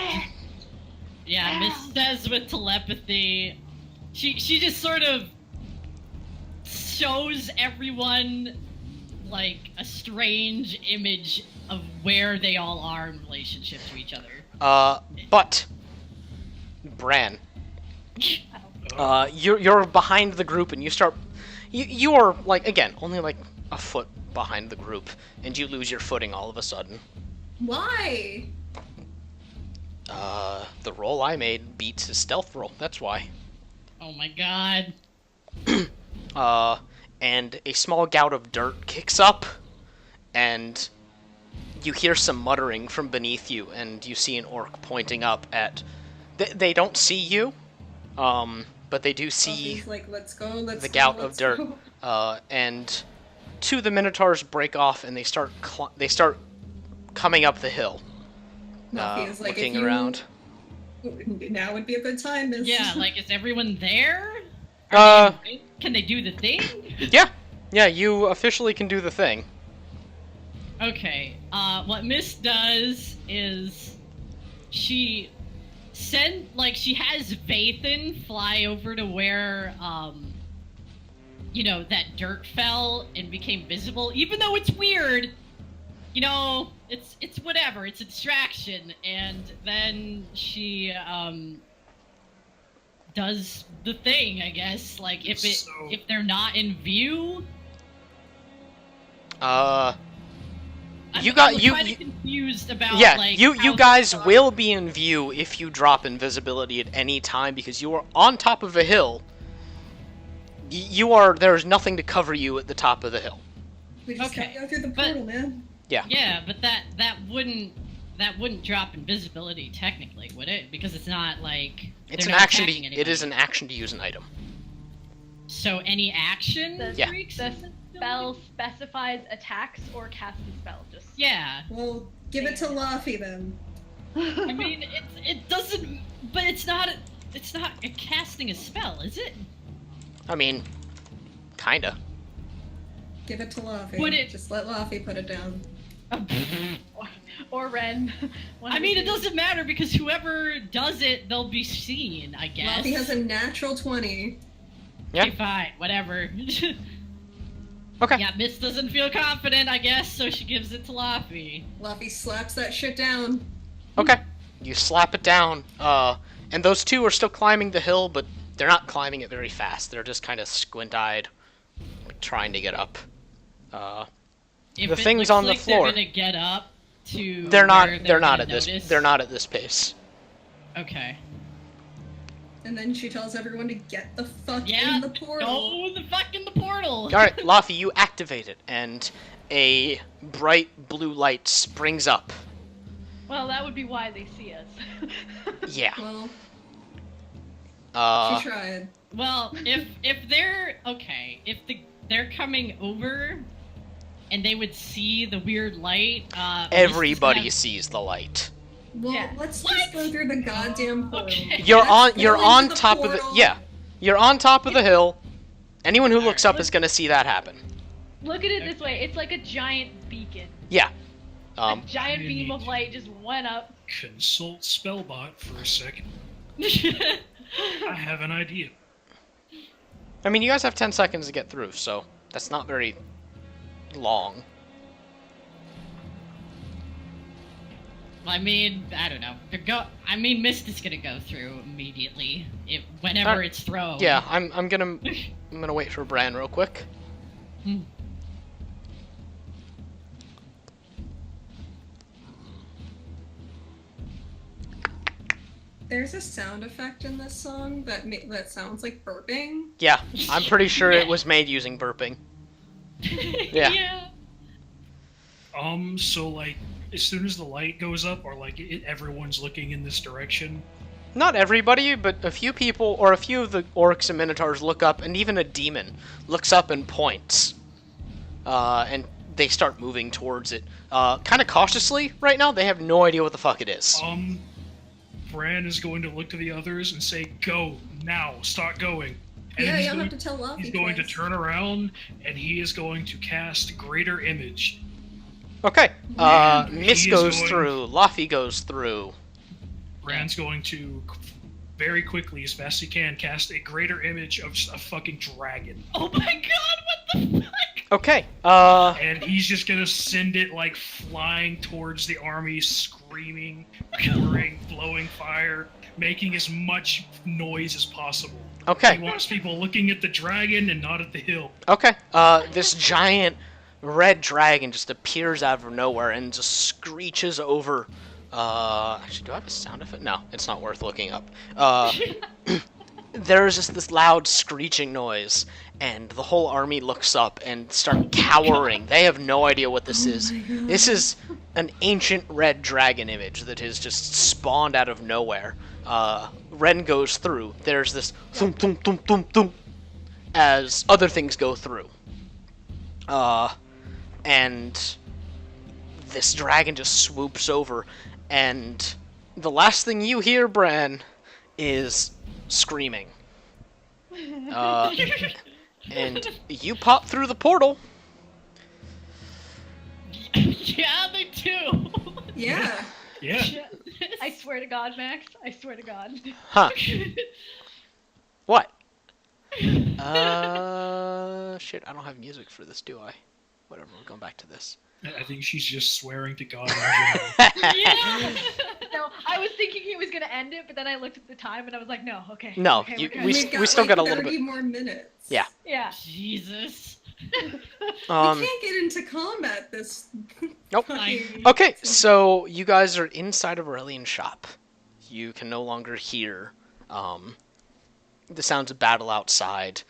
Yeah, Miss says with telepathy. She just sort of shows everyone like a strange image of where they all are in relationship to each other. But Bran, you're behind the group, and you start. You are like again only like a foot behind the group, and you lose your footing all of a sudden. Why? The roll I made beats his stealth roll. That's why. Oh my god. And a small gout of dirt kicks up, and you hear some muttering from beneath you, and you see an orc pointing up at. They don't see you, but they do see Buffy's like, let's go, let's the go, gout of let's dirt. go. And two of the minotaurs break off, and they start coming up the hill, Buffy is like, looking if you... around. Now would be a good time. Miss. Yeah, like is everyone there? Can they do the thing? Yeah, you officially can do the thing. Okay. What Miss does is she has Vathan fly over to where that dirt fell and became visible, even though it's weird. It's whatever. It's a distraction, and then she does the thing. I guess like if they're not in view. I'm kind of confused about. Yeah, like, you guys will be in view if you drop invisibility at any time because you are on top of a hill. There's nothing to cover you at the top of the hill. We just Okay, gotta go through the portal, man. Yeah. Yeah, but that wouldn't drop invisibility technically, would it? Because it's not like It's they're an not action. attacking It is anybody. an action to use an item. So any action? Yeah. The spell specifies attacks or cast a spell. Just Yeah. Well, give it to Luffy then. I mean, it doesn't. But it's not casting a spell, is it? I mean, kinda. Give it to Luffy. Would it- Just let Luffy put it down. or Ren. I mean, it doesn't matter because whoever does it, they'll be seen. I guess. Luffy has a natural 20. Yeah. Okay, fine, whatever. Okay. Yeah, Miss doesn't feel confident, I guess, so she gives it to Luffy. Luffy slaps that shit down. Okay. You slap it down. And those two are still climbing the hill, but they're not climbing it very fast. They're just kind of squint-eyed, trying to get up. If The it things looks on the like floor. They're gonna get up to. They're not. where They're not gonna at this. notice. They're not at this pace. Okay. And then she tells everyone to get the fuck Yeah, in the portal. go the fuck in the portal. Alright, Laffy, you activate it, and a bright blue light springs up. Well, that would be why they see us. Yeah. Well, Uh, she tried. Well, if they're okay, if they're coming over, and they would see the weird light. everybody sees the light. Well, Yeah. let's What? just go through the goddamn portal. Okay. You're Let's you're go on into the top of the, portal. yeah. You're on top of the hill. Anyone who looks up Alright. is gonna see that happen. Look at it this way: it's like a giant beacon. Yeah. A giant I beam need of to- light just went up. Consult Spellbot for a second. I have an idea. I mean, you guys have 10 seconds to get through, so that's not very long. I mean, I don't know. Mist is gonna go through immediately whenever it's thrown. Yeah, I'm gonna wait for Bran real quick. Hmm. There's a sound effect in this song that sounds like burping. Yeah, I'm pretty sure it was made using burping. Yeah. So like, as soon as the light goes up, or like everyone's looking in this direction. Not everybody, but a few people, or a few of the orcs and minotaurs look up, and even a demon looks up and points. And they start moving towards it. Kind of cautiously right now. They have no idea what the fuck it is. Bran is going to look to the others and say, "Go now! Start going!" And Yeah, he's you don't going, have to tell Luffy he's going to twice. turn around and he is going to cast Greater Image. Okay, And Miss he is goes going- through, Laffy goes through. Bran's going to very quickly, as fast as he can, cast a Greater Image of a fucking dragon. Oh my god, what the fuck? Okay, And he's just gonna send it like flying towards the army, screaming, roaring, blowing fire, making as much noise as possible. okay. He wants people looking at the dragon and not at the hill. Okay, this giant red dragon just appears out of nowhere and just screeches over. Actually, do I have a sound effect? No, it's not worth looking up. There's just this loud screeching noise, and the whole army looks up and start cowering. They have no idea what this is. my God. This is an ancient red dragon image that has just spawned out of nowhere. Ren goes through. There's this thump, thump, thump, thump, thump, as other things go through. And this dragon just swoops over, and the last thing you hear, Bran, is screaming. And you pop through the portal. Yeah, they do. Yeah. Yeah. I swear to God, Max. I swear to God. Huh. What? Shit, I don't have music for this, do I? Whatever, we're going back to this. I think she's just swearing to God in general. Yeah. No, I was thinking he was gonna end it, but then I looked at the time and I was like, no, okay. No, okay, you- we're good. we We've still like got a little 30 bit. more minutes. Yeah. Yeah. Jesus. We Um, can't get into combat this. Nope. fucking- okay, so you guys are inside of Aurelian's shop. You can no longer hear the sounds of battle outside,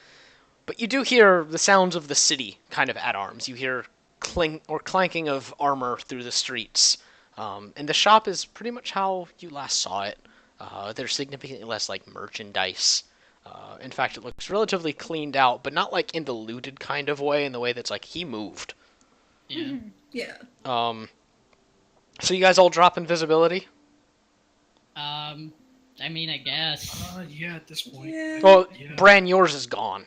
but you do hear the sounds of the city kind of at arms. You hear clanking of armor through the streets, and the shop is pretty much how you last saw it. There's significantly less like merchandise. In fact, it looks relatively cleaned out, but not like in the looted kind of way, in the way that's like he moved. Yeah. Yeah. So you guys all drop invisibility? I mean, I guess. Yeah, at this point. Yeah. Well, Yeah. Bran, yours is gone.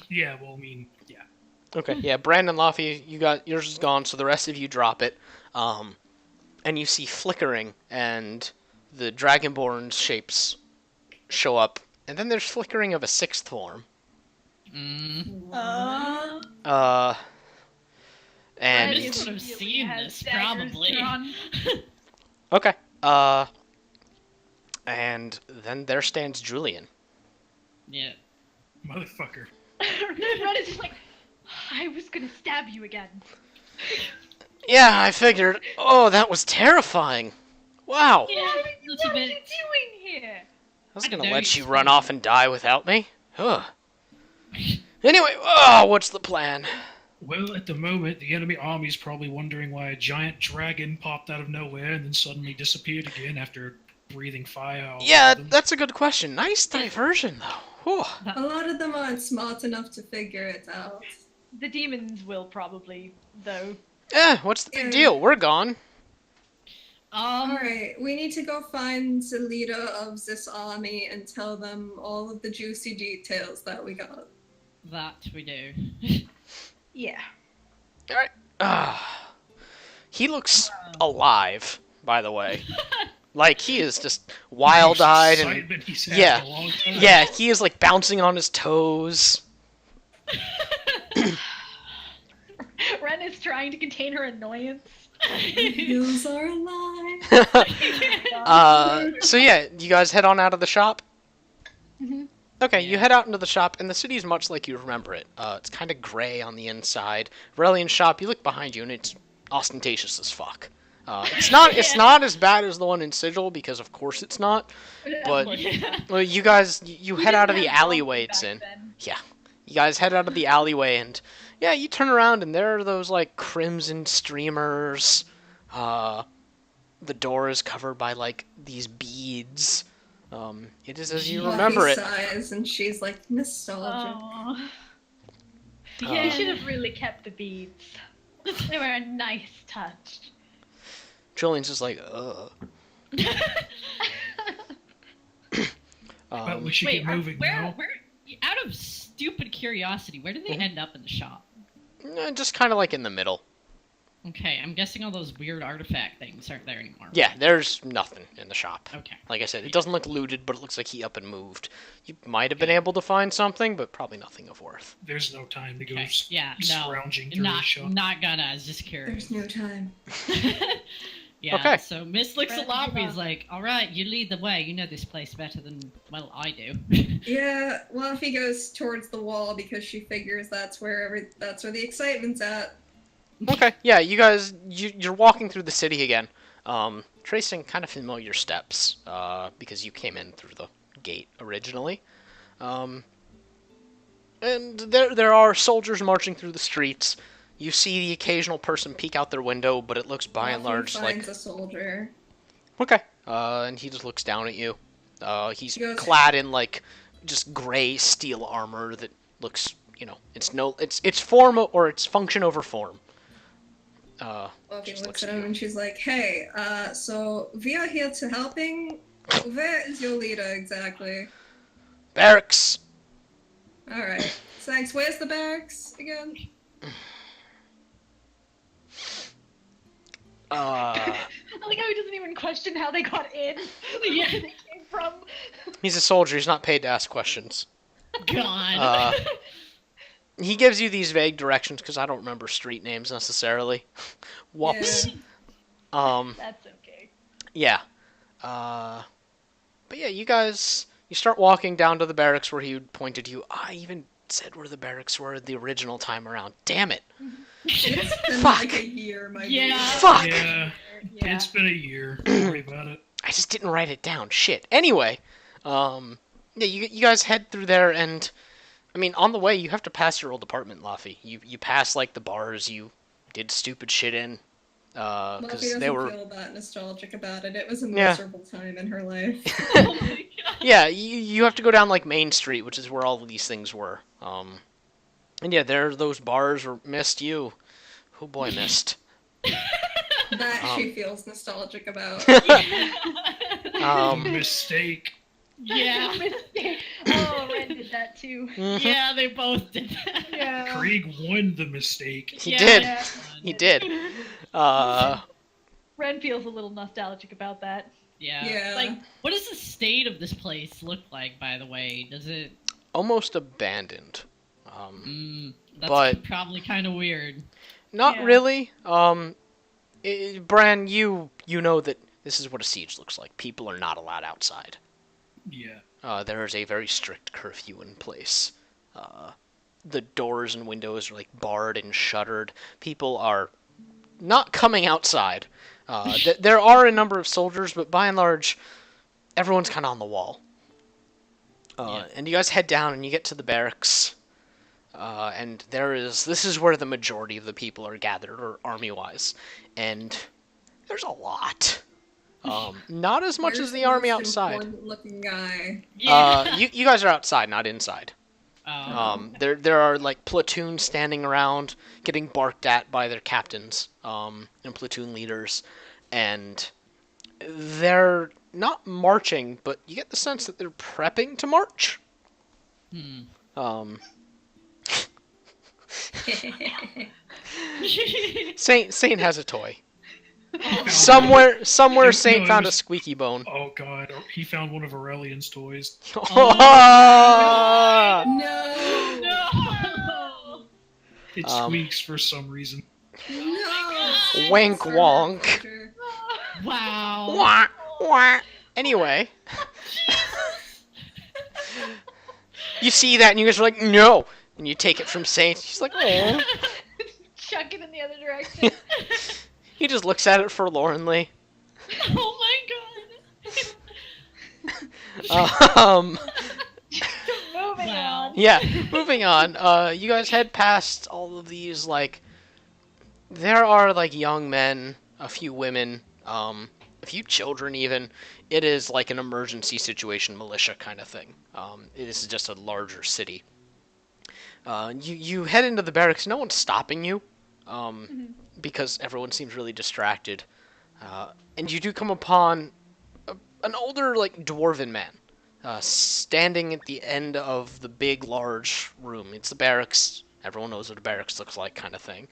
Yeah, well, I mean, yeah. Okay, yeah, Brandon Laffy, you got yours is gone, so the rest of you drop it. And you see flickering, and the Dragonborn's shapes show up, and then there's flickering of a sixth form. Mm. I And Miss would have seen has this, daggers probably. drawn. okay, and then there stands Julian. Yeah. Motherfucker. Ren is just like, I was gonna stab you again. Yeah, I figured. Oh, that was terrifying. Wow. Yeah, that's a What are you bit. doing here? was I gonna know let you're you run smart. off and die without me. Ugh. Anyway, what's the plan? Well, at the moment, the enemy army's probably wondering why a giant dragon popped out of nowhere and then suddenly disappeared again after breathing fire all Yeah, over them. that's a good question. Nice diversion, though. Whew. A lot of them aren't smart enough to figure it out. The demons will probably, though. What's the big Yeah. deal? We're gone. Alright, we need to go find the leader of this army and tell them all of the juicy details that we got. That we do. Yeah. He looks alive, by the way. Like, he is just wild-eyed and... Excitement he's had Yeah. in a long time. Yeah, he is, like, bouncing on his toes. Ren is trying to contain her annoyance. Hills are alive. So yeah, you guys head on out of the shop? Mhm. Okay, you Yeah. head out into the shop, and the city is much like you remember it. It's kind of gray on the inside. Aurelian's shop, you look behind you, and it's ostentatious as fuck. It's not as bad as the one in Sigil, because of course it's not. But- Well, you guys, you head out of the alleyway it's in. You guys head out of the alleyway, and yeah, you turn around, and there are those like crimson streamers. The door is covered by like these beads. It is as you Fluffy remember it. Sighs and she's like nostalgic. Oh. Uh, You should have really kept the beads. They were a nice touch. Julian's just like, ugh. But we should Wait, get moving now. where, out of stupid curiosity, where did they Mhm. end up in the shop? Just kind of like in the middle. Okay, I'm guessing all those weird artifact things aren't there anymore. Yeah, there's nothing in the shop. Okay. Like I said, it doesn't look looted, but it looks like he up and moved. You might have been able to find something, but probably nothing of worth. There's no time to go Okay. Yeah, no. scrounging through the Not, shop. not gonna. I was just curious. There's no time. Yeah. Okay. So Miss looks at Right, Lobby move is on. like, "All right, you lead the way. You know this place better than well I do." Yeah, Luffy goes towards the wall because she figures that's where the excitement's at. Okay, yeah, you guys, you're walking through the city again, tracing kind of familiar steps, because you came in through the gate originally. And there are soldiers marching through the streets. You see the occasional person peek out their window, but it looks by and Luffy large like... finds a soldier. Okay. And he just looks down at you. He's He goes- clad in like just gray steel armor that looks, it's form or it's function over form. Luffy Just looks looks at at him you. and she's like, "Hey, so we are here to helping. Where is your leader exactly?" Barracks. All right, thanks. Where's the barracks again? I like how he doesn't even question how they got in. Where they came from. He's a soldier. He's not paid to ask questions. God. He gives you these vague directions because I don't remember street names necessarily. Whoops. Yeah. That's okay. Yeah. But yeah, you guys, you start walking down to the barracks where he pointed you. I even said where the barracks were the original time around. Damn it. It's been Fuck. like a year, my Yeah. dude. Fuck. Yeah, Yeah. it's been a year. Don't worry about it. I just didn't write it down. Shit. Anyway, yeah, you guys head through there, and I mean, on the way, you have to pass your old apartment, Luffy. You pass like the bars you did stupid shit in, Luffy because doesn't they were. feel that nostalgic about it. It was a Yeah. miserable time in her life. Oh my God. Yeah, you have to go down like Main Street, which is where all of these things were. And yeah, there are those bars where Mist you. Oh boy, Mist. That she feels nostalgic about. Mistake. Yeah. Oh, Ren did that too. Mhm. Yeah, they both did that. Yeah. Krieg won the mistake. He Yeah, did. Yeah. He did. Uh, Ren feels a little nostalgic about that. Yeah. Yeah. Like, what does the state of this place look like, by the way? Does it... almost abandoned. That's But- probably kind of weird. Not Yeah. really. Bran, you know that this is what a siege looks like. People are not allowed outside. Yeah. There is a very strict curfew in place. The doors and windows are like barred and shuttered. People are not coming outside. There are a number of soldiers, but by and large, everyone's kind of on the wall. And you guys head down and you get to the barracks. And this is where the majority of the people are gathered, or army-wise. And there's a lot. Not as much Where's as the army most outside. important-looking guy? Yeah. You guys are outside, not inside. Oh. There are like platoons standing around, getting barked at by their captains, and platoon leaders, and they're not marching, but you get the sense that they're prepping to march. Um, Saint has a toy. Somewhere Saint No, it found a was- squeaky bone. Oh god, he found one of Aurelian's toys. Oh! No! No. It Um, squeaks for some reason. No! Wank Sorry, wonk. Roger. Wow. Wah, wah. Anyway, you see that and you guys are like, no! And you take it from Saint. She's like, oh. Chuck it in the other direction. He just looks at it forlornly. Oh my Um, Moving Wow. on. yeah, moving on. You guys head past all of these, like, there are, like, young men, a few women, a few children even. It is like an emergency situation militia kind of thing. This is just a larger city. You head into the barracks. No one's stopping you, because everyone seems really distracted. And you do come upon an older, like, dwarven man, standing at the end of the big, large room. It's the barracks. Everyone knows what a barracks looks like, kind of thing.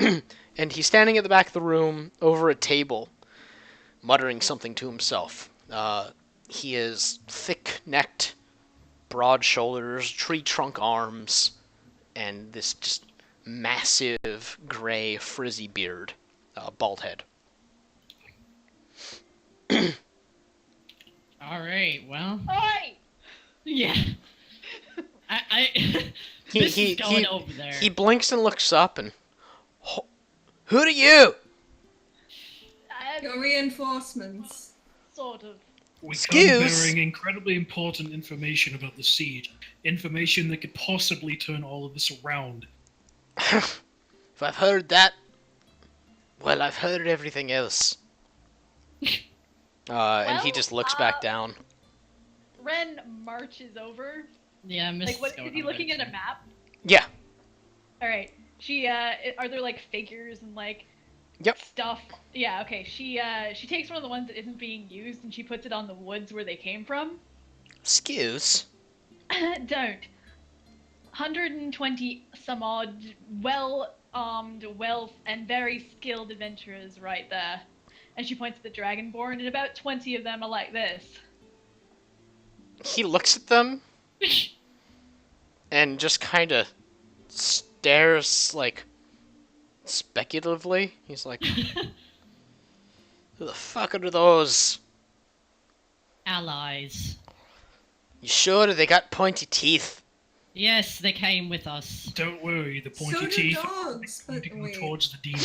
And he's standing at the back of the room over a table, muttering something to himself. He is thick-necked, broad shoulders, tree trunk arms, and this just massive, gray, frizzy beard, bald head. All right. Well. Oi! Yeah. I He- this he- is going he- over there. He blinks and looks up and, who are you? Your reinforcements. Sort of. We Excuse? come bearing incredibly important information about the siege. Information that could possibly turn all of this around. If I've heard that, well, I've heard everything else. And he Well, just looks back down. Ren marches over. Yeah, Miss. Like, what is he looking at a map? Yeah. All right. She are there like figures and like Yep. stuff? Yeah. Okay. She takes one of the ones that isn't being used and she puts it on the woods where they came from. Excuse. Don't. 120 some odd well-armed, and very skilled adventurers right there. And she points at the Dragonborn, and about 20 of them are like this. He looks at them and just kind of stares, like, speculatively. He's like, who the fuck are those? Allies. You sure they got pointy teeth? Yes, they came with us. Don't worry, the pointy So do teeth dogs, are but pointing wait. towards the demon.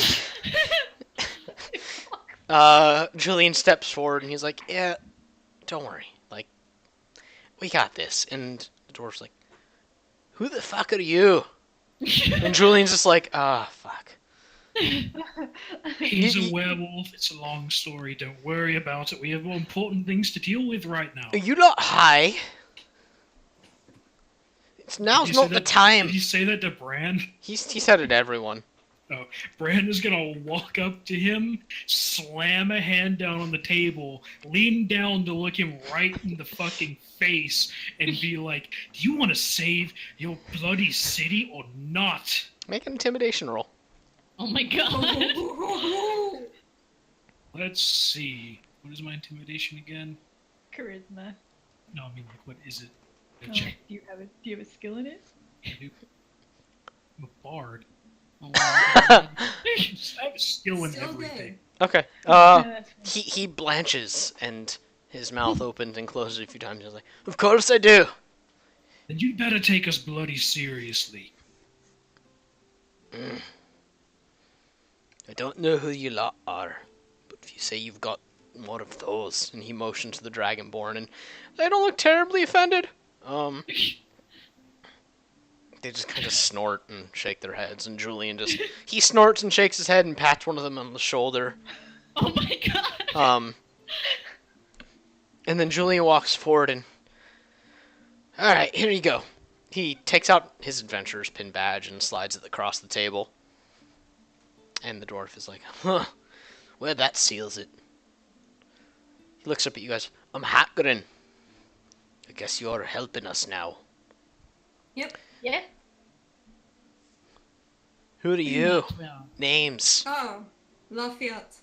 Julian steps forward and he's like, yeah, don't worry. Like, we got this. And the dwarf's like, who the fuck are you? And Julian's just like, fuck. He's a werewolf. It's a long story. Don't worry about it. We have more important things to deal with right now. Are you not high? Now's Did you not say the that- time. Did you say that to Bran? He said it to everyone. Oh, Bran is gonna walk up to him, slam a hand down on the table, lean down to look him right in the fucking face, and be like, "Do you want to save your bloody city or not?" Make an intimidation roll. Oh my god. Let's see. What is my intimidation again? Charisma. No, I mean, like, what is it? Oh, Check. do you have a skill in it? I'm a bard. Oh my god. I have a skill in Still everything. Okay. That's fine. He blanches and his mouth opens and closes a few times. He's like, of course I do. Then you'd better take us bloody seriously. I don't know who you lot are, but if you say you've got one of those. And he motions to the Dragonborn, and they don't look terribly offended. They just kind of snort and shake their heads, and Julian he snorts and shakes his head and pats one of them on the shoulder. Oh my god! And then Julian walks forward and, alright, here you go. He takes out his adventurer's pin badge and slides it across the table. And the dwarf is like, huh, well, that seals it. He looks up at you guys. I'm Hakgren. I guess you're helping us now. Yep. Yeah. Who are you? Well, Names. Oh, Lafayette.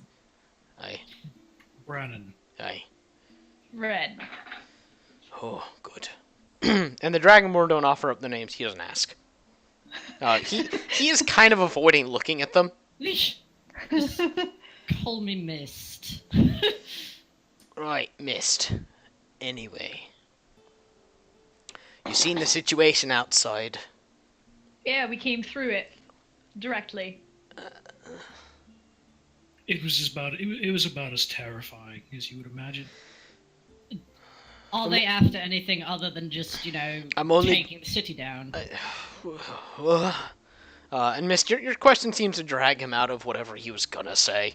Aye. Brannon. Aye. Red. Oh, good. And the Dragonborn don't offer up the names. He doesn't ask. He is kind of avoiding looking at them. just call me Mist. Right, Mist. Anyway. You seen the situation outside. Yeah, we came through it directly. It was about as terrifying as you would imagine. Are they after anything other than just, I'm only- taking the city down? And Mist, your question seems to drag him out of whatever he was gonna say.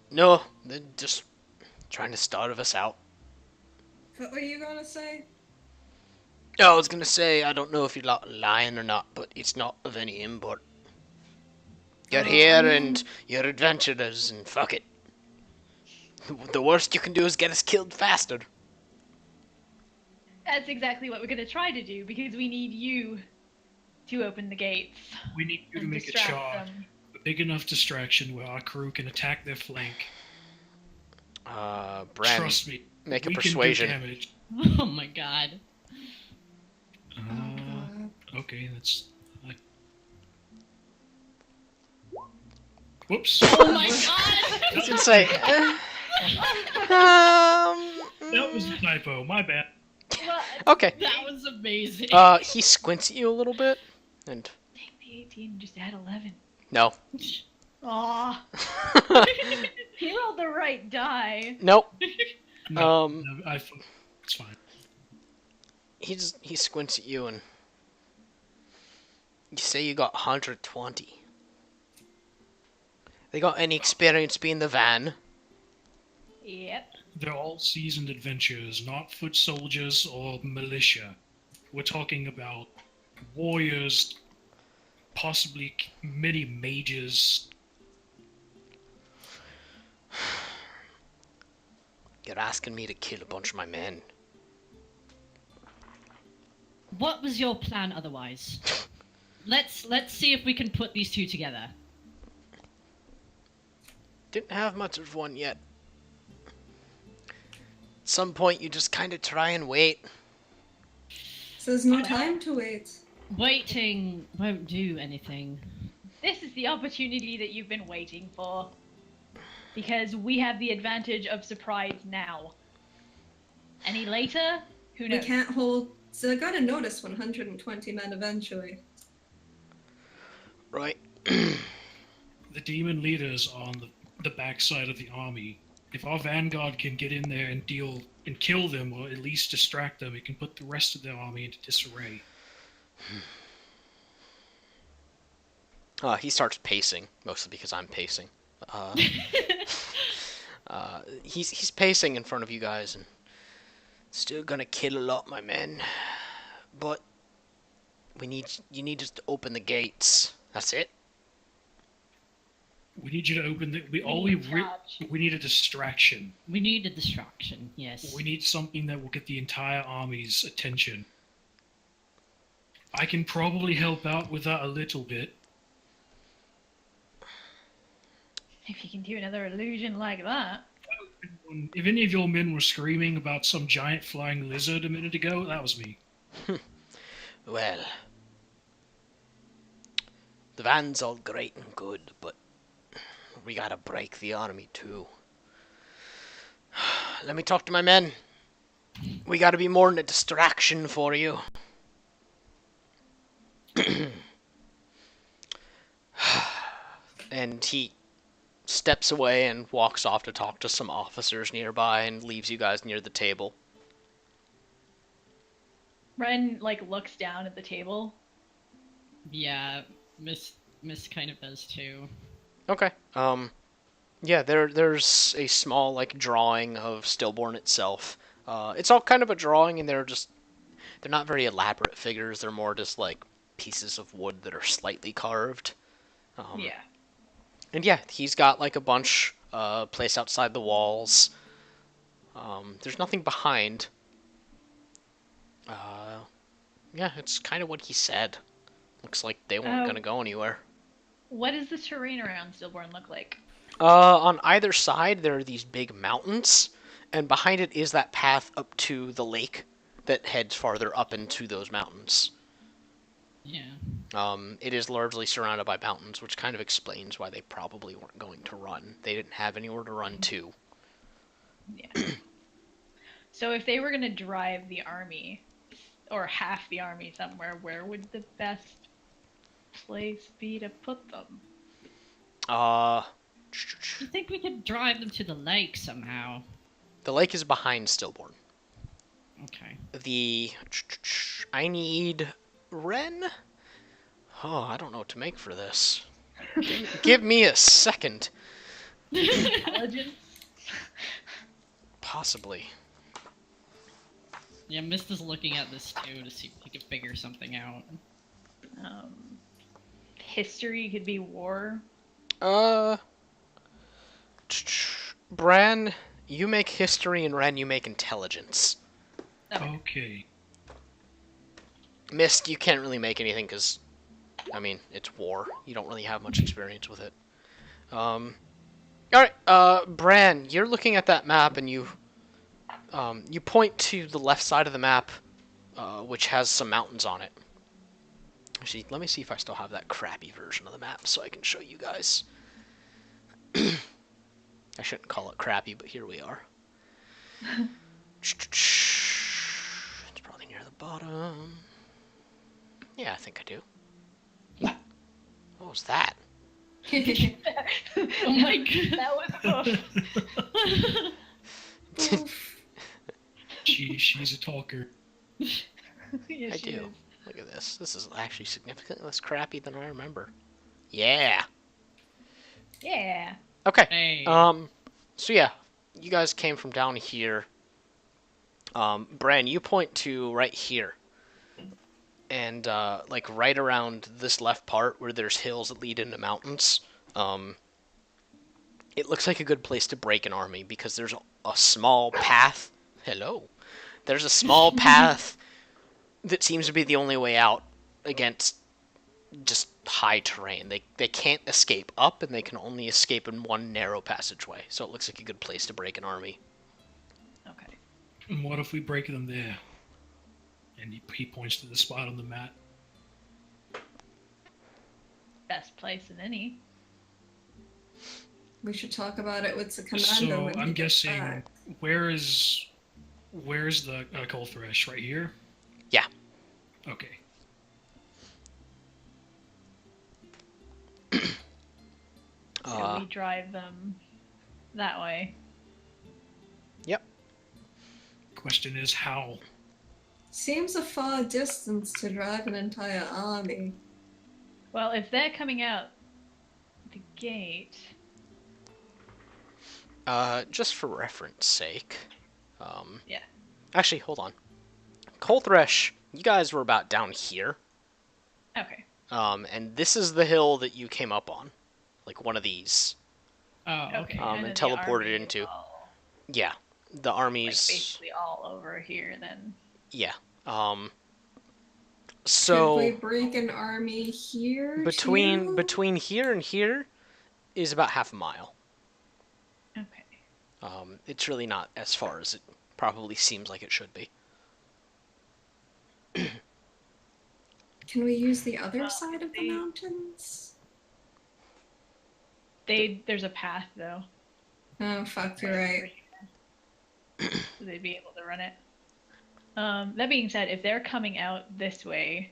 No, they're just trying to starve us out. What were you gonna say? Oh, I was gonna say, I don't know if you're lying or not, but it's not of any import. You're here and you're adventurers and fuck it. The worst you can do is get us killed faster. That's exactly what we're going to try to do, because we need you to open the gates. We need you to and make a distract charge, them. a big enough distraction where our crew can attack their flank. Bran, Trust me, make a we persuasion. can do damage. Oh my god. Okay, that's. Whoops. Oh my god! I was gonna say, That was a typo. My bad. Well, okay. That was amazing. He squints at you a little bit, and take the 18 and just add 11. no. Aw. He rolled the right die. Nope. No, it's fine. He squints at you and you say you got 120. They got any experience being the van? Yep. They're all seasoned adventurers, not foot soldiers or militia. We're talking about warriors, possibly many mages. You're asking me to kill a bunch of my men. What was your plan otherwise? Let's see if we can put these two together. Didn't have much of one yet. At some point, you just kind of try and wait. So there's no time to wait. Waiting won't do anything. This is the opportunity that you've been waiting for. Because we have the advantage of surprise now. Any later? Who We knows? can't hold. So I gotta notice 120 men eventually. Right. The demon leaders on the backside of the army. If our vanguard can get in there and kill them, or at least distract them, it can put the rest of their army into disarray. He starts pacing, mostly because I'm pacing. He's pacing in front of you guys, and still gonna kill a lot, my men. But you need us to open the gates. That's it. We need you to open the. charge. We need a distraction. We need a distraction, yes. We need something that will get the entire army's attention. I can probably help out with that a little bit. If you can do another illusion like that. If any of your men were screaming about some giant flying lizard a minute ago, that was me. Well, the van's all great and good, but we gotta break the army too. Let me talk to my men. We gotta be more than a distraction for you. And he steps away and walks off to talk to some officers nearby and leaves you guys near the table. Ren like looks down at the table. Yeah, Miss kind of does too. Okay. Yeah, there's a small like drawing of Stillborn itself. It's all kind of a drawing, and they're not very elaborate figures. They're more just like pieces of wood that are slightly carved. Yeah. And yeah, he's got like a bunch placed outside the walls. There's nothing behind. Yeah, it's kind of what he said. Looks like they weren't gonna go anywhere. What does the terrain around Stillborn look like? On either side, there are these big mountains, and behind it is that path up to the lake that heads farther up into those mountains. Yeah. It is largely surrounded by mountains, which kind of explains why they probably weren't going to run. They didn't have anywhere to run to. Yeah. So if they were gonna drive the army, or half the army somewhere, where would the best place be to put them? I think we could drive them to the lake somehow. The lake is behind Stillborn. Okay. I need Ren? Oh, I don't know what to make for this. Give me a second. Intelligence? Possibly. Yeah, Mist is looking at this too to see if he can figure something out. History could be war. Bran, you make history, and Ren, you make intelligence. Okay. Mist, you can't really make anything because, I mean, it's war. You don't really have much experience with it. Alright, Bran, you're looking at that map, and you point to the left side of the map, which has some mountains on it. Actually, let me see if I still have that crappy version of the map so I can show you guys. I shouldn't call it crappy, but here we are. It's probably near the bottom. Yeah, I think I do. What was that? Oh my god. That was She's a talker. yeah, I she do. is. Look at this. This is actually significantly less crappy than I remember. Yeah. Yeah. Okay. Hey. So yeah, you guys came from down here. Bran, you point to right here. And, like, right around this left part where there's hills that lead into mountains, it looks like a good place to break an army because there's a small path. Hello. There's a small path that seems to be the only way out against just high terrain. They can't escape up, and they can only escape in one narrow passageway. So it looks like a good place to break an army. Okay. And what if we break them there? And he points to the spot on the map. Best place in any. We should talk about it with the commando. So when he I'm gets guessing, back. where's the coal thresh? Right here? Yeah. Okay. So we drive them that way. Yep. Question is how? Seems a far distance to drive an entire army. Well, if they're coming out the gate, Just for reference sake. yeah. Actually, hold on. Coal Thresh, you guys were about down here. Okay. And this is the hill that you came up on. Like one of these. Oh, okay. and then the teleported army is into- all, Yeah. The like, armies. basically all over here then. Yeah. Could So we break an army here? too? between here and here is about half a mile. Okay. It's really not as far as it probably seems like it should be. Can we use the other side of the mountains? There's a path though. Oh fuck, you're right. So they'd be able to run it. That being said, if they're coming out this way,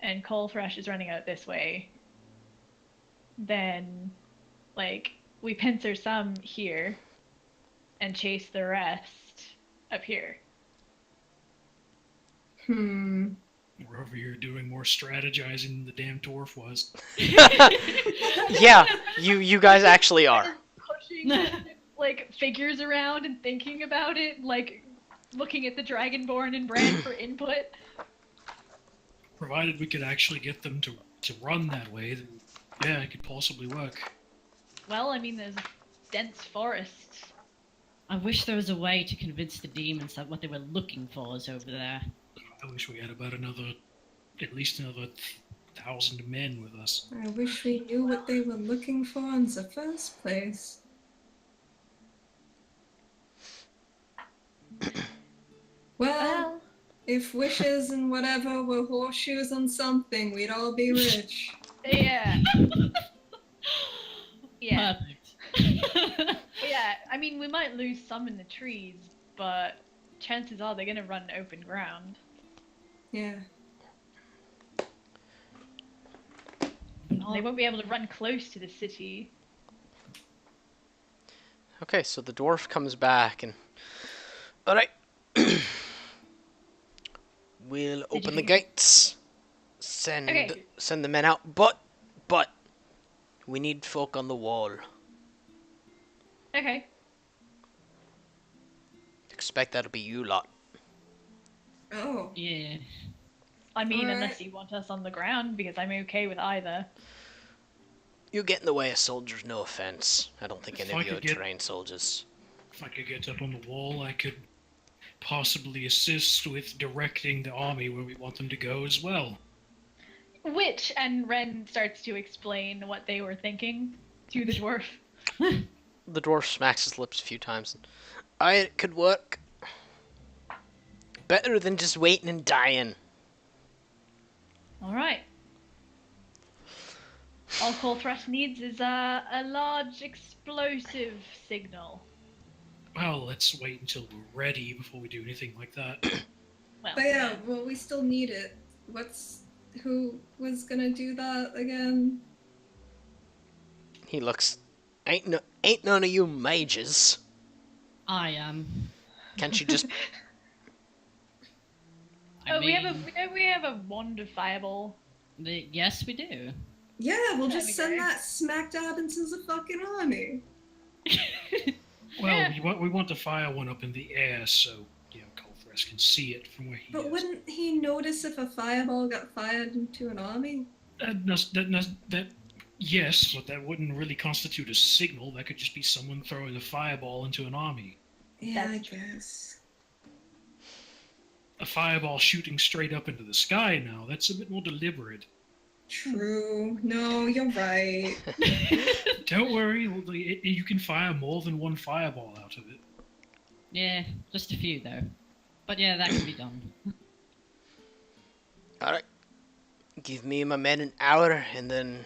and Coal Thresh is running out this way, then, like, we pincer some here and chase the rest up here. Hmm. We're over here doing more strategizing than the damn dwarf was. Yeah, you guys actually are. Pushing like figures around and thinking about it, like looking at the Dragonborn and Bran for input. Provided we could actually get them to run that way, then yeah, it could possibly work. Well, I mean, there's dense forests. I wish there was a way to convince the demons that what they were looking for is over there. I wish we had at least another 1,000 men with us. I wish we knew what they were looking for in the first place. Well, if wishes and whatever were horseshoes on something, we'd all be rich. Yeah. Yeah. Perfect. Yeah, I mean, we might lose some in the trees, but chances are they're gonna run open ground. Yeah. They won't be able to run close to the city. Okay, so the dwarf comes back and... Alright. We'll open the gates. Send the men out. But, we need folk on the wall. Okay. Expect that'll be you lot. Oh. Yeah. I mean, Alright. unless you want us on the ground, because I'm okay with either. You get in the way of soldiers, no offense. I don't think If any I of you are could get- trained soldiers. If I could get up on the wall, I could possibly assist with directing the army where we want them to go as well. And Ren starts to explain what they were thinking to the dwarf. The dwarf smacks his lips a few times. It could work. Better than just waiting and dying. Alright. All Call Thrust needs is a large explosive signal. Well, let's wait until we're ready before we do anything like that. Well, But yeah, well, we still need it. Who was gonna do that again? He looks... Ain't none of you mages. I am. Can't you just... I we have mean, we have a wand of fireball. yes, we do. Yeah, we'll That'd just be send great. that smack dab into the fucking army. Well, Yeah. we want to fire one up in the air so, Colthres can see it from where he But is. wouldn't he notice if a fireball got fired into an army? Yes, but that wouldn't really constitute a signal. That could just be someone throwing a fireball into an army. Yeah, That's I true. guess. A fireball shooting straight up into the sky now, that's a bit more deliberate. True. No, you're right. Don't worry, you can fire more than one fireball out of it. Yeah, just a few though. But yeah, that can be done. Alright. Give me and my men an hour, and then...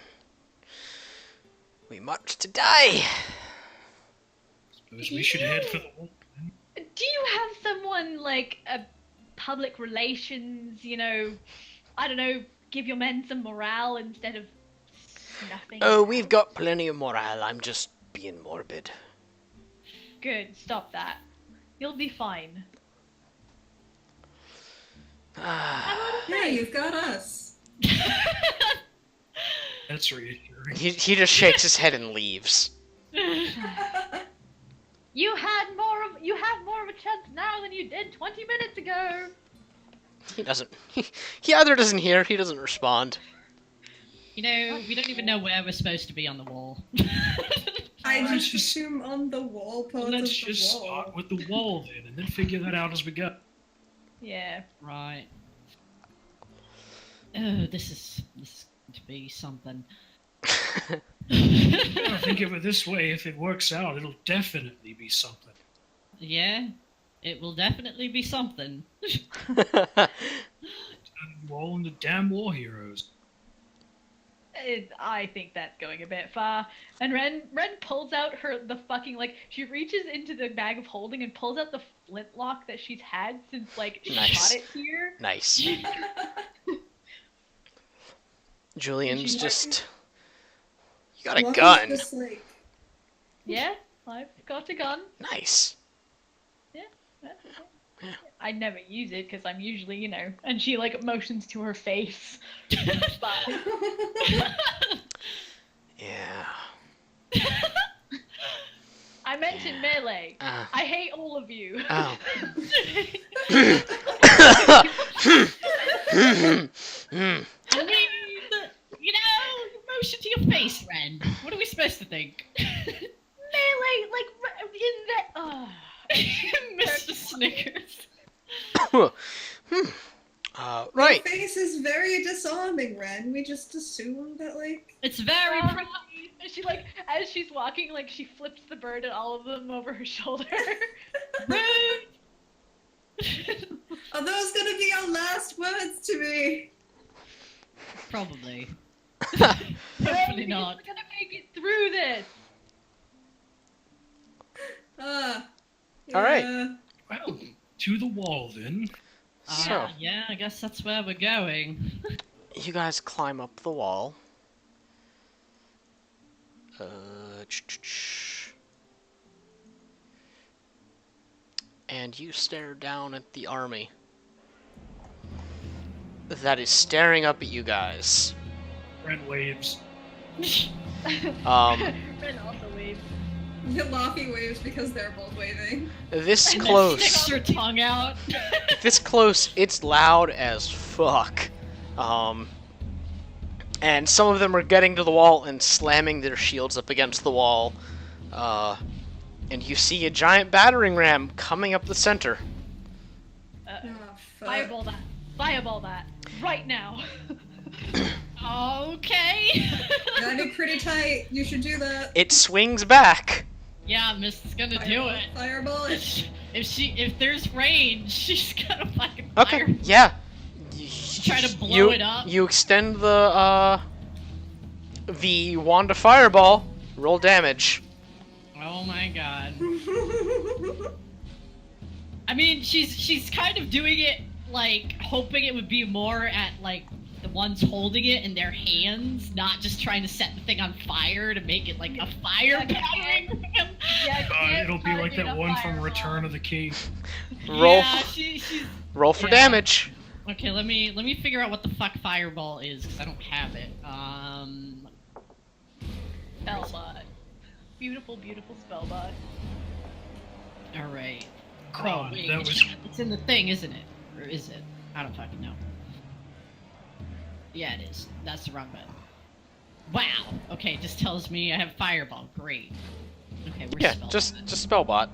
we march to die! Suppose we should head for the wall. Do you have someone like a public relations, I don't know, give your men some morale instead of nothing? Oh, we've got plenty of morale. I'm just being morbid. Good, stop that. You'll be fine. Yeah, you've got us. That's reassuring. He just shakes his head and leaves. You have more of a chance now than you did 20 minutes ago. He doesn't... He either doesn't hear, he doesn't respond. You know, we don't even know where we're supposed to be on the wall. I Let's just just- assume on the wall part of Let's the just wall. start with the wall then, and then figure that out as we go. Yeah. Right. Oh, this is going to be something. Well, think of it this way, if it works out, it'll definitely be something. Yeah, it will definitely be something. And you all in the damn war heroes. I think that's going a bit far. And Ren pulls out the fucking, she reaches into the bag of holding and pulls out the flintlock that she's had since, she Nice. shot it here. Nice. Julian's She's just... You got a Fluffy's gun. just like, Yeah, I've got a gun. Nice. I never use it because I'm usually, and she like motions to her face. But Yeah. I mentioned melee. Uh, I hate all of you. oh. I mean, motion to your face, Ren. What are we supposed to think? Melee, like in the. Mr. Snickers. Right. Your face is very disarming, Ren. We just assume that, like. It's very Um, pretty. And she like, as she's walking, like she flips the bird at all of them over her shoulder. Are those gonna be your last words to me? Probably. No, Hopefully because not. we're gonna make it through this. All right. Yeah. Well, to the wall then. So, Yeah, I guess that's where we're going. you guys climb up the wall. And you stare down at the army that is staring up at you guys. Red waves. Ren also waves. Laffy waves because they're both waving. This And then close. sticks her tongue out. This close, it's loud as fuck. And some of them are getting to the wall and slamming their shields up against the wall. And you see a giant battering ram coming up the center. Oh, fuck. Fireball that. Fireball that. Right now. Okay. That'd be pretty tight. You should do that. It swings back. Yeah, Miss is gonna do it. Fireball it. If there's range, she's gonna fucking Okay, fire. yeah. Try to blow it up. You extend the wand of fireball. Roll damage. Oh my god. I mean, she's kind of doing it like hoping it would be more at like the ones holding it in their hands, not just trying to set the thing on fire to make it like a fire battering ram. Yeah, It'll be like that one from Return of the King. Roll. Yeah, she's Roll for yeah. damage. okay. Let me figure out what the fuck fireball is because I don't have it. Spellbot. Beautiful, beautiful spellbot. All right. Kron, wait, that was it's in the thing, isn't it? Or is it? I don't fucking know. Yeah, it is. That's the wrong button. Wow. Okay, it just tells me I have fireball. Great. Okay, we're Yeah, spellbot. just spellbot.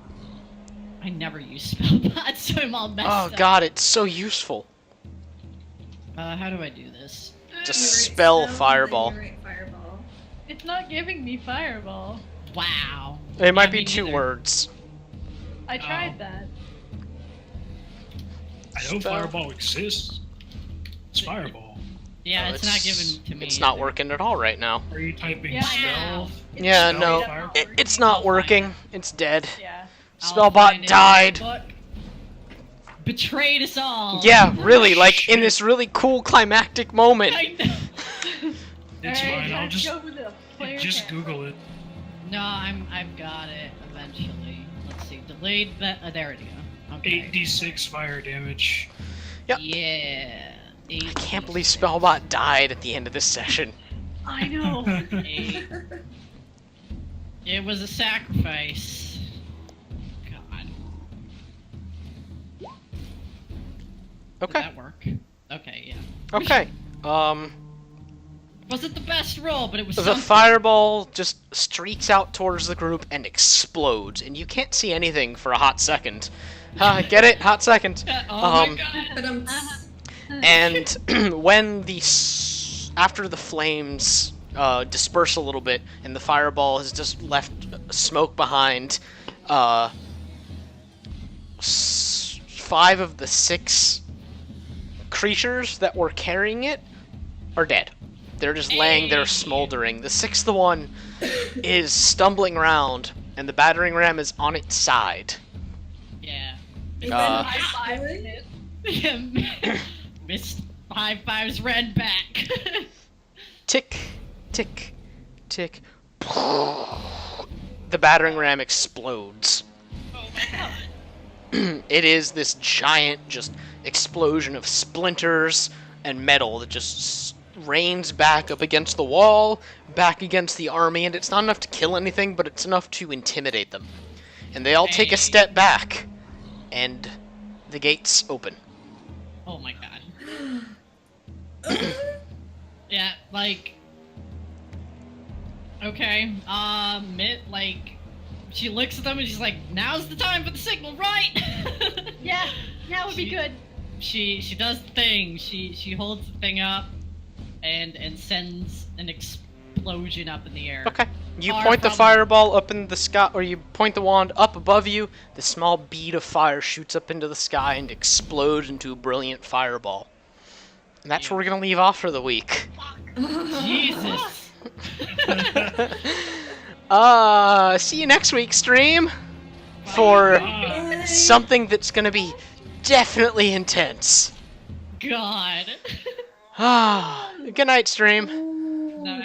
I never use spellbot, so I'm all messed Oh up. god, it's so useful. How do I do this? Just You write spell and then fireball. you write fireball. It's not giving me fireball. Wow. It might Yeah, be me 2 neither. words. I tried Oh. that. I know Spell. Fireball exists. It's Fireball. Yeah, Oh, it's not given to me. It's not either. working at all right now. Are you typing Yeah. spell? Yeah, Spell no, fire? it's not I'll find working. It's dead. Yeah. I'll Spellbot find it in died. the book. Betrayed us all. Yeah, really, like in Shit. this really cool climactic moment. I know. It's Alright, fine. I'll let's just go with the player Google it. No, I've got it eventually. Let's see. Delayed there it is. Okay. 8d6 fire damage. Yep. Yeah. I can't believe Spellbot died at the end of this session. I know. Eight. It was a sacrifice. God. Did Okay. that work? Okay, yeah. Okay. Wasn't the best roll, but it was The something. fireball just streaks out towards the group and explodes, and you can't see anything for a hot second. Get it? Hot second. Oh my god. But And when after the flames disperse a little bit and the fireball has just left smoke behind, 5 of the 6 creatures that were carrying it are dead. They're just laying there Hey. smoldering. The 6th one is stumbling around, and the battering ram is on its side. Yeah. High five in it. Miss 5-5's red back. Tick, tick, tick. the battering ram explodes. Oh my god. It is this giant just explosion of splinters and metal that just rains back up against the wall, back against the army, and it's not enough to kill anything, but it's enough to intimidate them. And they all take a step back, and the gates open. Oh my god. Yeah, like... Okay, Mitt, she looks at them and she's like, now's the time for the signal, right? Yeah, that would be good. She does the thing. She holds the thing up and sends an explosion up in the air. Okay. You Far point the from- fireball up in the sky, or you point the wand up above you, the small bead of fire shoots up into the sky and explodes into a brilliant fireball. And that's where we're gonna leave off for the week. Jesus. See you next week, stream, for Ah, something that's gonna be definitely intense. God. Good night, stream. Nice.